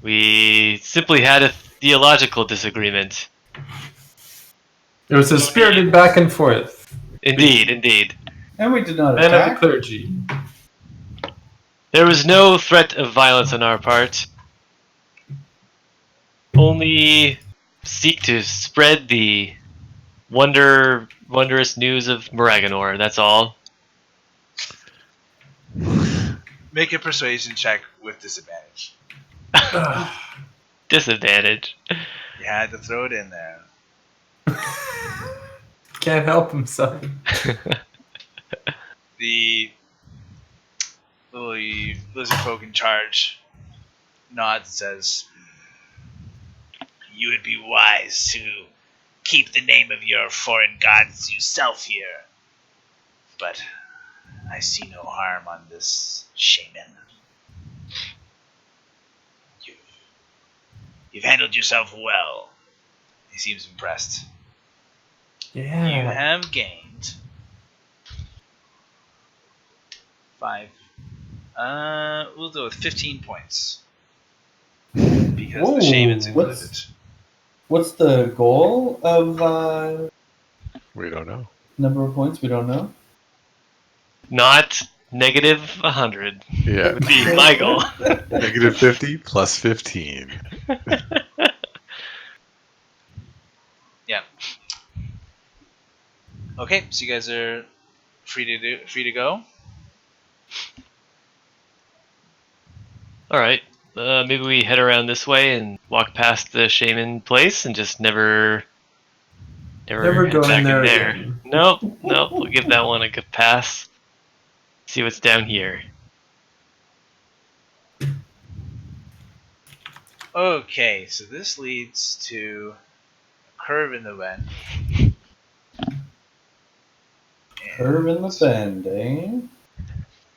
Speaker 3: We simply had a theological disagreement.
Speaker 5: There was a spirited back and forth.
Speaker 3: Indeed.
Speaker 2: And we did not
Speaker 5: Men of the
Speaker 2: attack.
Speaker 5: clergy.
Speaker 3: There was no threat of violence on our part. Only seek to spread the wondrous news of Moraganor, that's all.
Speaker 1: Make a persuasion check with disadvantage.
Speaker 3: Disadvantage.
Speaker 1: You had to throw it in there.
Speaker 5: Can't help himself.
Speaker 1: The lizard folk in charge nods and says, "You would be wise to keep the name of your foreign gods yourself here. But I see no harm on this shaman. You've handled yourself well." He seems impressed.
Speaker 5: Yeah.
Speaker 1: You have gained 5. We'll go with 15 points. Because
Speaker 2: Whoa,
Speaker 1: the shaman's included.
Speaker 2: What's the goal of
Speaker 4: We don't know.
Speaker 2: number of points? We don't know.
Speaker 3: Not negative 100
Speaker 4: Yeah.
Speaker 3: would be my goal.
Speaker 4: Negative 50 plus 15.
Speaker 1: Yeah. Okay, so you guys are free to go.
Speaker 3: Alright, maybe we head around this way and walk past the shaman place and just never
Speaker 5: Never
Speaker 3: head
Speaker 5: go
Speaker 3: back
Speaker 5: in there again.
Speaker 3: Nope, we'll give that one a good pass. See what's down here.
Speaker 1: Okay, so this leads to a curve in the bend.
Speaker 2: Curve in the bend, eh?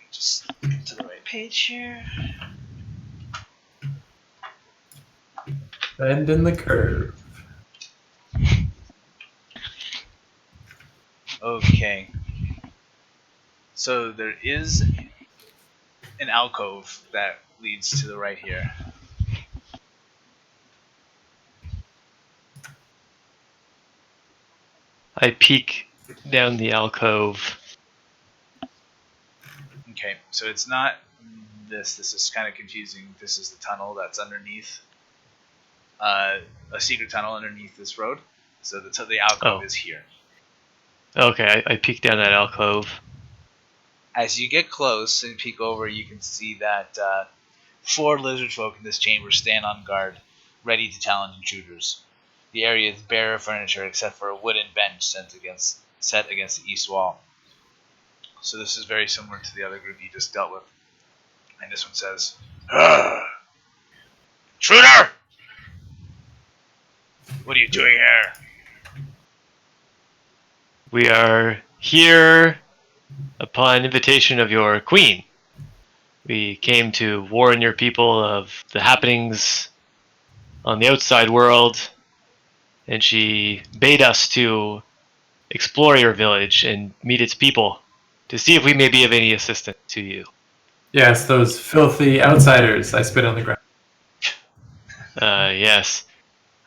Speaker 1: Just get to the right page here.
Speaker 5: Bend in the curve.
Speaker 1: Okay. So there is an alcove that leads to the right here.
Speaker 3: I peek down the alcove.
Speaker 1: Okay, so it's not this. This is kind of confusing. This is the tunnel that's underneath. A secret tunnel underneath this road. So the alcove is here.
Speaker 3: Okay, I peek down that alcove.
Speaker 1: As you get close and peek over, you can see that 4 lizard folk in this chamber stand on guard, ready to challenge intruders. The area is bare of furniture except for a wooden bench set against the east wall. So this is very similar to the other group you just dealt with. And this one says, "Intruder! What are you doing here?"
Speaker 3: We are here upon invitation of your queen. We came to warn your people of the happenings on the outside world, and she bade us to explore your village and meet its people to see if we may be of any assistance to you.
Speaker 5: Yes, those filthy outsiders. I spit on the ground.
Speaker 3: Yes.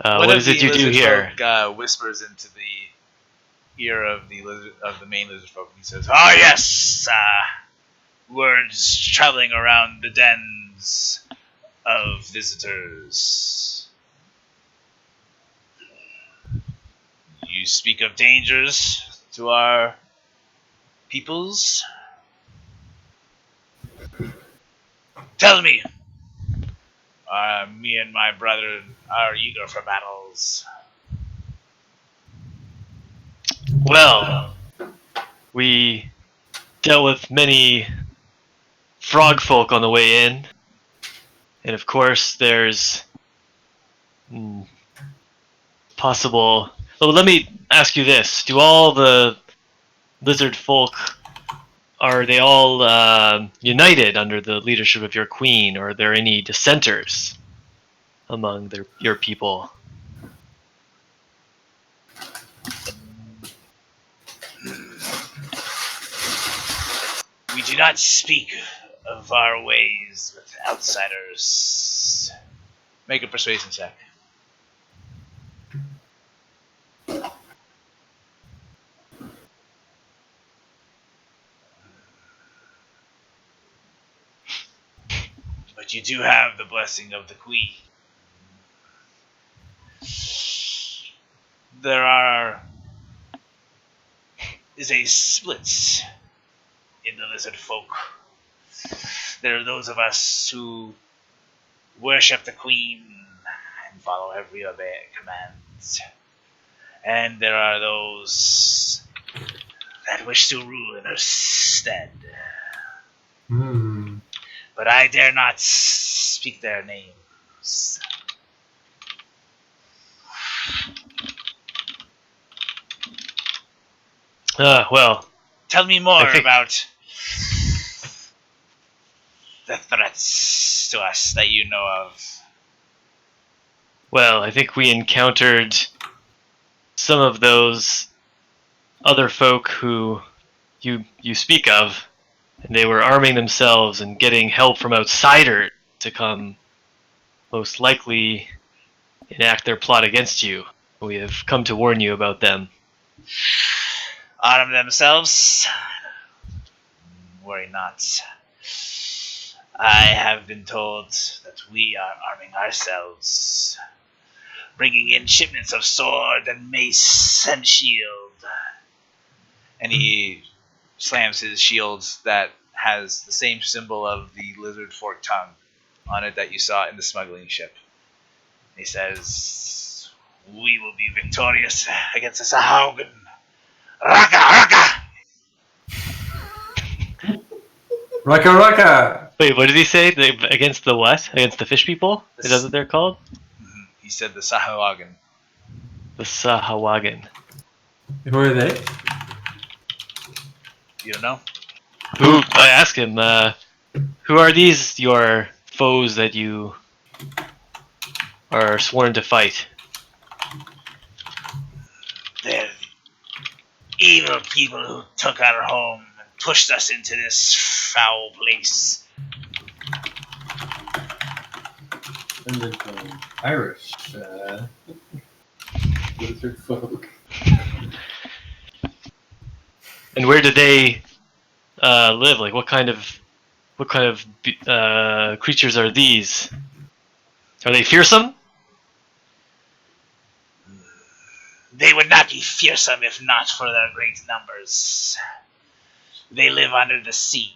Speaker 1: One
Speaker 3: what
Speaker 1: of
Speaker 3: is it
Speaker 1: the
Speaker 3: you do
Speaker 1: lizard
Speaker 3: here?
Speaker 1: folk whispers into the ear of the main lizard folk, and he says, "Oh yes, words traveling around the dens of visitors. You speak of dangers to our peoples. Tell me. Me and my brother are eager for battles."
Speaker 3: Well, we dealt with many frog folk on the way in, and of course there's possible... Well, let me ask you this. Do all the lizard folk, are they all united under the leadership of your queen, or are there any dissenters among your people?
Speaker 1: We do not speak of our ways with outsiders. Make a persuasion check. But you do have the blessing of the queen. There is a split in the lizard folk. There are those of us who worship the queen and follow every of their commands. And there are those that wish to rule in her stead. But I dare not speak their names.
Speaker 3: Well,
Speaker 1: Tell me more
Speaker 3: I think-
Speaker 1: about the threats to us that you know of.
Speaker 3: Well, I think we encountered some of those other folk who you speak of, and they were arming themselves and getting help from outsiders to come most likely enact their plot against you. We have come to warn you about them.
Speaker 1: Arm themselves? Worry not. I have been told that we are arming ourselves, bringing in shipments of sword and mace and shield. And he slams his shield that has the same symbol of the lizard fork tongue on it that you saw in the smuggling ship. He says, "We will be victorious against the Halgud. Raka, raka!"
Speaker 5: Raka Raka!
Speaker 3: Wait, what did he say? Against the what? Against the fish people? Is that what they're called?
Speaker 1: He said the Sahawagan.
Speaker 3: The Sahawagan.
Speaker 5: Who are they?
Speaker 1: You don't know?
Speaker 3: Who? I asked him, who are these your foes that you are sworn to fight?
Speaker 1: They're evil people who took our home and pushed us into this foul place.
Speaker 2: Irish lizard folk.
Speaker 3: And where do they live? Like, what kind of creatures are these? Are they fearsome?
Speaker 1: They would not be fearsome if not for their great numbers. They live under the sea.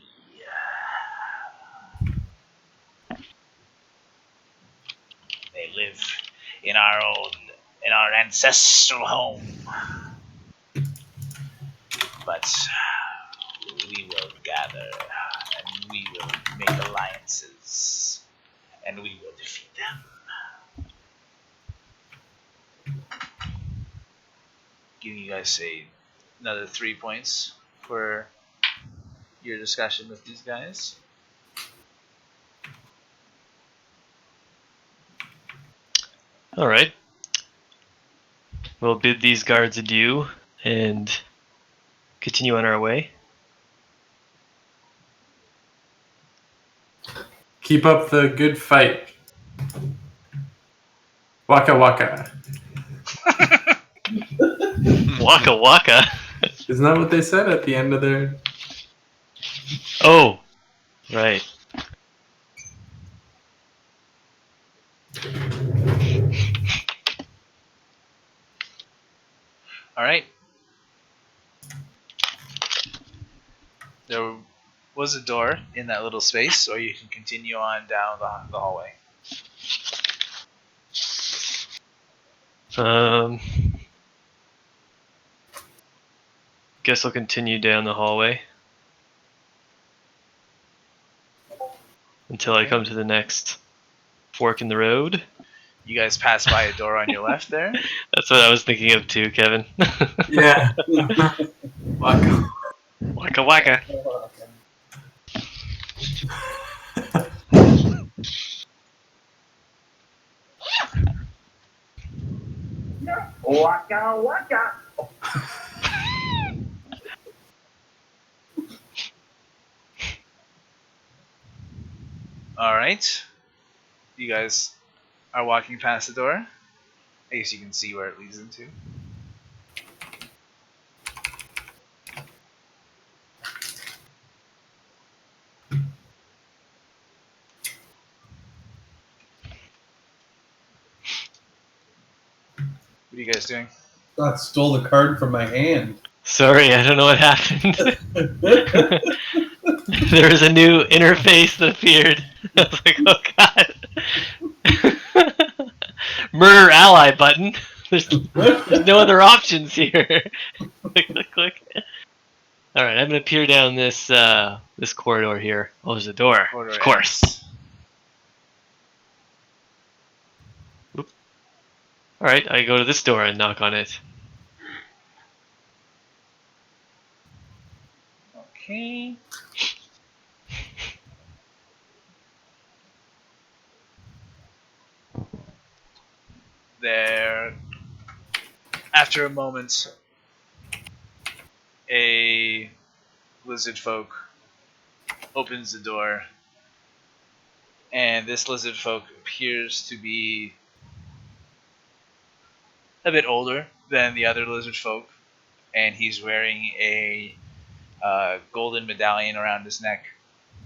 Speaker 1: They live in our ancestral home. But we will gather, and we will make alliances, and we will defeat them. Giving you guys another 3 points for your discussion with these guys.
Speaker 3: All right. We'll bid these guards adieu and continue on our way.
Speaker 5: Keep up the good fight. Waka waka.
Speaker 3: Waka waka.
Speaker 5: Isn't that what they said at the end of their...
Speaker 3: Oh, right.
Speaker 1: All right. There was a door in that little space, or you can continue on down the hallway.
Speaker 3: Guess I'll continue down the hallway until I come to the next fork in the road.
Speaker 1: You guys pass by a door on your left there.
Speaker 3: That's what I was thinking of too, Kevin.
Speaker 5: Yeah. Waka.
Speaker 3: Waka waka.
Speaker 6: Waka waka.
Speaker 1: All right. You guys are walking past the door. I guess you can see where it leads into. What are you guys doing?
Speaker 2: God stole the card from my hand.
Speaker 3: Sorry, I don't know what happened. There was a new interface that appeared. I was like, oh god. Murder ally button. There's no other options here. Click, click, click. Alright, I'm gonna peer down this this corridor here. Oh, there's a door. Of course. Alright, I go to this door and knock on it.
Speaker 1: Okay. There, after a moment, a lizard folk opens the door, and this lizard folk appears to be a bit older than the other lizard folk, and he's wearing a golden medallion around his neck.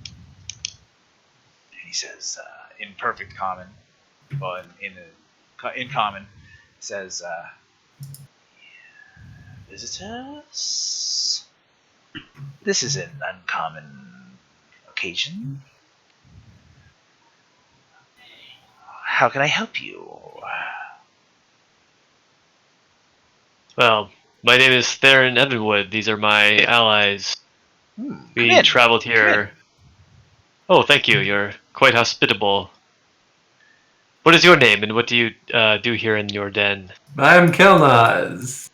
Speaker 1: And he says, in perfect common, well, in common, says, "Visitors, this is an uncommon occasion. How can I help you?"
Speaker 3: Well, my name is Theren Evenwood. These are my allies. We traveled here. Oh, thank you. You're quite hospitable. What is your name, and what do you do here in your den?
Speaker 5: I'm Kelnozz.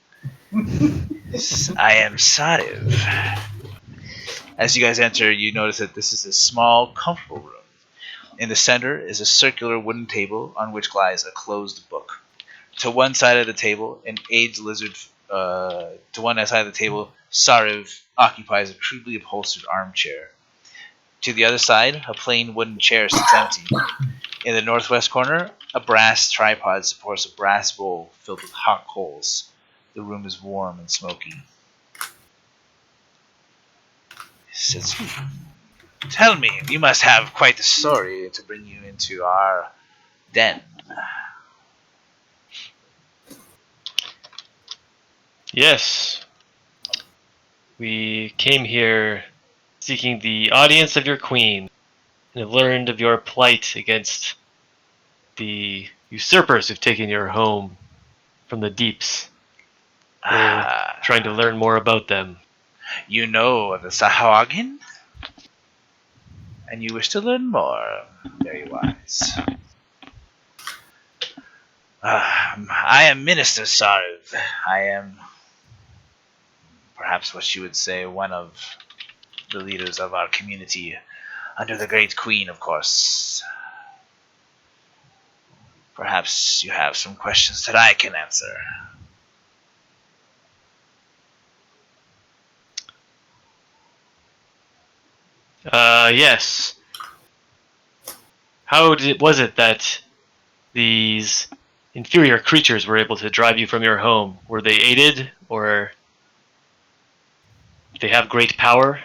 Speaker 1: I am Sadiv. As you guys enter, you notice that this is a small, comfortable room. In the center is a circular wooden table on which lies a closed book. To one side of the table, an aged lizard to one side of the table, Sariv occupies a crudely upholstered armchair. To the other side, a plain wooden chair sits empty. In the northwest corner, a brass tripod supports a brass bowl filled with hot coals. The room is warm and smoky. He says, "Tell me, you must have quite the story to bring you into our den."
Speaker 3: Yes. We came here seeking the audience of your queen, and have learned of your plight against the usurpers who've taken your home from the deeps. We're trying to learn more about them.
Speaker 1: You know of the Sahagin? And you wish to learn more. Very wise. I am Minister Sariv. I am, perhaps what you would say, one of the leaders of our community, under the Great Queen, of course. Perhaps you have some questions that I can answer.
Speaker 3: Yes. How was it that these inferior creatures were able to drive you from your home? Were they aided, or they have great power?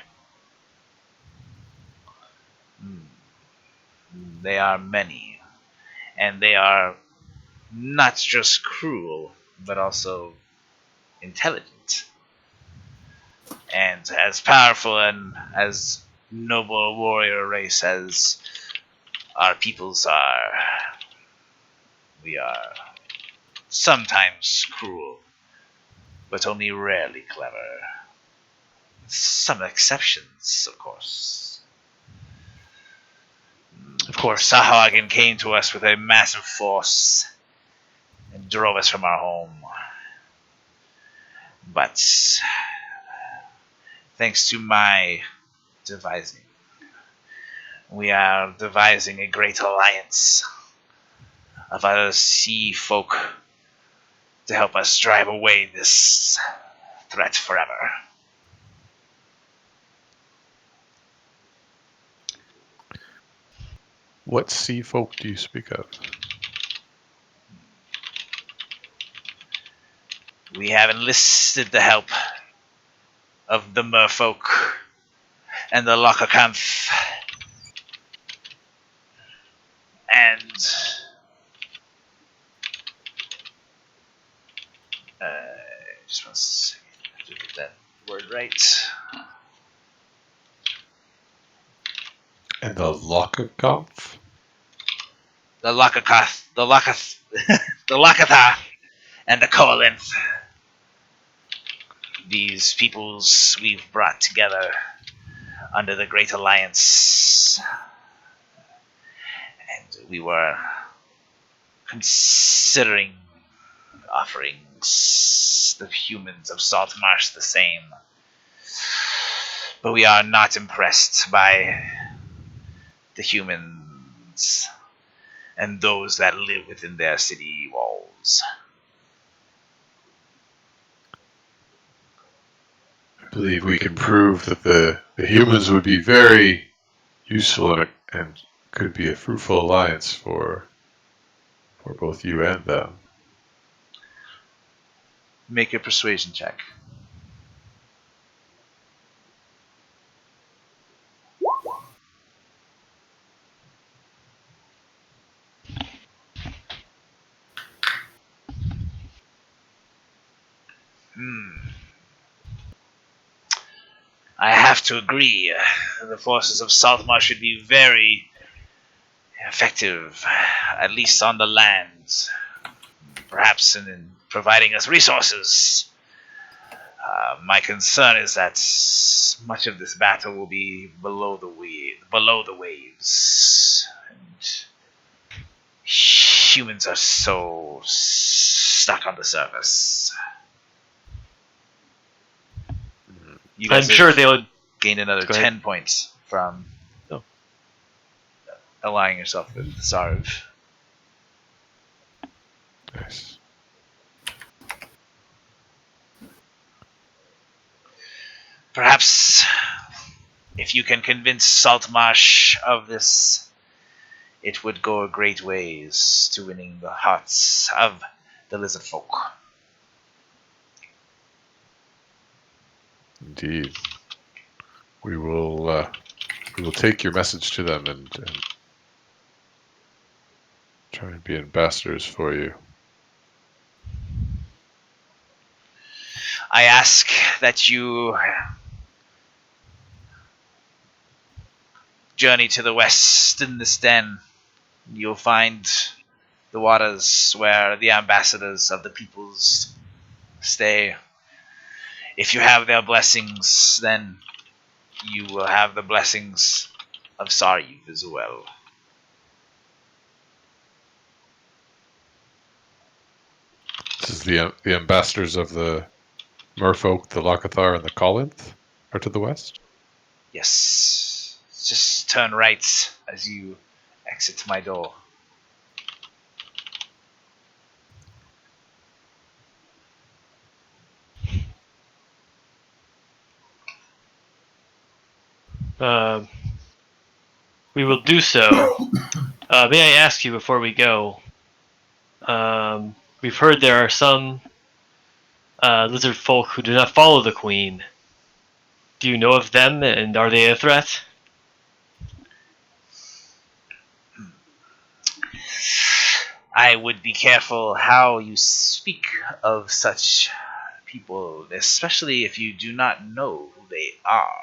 Speaker 1: They are many, and they are not just cruel, but also intelligent. And as powerful and as noble a warrior race as our peoples are, we are sometimes cruel, but only rarely clever. Some exceptions, of course.
Speaker 3: Of course.
Speaker 1: Sahagin came to us with a massive force and drove us from our home. But thanks to my devising, we are devising a great alliance of other sea folk to help us drive away this threat forever.
Speaker 4: What sea folk do you speak of?
Speaker 1: We have enlisted the help of the merfolk and the Lockakanth. And just one second, I have to get that word right.
Speaker 4: And the Lockakanth?
Speaker 1: The Lockakath, the Lockatha, and the Koalinth. These peoples we've brought together under the Great Alliance. And we were considering offering the humans of Saltmarsh the same. But we are not impressed by the humans and those that live within their city walls.
Speaker 4: I believe we can prove that the humans would be very useful and could be a fruitful alliance for both you and them.
Speaker 1: Make a persuasion check. I have to agree. The forces of Saltmarsh should be very effective, at least on the land. Perhaps in providing us resources. My concern is that much of this battle will be below the waves. And humans are so stuck on the surface. You
Speaker 3: I'm
Speaker 1: guys
Speaker 3: sure they would
Speaker 1: gain another 10 points from allying yourself with Sarv.
Speaker 4: Nice.
Speaker 1: Perhaps if you can convince Saltmarsh of this, it would go a great ways to winning the hearts of the lizardfolk.
Speaker 4: Indeed. We will take your message to them and try and be ambassadors for you.
Speaker 1: I ask that you journey to the west in this den. You'll find the waters where the ambassadors of the peoples stay. If you have their blessings, then you will have the blessings of Saryev as well.
Speaker 4: This is the ambassadors of the Merfolk, the Lakathar, and the Kolinth are to the west.
Speaker 1: Yes. Just turn right as you exit my door.
Speaker 3: We will do so. May I ask you before we go? We've heard there are some lizard folk who do not follow the queen. Do you know of them, and are they a threat?
Speaker 1: I would be careful how you speak of such people, especially if you do not know who they are.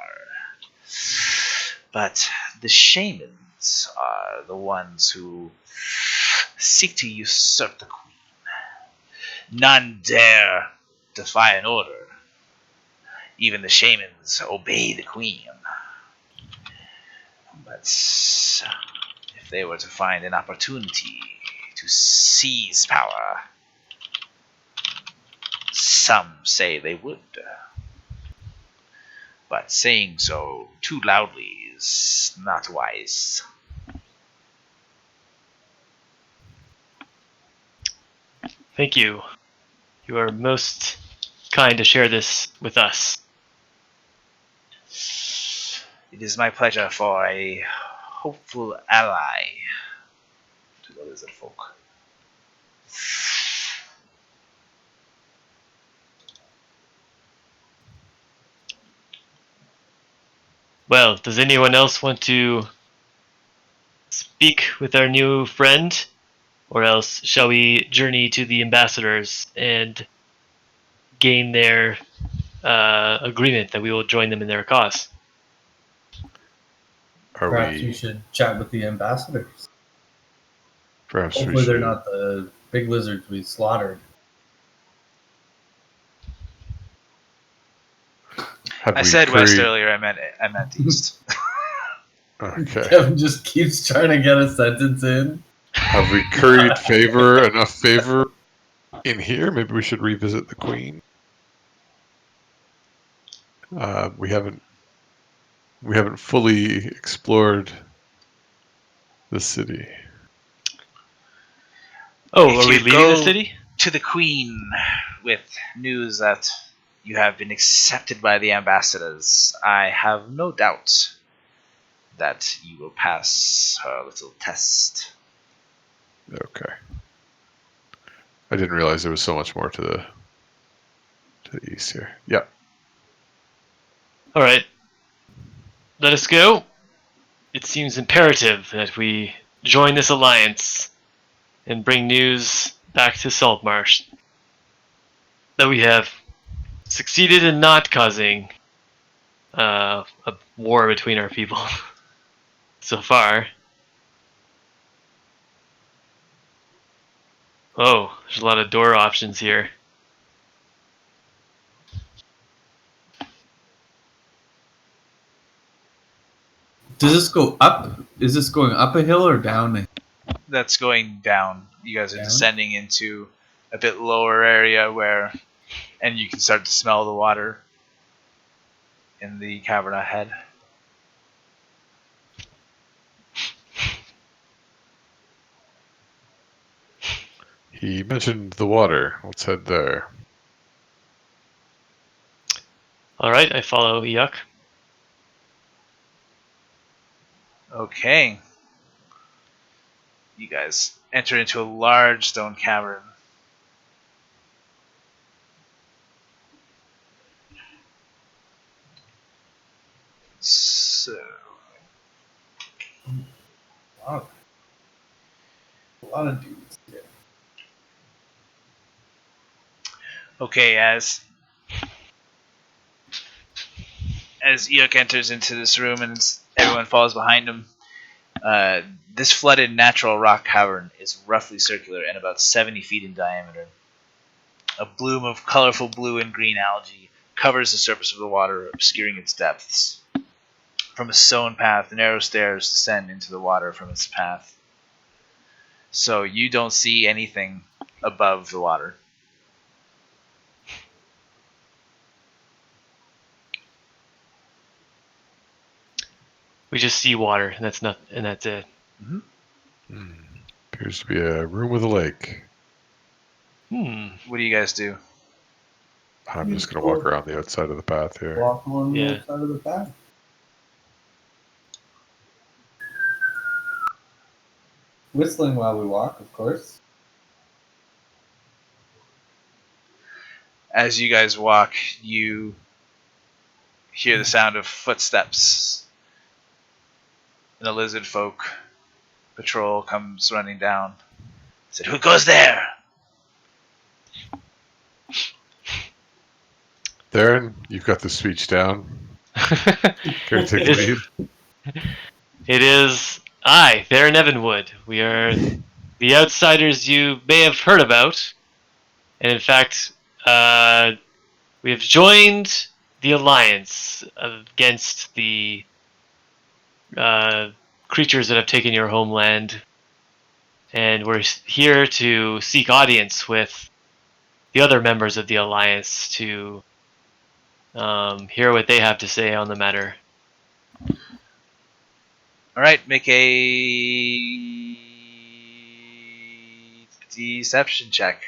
Speaker 1: But the shamans are the ones who seek to usurp the queen. None dare defy an order. Even the shamans obey the queen. But if they were to find an opportunity to seize power, some say they would. But saying so too loudly is not wise.
Speaker 3: Thank you. You are most kind to share this with us.
Speaker 1: It is my pleasure for a hopeful ally to the lizardfolk.
Speaker 3: Well, does anyone else want to speak with our new friend? Or else shall we journey to the ambassadors and gain their agreement that we will join them in their cause?
Speaker 2: Perhaps we should chat with the ambassadors.
Speaker 4: Perhaps
Speaker 2: Hopefully they're not the big lizards we slaughtered.
Speaker 1: I said west earlier, I meant east.
Speaker 4: Okay.
Speaker 2: Kevin just keeps trying to get a sentence in.
Speaker 4: Have we curried enough favor in here? Maybe we should revisit the queen. We haven't fully explored the city.
Speaker 3: Oh,
Speaker 1: If
Speaker 3: are we
Speaker 1: you
Speaker 3: leaving the
Speaker 1: go
Speaker 3: city?
Speaker 1: to the queen with news that you have been accepted by the ambassadors, I have no doubt that you will pass her little test.
Speaker 4: Okay. I didn't realize there was so much more to the east here. Yeah.
Speaker 3: All right. Let us go. It seems imperative that we join this alliance and bring news back to Saltmarsh that we have succeeded in not causing a war between our people so far. Oh, there's a lot of door options here.
Speaker 2: Does this go up? Is this going up a hill or down a hill?
Speaker 1: That's going down. You guys are
Speaker 2: Down?
Speaker 1: descending into a bit lower area and you can start to smell the water in the cavern ahead.
Speaker 4: He mentioned the water. Let's head there.
Speaker 3: All right, I follow Eikooc.
Speaker 1: Okay. You guys enter into a large stone cavern. So,
Speaker 2: Wow. A lot of dudes here.
Speaker 1: okay, as Eikooc enters into this room and everyone follows behind him, this flooded natural rock cavern is roughly circular and about 70 feet in diameter. A bloom of colorful blue and green algae covers the surface of the water, obscuring its depths. From a stone path, narrow stairs descend into the water from its path. So you don't see anything above the water.
Speaker 3: We just see water, and that's it.
Speaker 4: Appears to be a room with a lake.
Speaker 1: What do you guys do?
Speaker 4: I'm just going to walk around the outside of the path here.
Speaker 2: Walk along
Speaker 3: Yeah.
Speaker 2: the side of the path. Whistling while we walk, of course.
Speaker 1: As you guys walk, you hear the sound of footsteps. And a lizardfolk patrol comes running down. Said, "Who goes there?"
Speaker 4: Theren, you've got the speech down. Care to take the lead?
Speaker 3: It is I, Theren Evenwood. We are the outsiders you may have heard about. And in fact, we have joined the alliance against the creatures that have taken your homeland. And we're here to seek audience with the other members of the alliance to hear what they have to say on the matter.
Speaker 1: All right, make a deception check.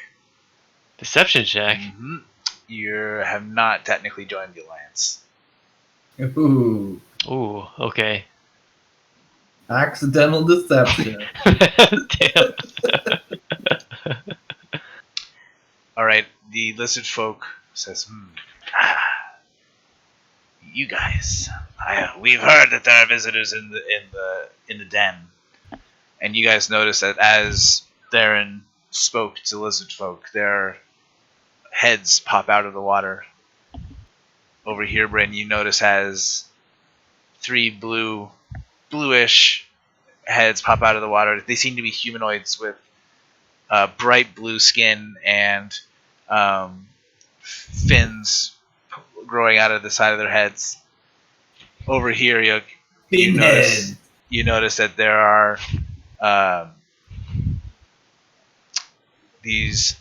Speaker 3: Deception check?
Speaker 1: Mm-hmm. You have not technically joined the alliance.
Speaker 2: Ooh.
Speaker 3: Ooh, okay.
Speaker 2: Accidental deception.
Speaker 3: Damn.
Speaker 1: All right, the lizard folk says, "You guys, we've heard that there are visitors in the den," and you guys notice that as Theren spoke to lizard folk, their heads pop out of the water. Over here, Brynn, you notice has 3 bluish heads pop out of the water. They seem to be humanoids with bright blue skin and fins growing out of the side of their heads. Over here, you notice that there are these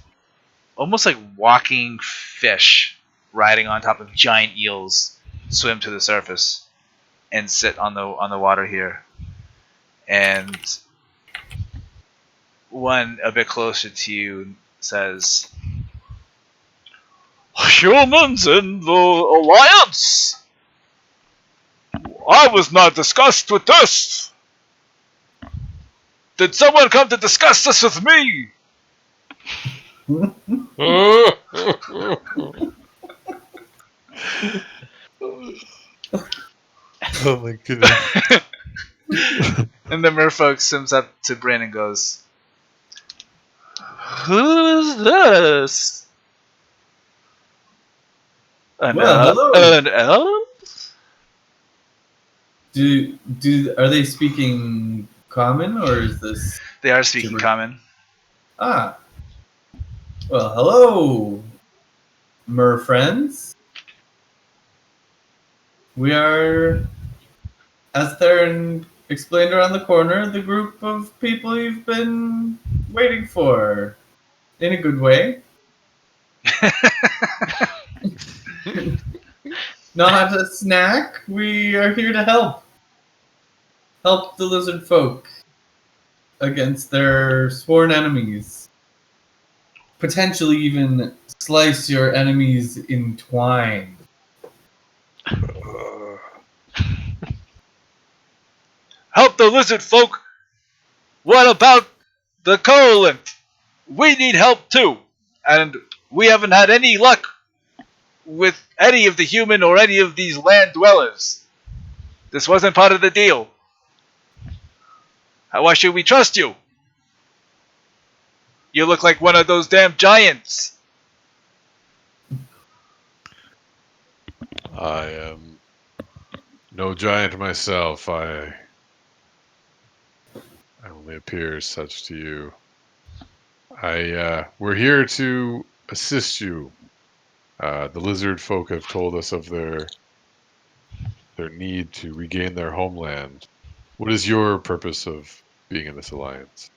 Speaker 1: almost like walking fish riding on top of giant eels swim to the surface and sit on the water here. And one a bit closer to you says, "Humans in the alliance? I was not discussed with this. Did someone come to discuss this with me?"
Speaker 4: Oh my goodness.
Speaker 1: And the merfolk swims up to Brynn and goes, "Who's this?
Speaker 2: Hello.
Speaker 1: An elf?"
Speaker 2: Are they speaking common or is this?
Speaker 1: They are speaking
Speaker 2: Super.
Speaker 1: common.
Speaker 2: Ah. Well, hello, mer friends. We are, as Theren explained around the corner, the group of people you've been waiting for. In a good way. Not a snack. We are here to help. Help the lizard folk against their sworn enemies. Potentially even slice your enemies in twine.
Speaker 1: Help the lizard folk! What about the Coalinth? We need help too, and we haven't had any luck with any of the human or any of these land dwellers. This wasn't part of the deal. Why should we trust you? You look like one of those damn giants.
Speaker 4: I am no giant myself. I only appear such to you. We're here to assist you. The lizard folk have told us of their need to regain their homeland. What is your purpose of being in this alliance?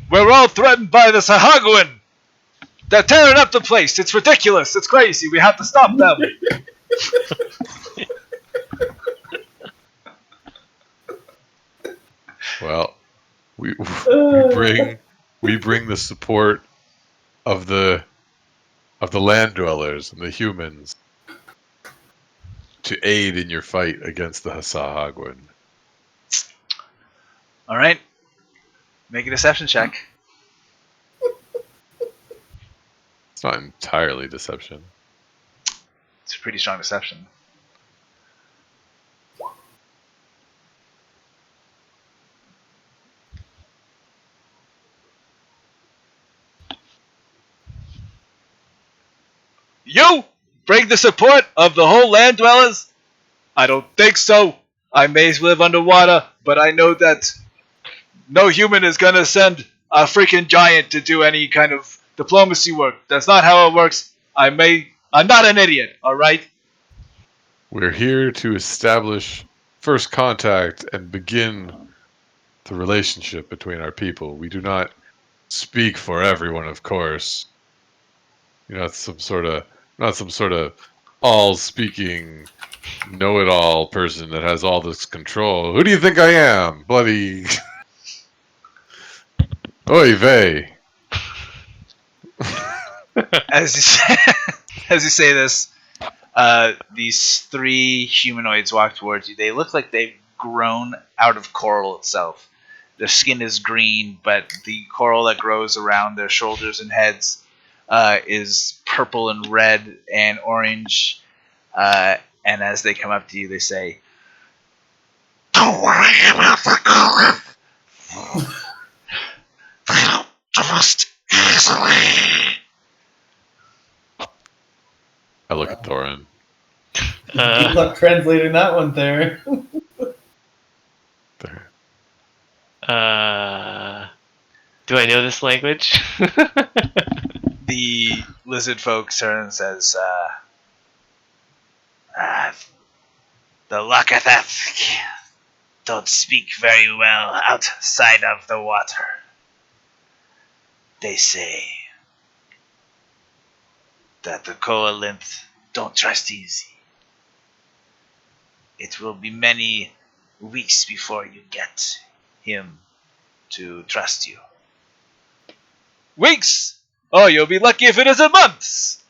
Speaker 1: We're all threatened by the Sahaguin. They're tearing up the place. It's ridiculous. It's crazy. We have to stop them.
Speaker 4: Well, we bring the support of the land dwellers and the humans to aid in your fight against the Sahaguin.
Speaker 1: All right. Make a deception check.
Speaker 4: It's not entirely deception.
Speaker 1: It's a pretty strong deception. You bring the support of the whole land dwellers? I don't think so. I may live underwater, but I know that no human is gonna send a freaking giant to do any kind of diplomacy work. That's not how it works. I'm not an idiot, alright?
Speaker 4: We're here to establish first contact and begin the relationship between our people. We do not speak for everyone, of course. You're not some sort of all-speaking, know-it-all person that has all this control. Who do you think I am? Bloody... Oy vey.
Speaker 1: As you say this, these three humanoids walk towards you. They look like they've grown out of coral itself. Their skin is green, but the coral that grows around their shoulders and heads is purple and red and orange. And as they come up to you, they say, "Don't worry about the Goliath. They don't trust easily."
Speaker 4: I look at Thorin.
Speaker 2: Good luck translating that one there.
Speaker 4: There.
Speaker 3: Do I know this language?
Speaker 1: The lizard folk turns and says, "The Lakatheth don't speak very well outside of the water. They say that the Coalinth don't trust easy. It will be many weeks before you get him to trust you." Weeks? Oh, you'll be lucky if it isn't months!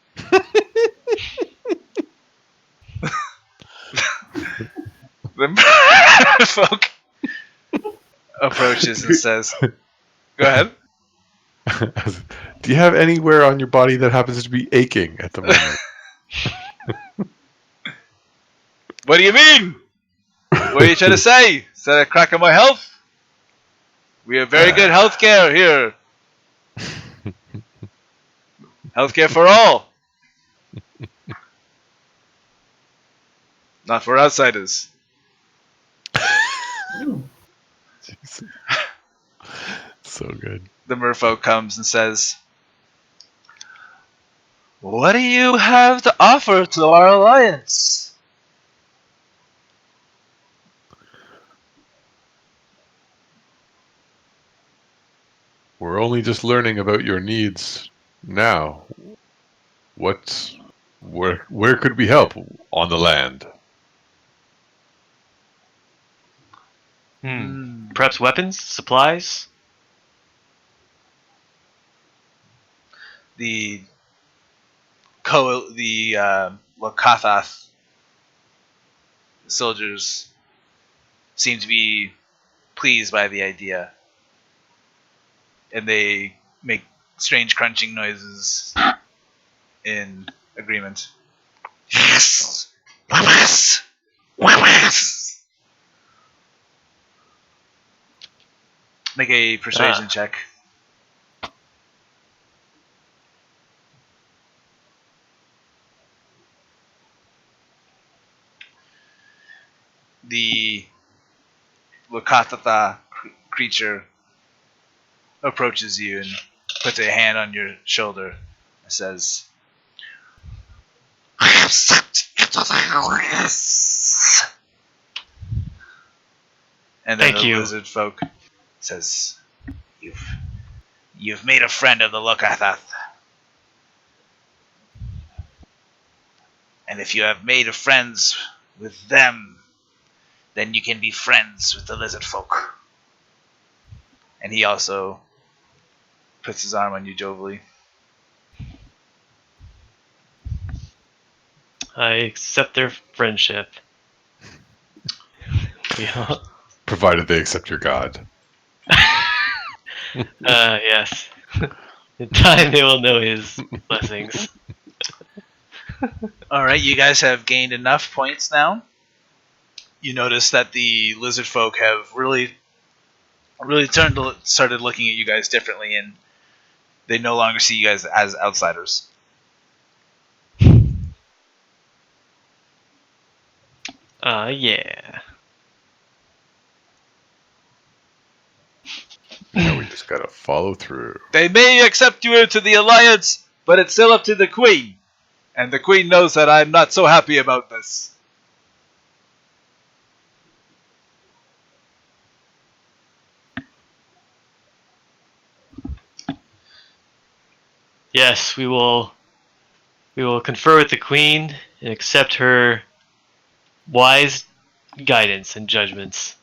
Speaker 1: The folk approaches and says, "Go ahead."
Speaker 4: Do you have anywhere on your body that happens to be aching at the moment?
Speaker 1: "What do you mean? What are you trying to say? Is that a crack on my health? We have very good healthcare here. Healthcare for all. Not for outsiders."
Speaker 4: So good.
Speaker 1: The merfolk comes and says, "What do you have to offer to our alliance?"
Speaker 4: We're only just learning about your needs now. Where could we help on the land?
Speaker 3: Perhaps weapons, supplies.
Speaker 1: The Lakathath The soldiers seem to be pleased by the idea, and they make strange crunching noises in agreement. Yes! Yes! Yes! Make a persuasion check. The Wakatata creature approaches you and puts a hand on your shoulder and says, I accept into the Goliath. And then
Speaker 3: Thank
Speaker 1: the
Speaker 3: you.
Speaker 1: lizard folk says, You've made a friend of the Lokathath. And if you have made friends with them, then you can be friends with the lizard folk. And he also puts his arm on you jovially.
Speaker 3: I accept their friendship. Yeah.
Speaker 4: Provided they accept your god.
Speaker 3: Yes. In time, they will know his blessings.
Speaker 1: Alright, you guys have gained enough points now. You notice that the lizard folk have really started looking at you guys differently, and they no longer see you guys as outsiders.
Speaker 3: Yeah.
Speaker 4: Now we just gotta follow through.
Speaker 1: They may accept you into the alliance, but it's still up to the queen. And the queen knows that I'm not so happy about this.
Speaker 3: Yes, we will confer with the queen and accept her wise guidance and judgments.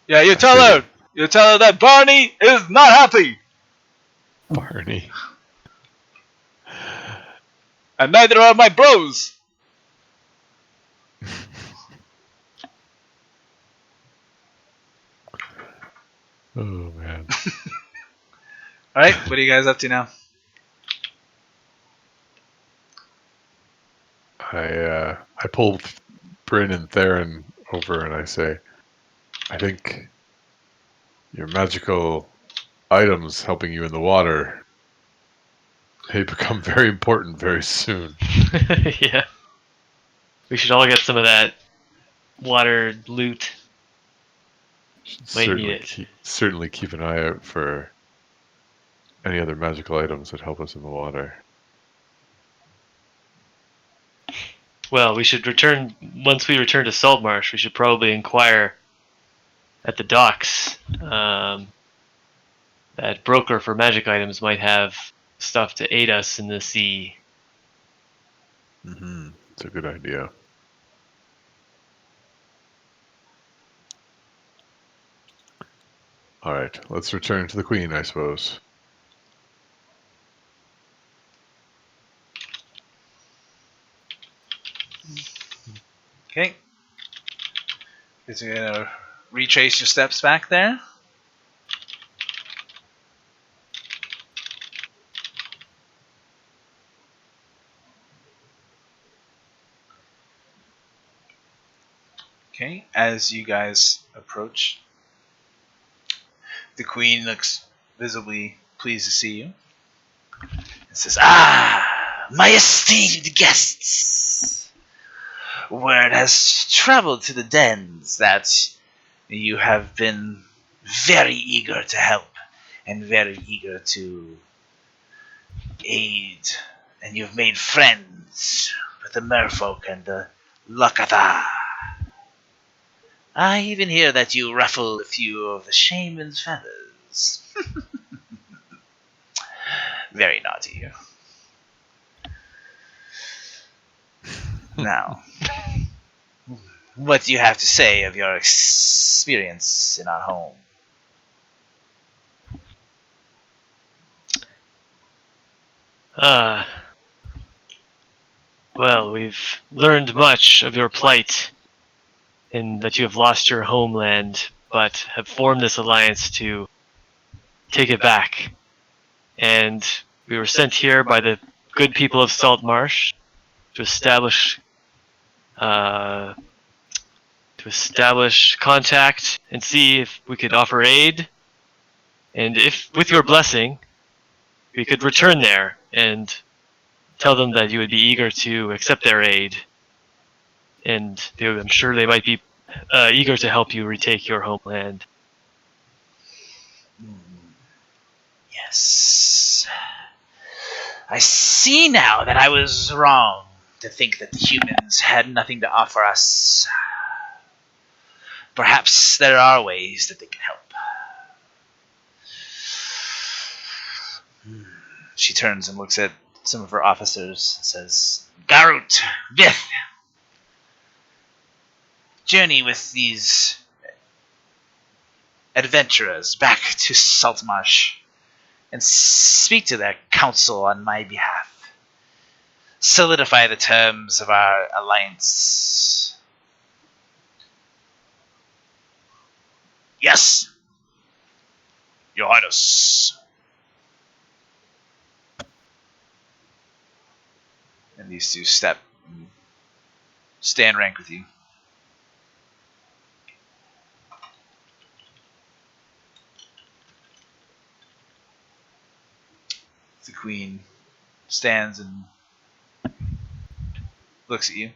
Speaker 1: Yeah, you tell her that Barney is not happy.
Speaker 4: Barney.
Speaker 1: And neither are my bros.
Speaker 4: Oh man.
Speaker 1: Alright, what are you guys up to now?
Speaker 4: I pull Brynn and Theren over and I say, I think your magical items helping you in the water may become very important very soon.
Speaker 3: Yeah. We should all get some of that water loot. Might need it.
Speaker 4: Certainly keep an eye out for any other magical items that help us in the water.
Speaker 3: Well, once we return to Saltmarsh, we should probably inquire at the docks. That broker for magic items might have stuff to aid us in the sea.
Speaker 4: Mm-hmm. It's a good idea. All right, let's return to the Queen, I suppose.
Speaker 1: Okay. Is you gonna retrace your steps back there? Okay, as you guys approach, the queen looks visibly pleased to see you. And says, my esteemed guests! Word has traveled to the dens that you have been very eager to help and very eager to aid, and you've made friends with the merfolk and the Lakatha. I even hear that you ruffle a few of the shaman's feathers. Very naughty. Now, What do you have to say of your experience in our home?
Speaker 3: Well, we've learned much of your plight, in that you have lost your homeland, but have formed this alliance to take it back. And we were sent here by the good people of Salt Marsh to establish contact and see if we could offer aid, and if, with your blessing, we could return there and tell them that you would be eager to accept their aid, and I'm sure they might be eager to help you retake your homeland.
Speaker 1: Yes. I see now that I was wrong to think that the humans had nothing to offer us. Perhaps there are ways that they can help. She turns and looks at some of her officers and says, Garut, Vith, journey with these adventurers back to Saltmarsh and speak to their council on my behalf. Solidify the terms of our alliance. Yes, Your Highness. And these two stand rank with you. The queen stands and looks at you.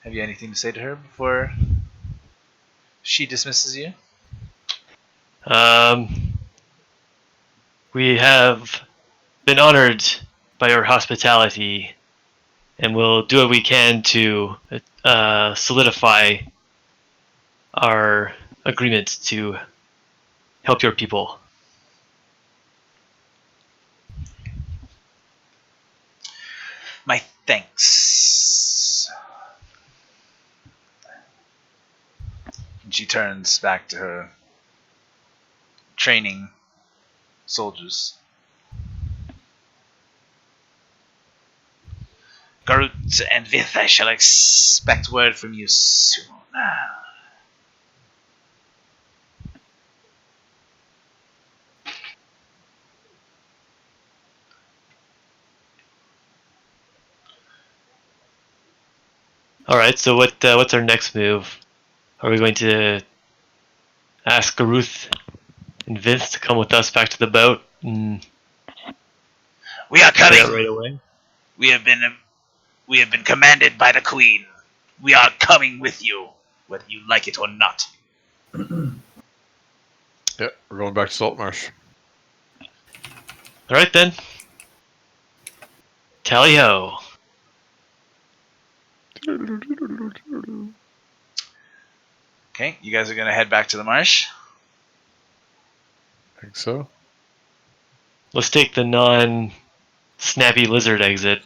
Speaker 1: Have you anything to say to her before she dismisses you?
Speaker 3: We have been honored by your hospitality, and we'll do what we can to solidify our agreement to help your people.
Speaker 1: My thanks. And she turns back to her training soldiers. Garut and Vith, I shall expect word from you soon.
Speaker 3: Alright, so what's our next move? Are we going to ask Garuth and Vince to come with us back to the boat?
Speaker 1: We are
Speaker 3: Say that
Speaker 1: coming.
Speaker 3: right away.
Speaker 1: We have been commanded by the Queen. We are coming with you, whether you like it or not.
Speaker 4: Yeah, we're going back to Saltmarsh.
Speaker 3: Alright then. Tally ho.
Speaker 1: Okay, you guys are going to head back to the marsh.
Speaker 4: I think so.
Speaker 3: Let's take the non-snappy lizard exit.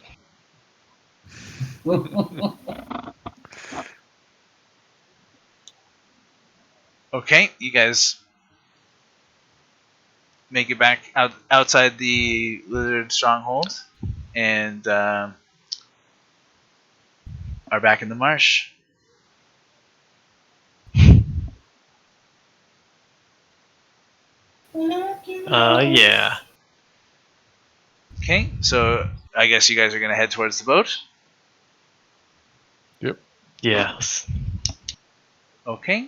Speaker 1: Okay, you guys make it back outside the lizard stronghold and are back in the marsh.
Speaker 3: Yeah.
Speaker 1: Okay, so I guess you guys are going to head towards the boat.
Speaker 4: Yep.
Speaker 3: Yes.
Speaker 1: Okay,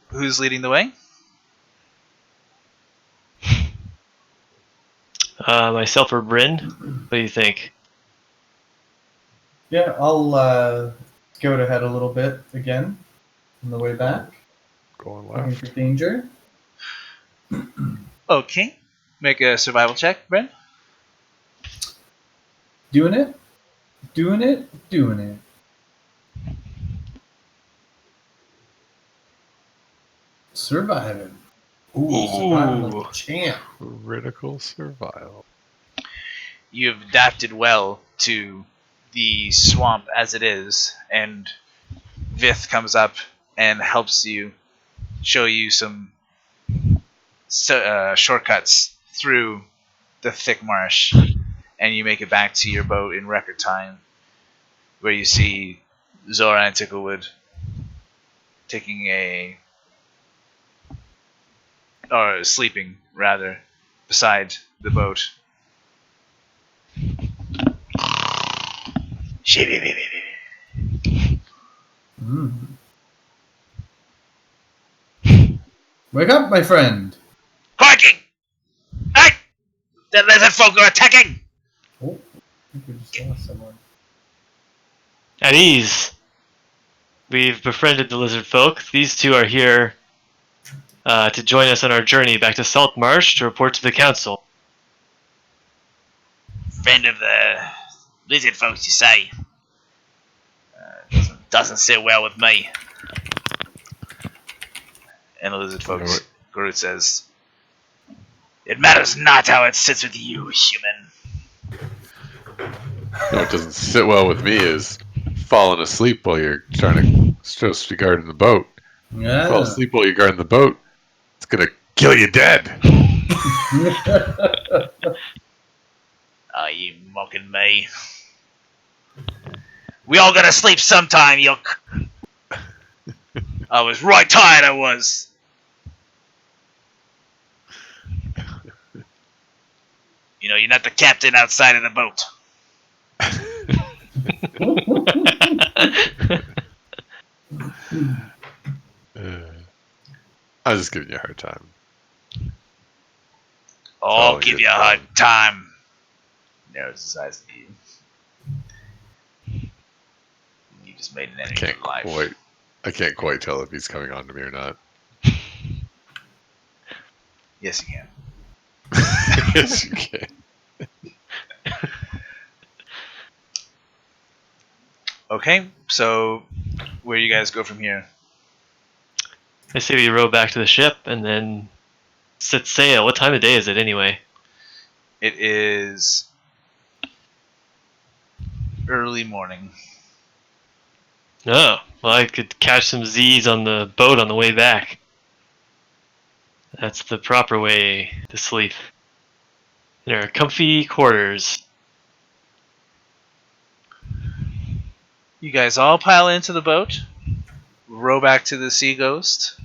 Speaker 1: who's leading the way?
Speaker 3: Myself or Brynn? What do you think?
Speaker 2: Yeah, I'll scout ahead a little bit again on the way back.
Speaker 4: Going
Speaker 2: Looking
Speaker 4: left.
Speaker 2: for danger.
Speaker 1: Okay, make a survival check, Bryn.
Speaker 2: Doing it. Doing it. Doing it. Surviving. Ooh, surviving like a champ.
Speaker 4: Critical survival.
Speaker 1: You've adapted well to the swamp as it is, and Vith comes up and helps you, show you some shortcuts through the thick marsh, and you make it back to your boat in record time, where you see Zora and Ticklewood sleeping rather, beside the boat.
Speaker 2: Mm. Wake up, my friend!
Speaker 1: Harking! Hey! The lizard folk are attacking!
Speaker 2: Oh, I think we just lost someone.
Speaker 3: At ease. We've befriended the lizard folk. These two are here to join us on our journey back to Salt Marsh to report to the council.
Speaker 1: Friend of the lizard folks, you say? Doesn't sit well with me. And the lizard folks, Groot says, "It matters not how it sits with you, human."
Speaker 4: No, it doesn't sit well with me is falling asleep while you're supposed to be guarding the boat.
Speaker 2: Yeah.
Speaker 4: Fall asleep while you're guarding the boat, it's gonna kill you dead.
Speaker 1: Are you mocking me? We all gotta sleep sometime, yuck. I was right tired, I was. You know, you're not the captain outside of the boat.
Speaker 4: I'm just giving you a hard time.
Speaker 1: I'll give you a hard time. Narrows his eyes at you. You just made an enemy of life.
Speaker 4: I can't quite tell if he's coming on to me or not.
Speaker 1: Yes, you can.
Speaker 4: Yes, you can.
Speaker 1: Okay, so where do you guys go from here?
Speaker 3: I say we row back to the ship and then set sail. What time of day is it anyway?
Speaker 1: It is early morning.
Speaker 3: Oh, well, I could catch some Z's on the boat on the way back. That's the proper way to sleep. In our comfy quarters.
Speaker 1: You guys all pile into the boat, row back to the Sea Ghost,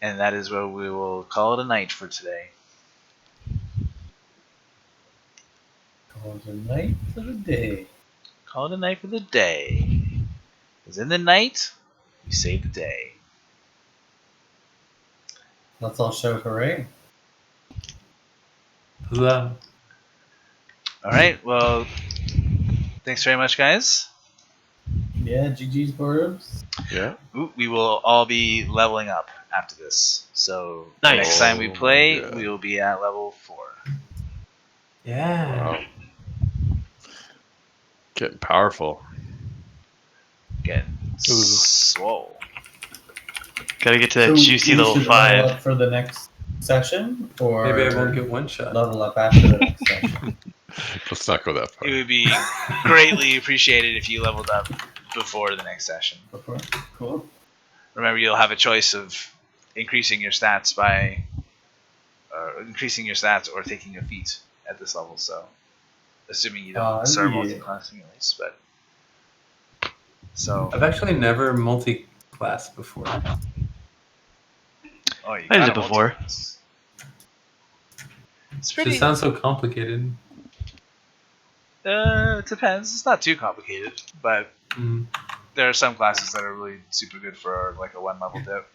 Speaker 1: and that is where we will call it a night for today.
Speaker 2: Call it a night for the day.
Speaker 1: Call it a night for the day. Because in the night, we save the day.
Speaker 2: Let's all shout hooray.
Speaker 5: Huzzah.
Speaker 1: Alright, well, thanks very much, guys.
Speaker 2: Yeah, GG's boards.
Speaker 4: Yeah.
Speaker 1: Ooh, we will all be leveling up after this. So
Speaker 3: Nice.
Speaker 1: next time we play,
Speaker 4: Yeah.
Speaker 1: we will be at level 4.
Speaker 5: Yeah.
Speaker 4: Wow. Getting powerful.
Speaker 1: Getting swole.
Speaker 3: Gotta get to that
Speaker 2: So
Speaker 3: juicy
Speaker 2: we
Speaker 3: level
Speaker 2: should level
Speaker 3: 5.
Speaker 2: up for the next session, or
Speaker 5: Maybe I won't get one shot.
Speaker 2: level up after the next session.
Speaker 4: Let's not go that far.
Speaker 1: It would be greatly appreciated if you leveled up before the next session.
Speaker 2: Before? Cool.
Speaker 1: Remember, you'll have a choice of increasing your stats or taking a feat at this level. So, assuming you don't start
Speaker 2: Yeah.
Speaker 1: multi-classing at least, but so
Speaker 5: I've actually never multi-class before.
Speaker 1: you
Speaker 3: I did
Speaker 1: got
Speaker 3: it before.
Speaker 1: multi-class. It's
Speaker 5: It
Speaker 1: pretty.
Speaker 5: just sounds so complicated.
Speaker 1: It depends. It's not too complicated, but
Speaker 5: Mm.
Speaker 1: there are some classes that are really super good for like a 1 level dip.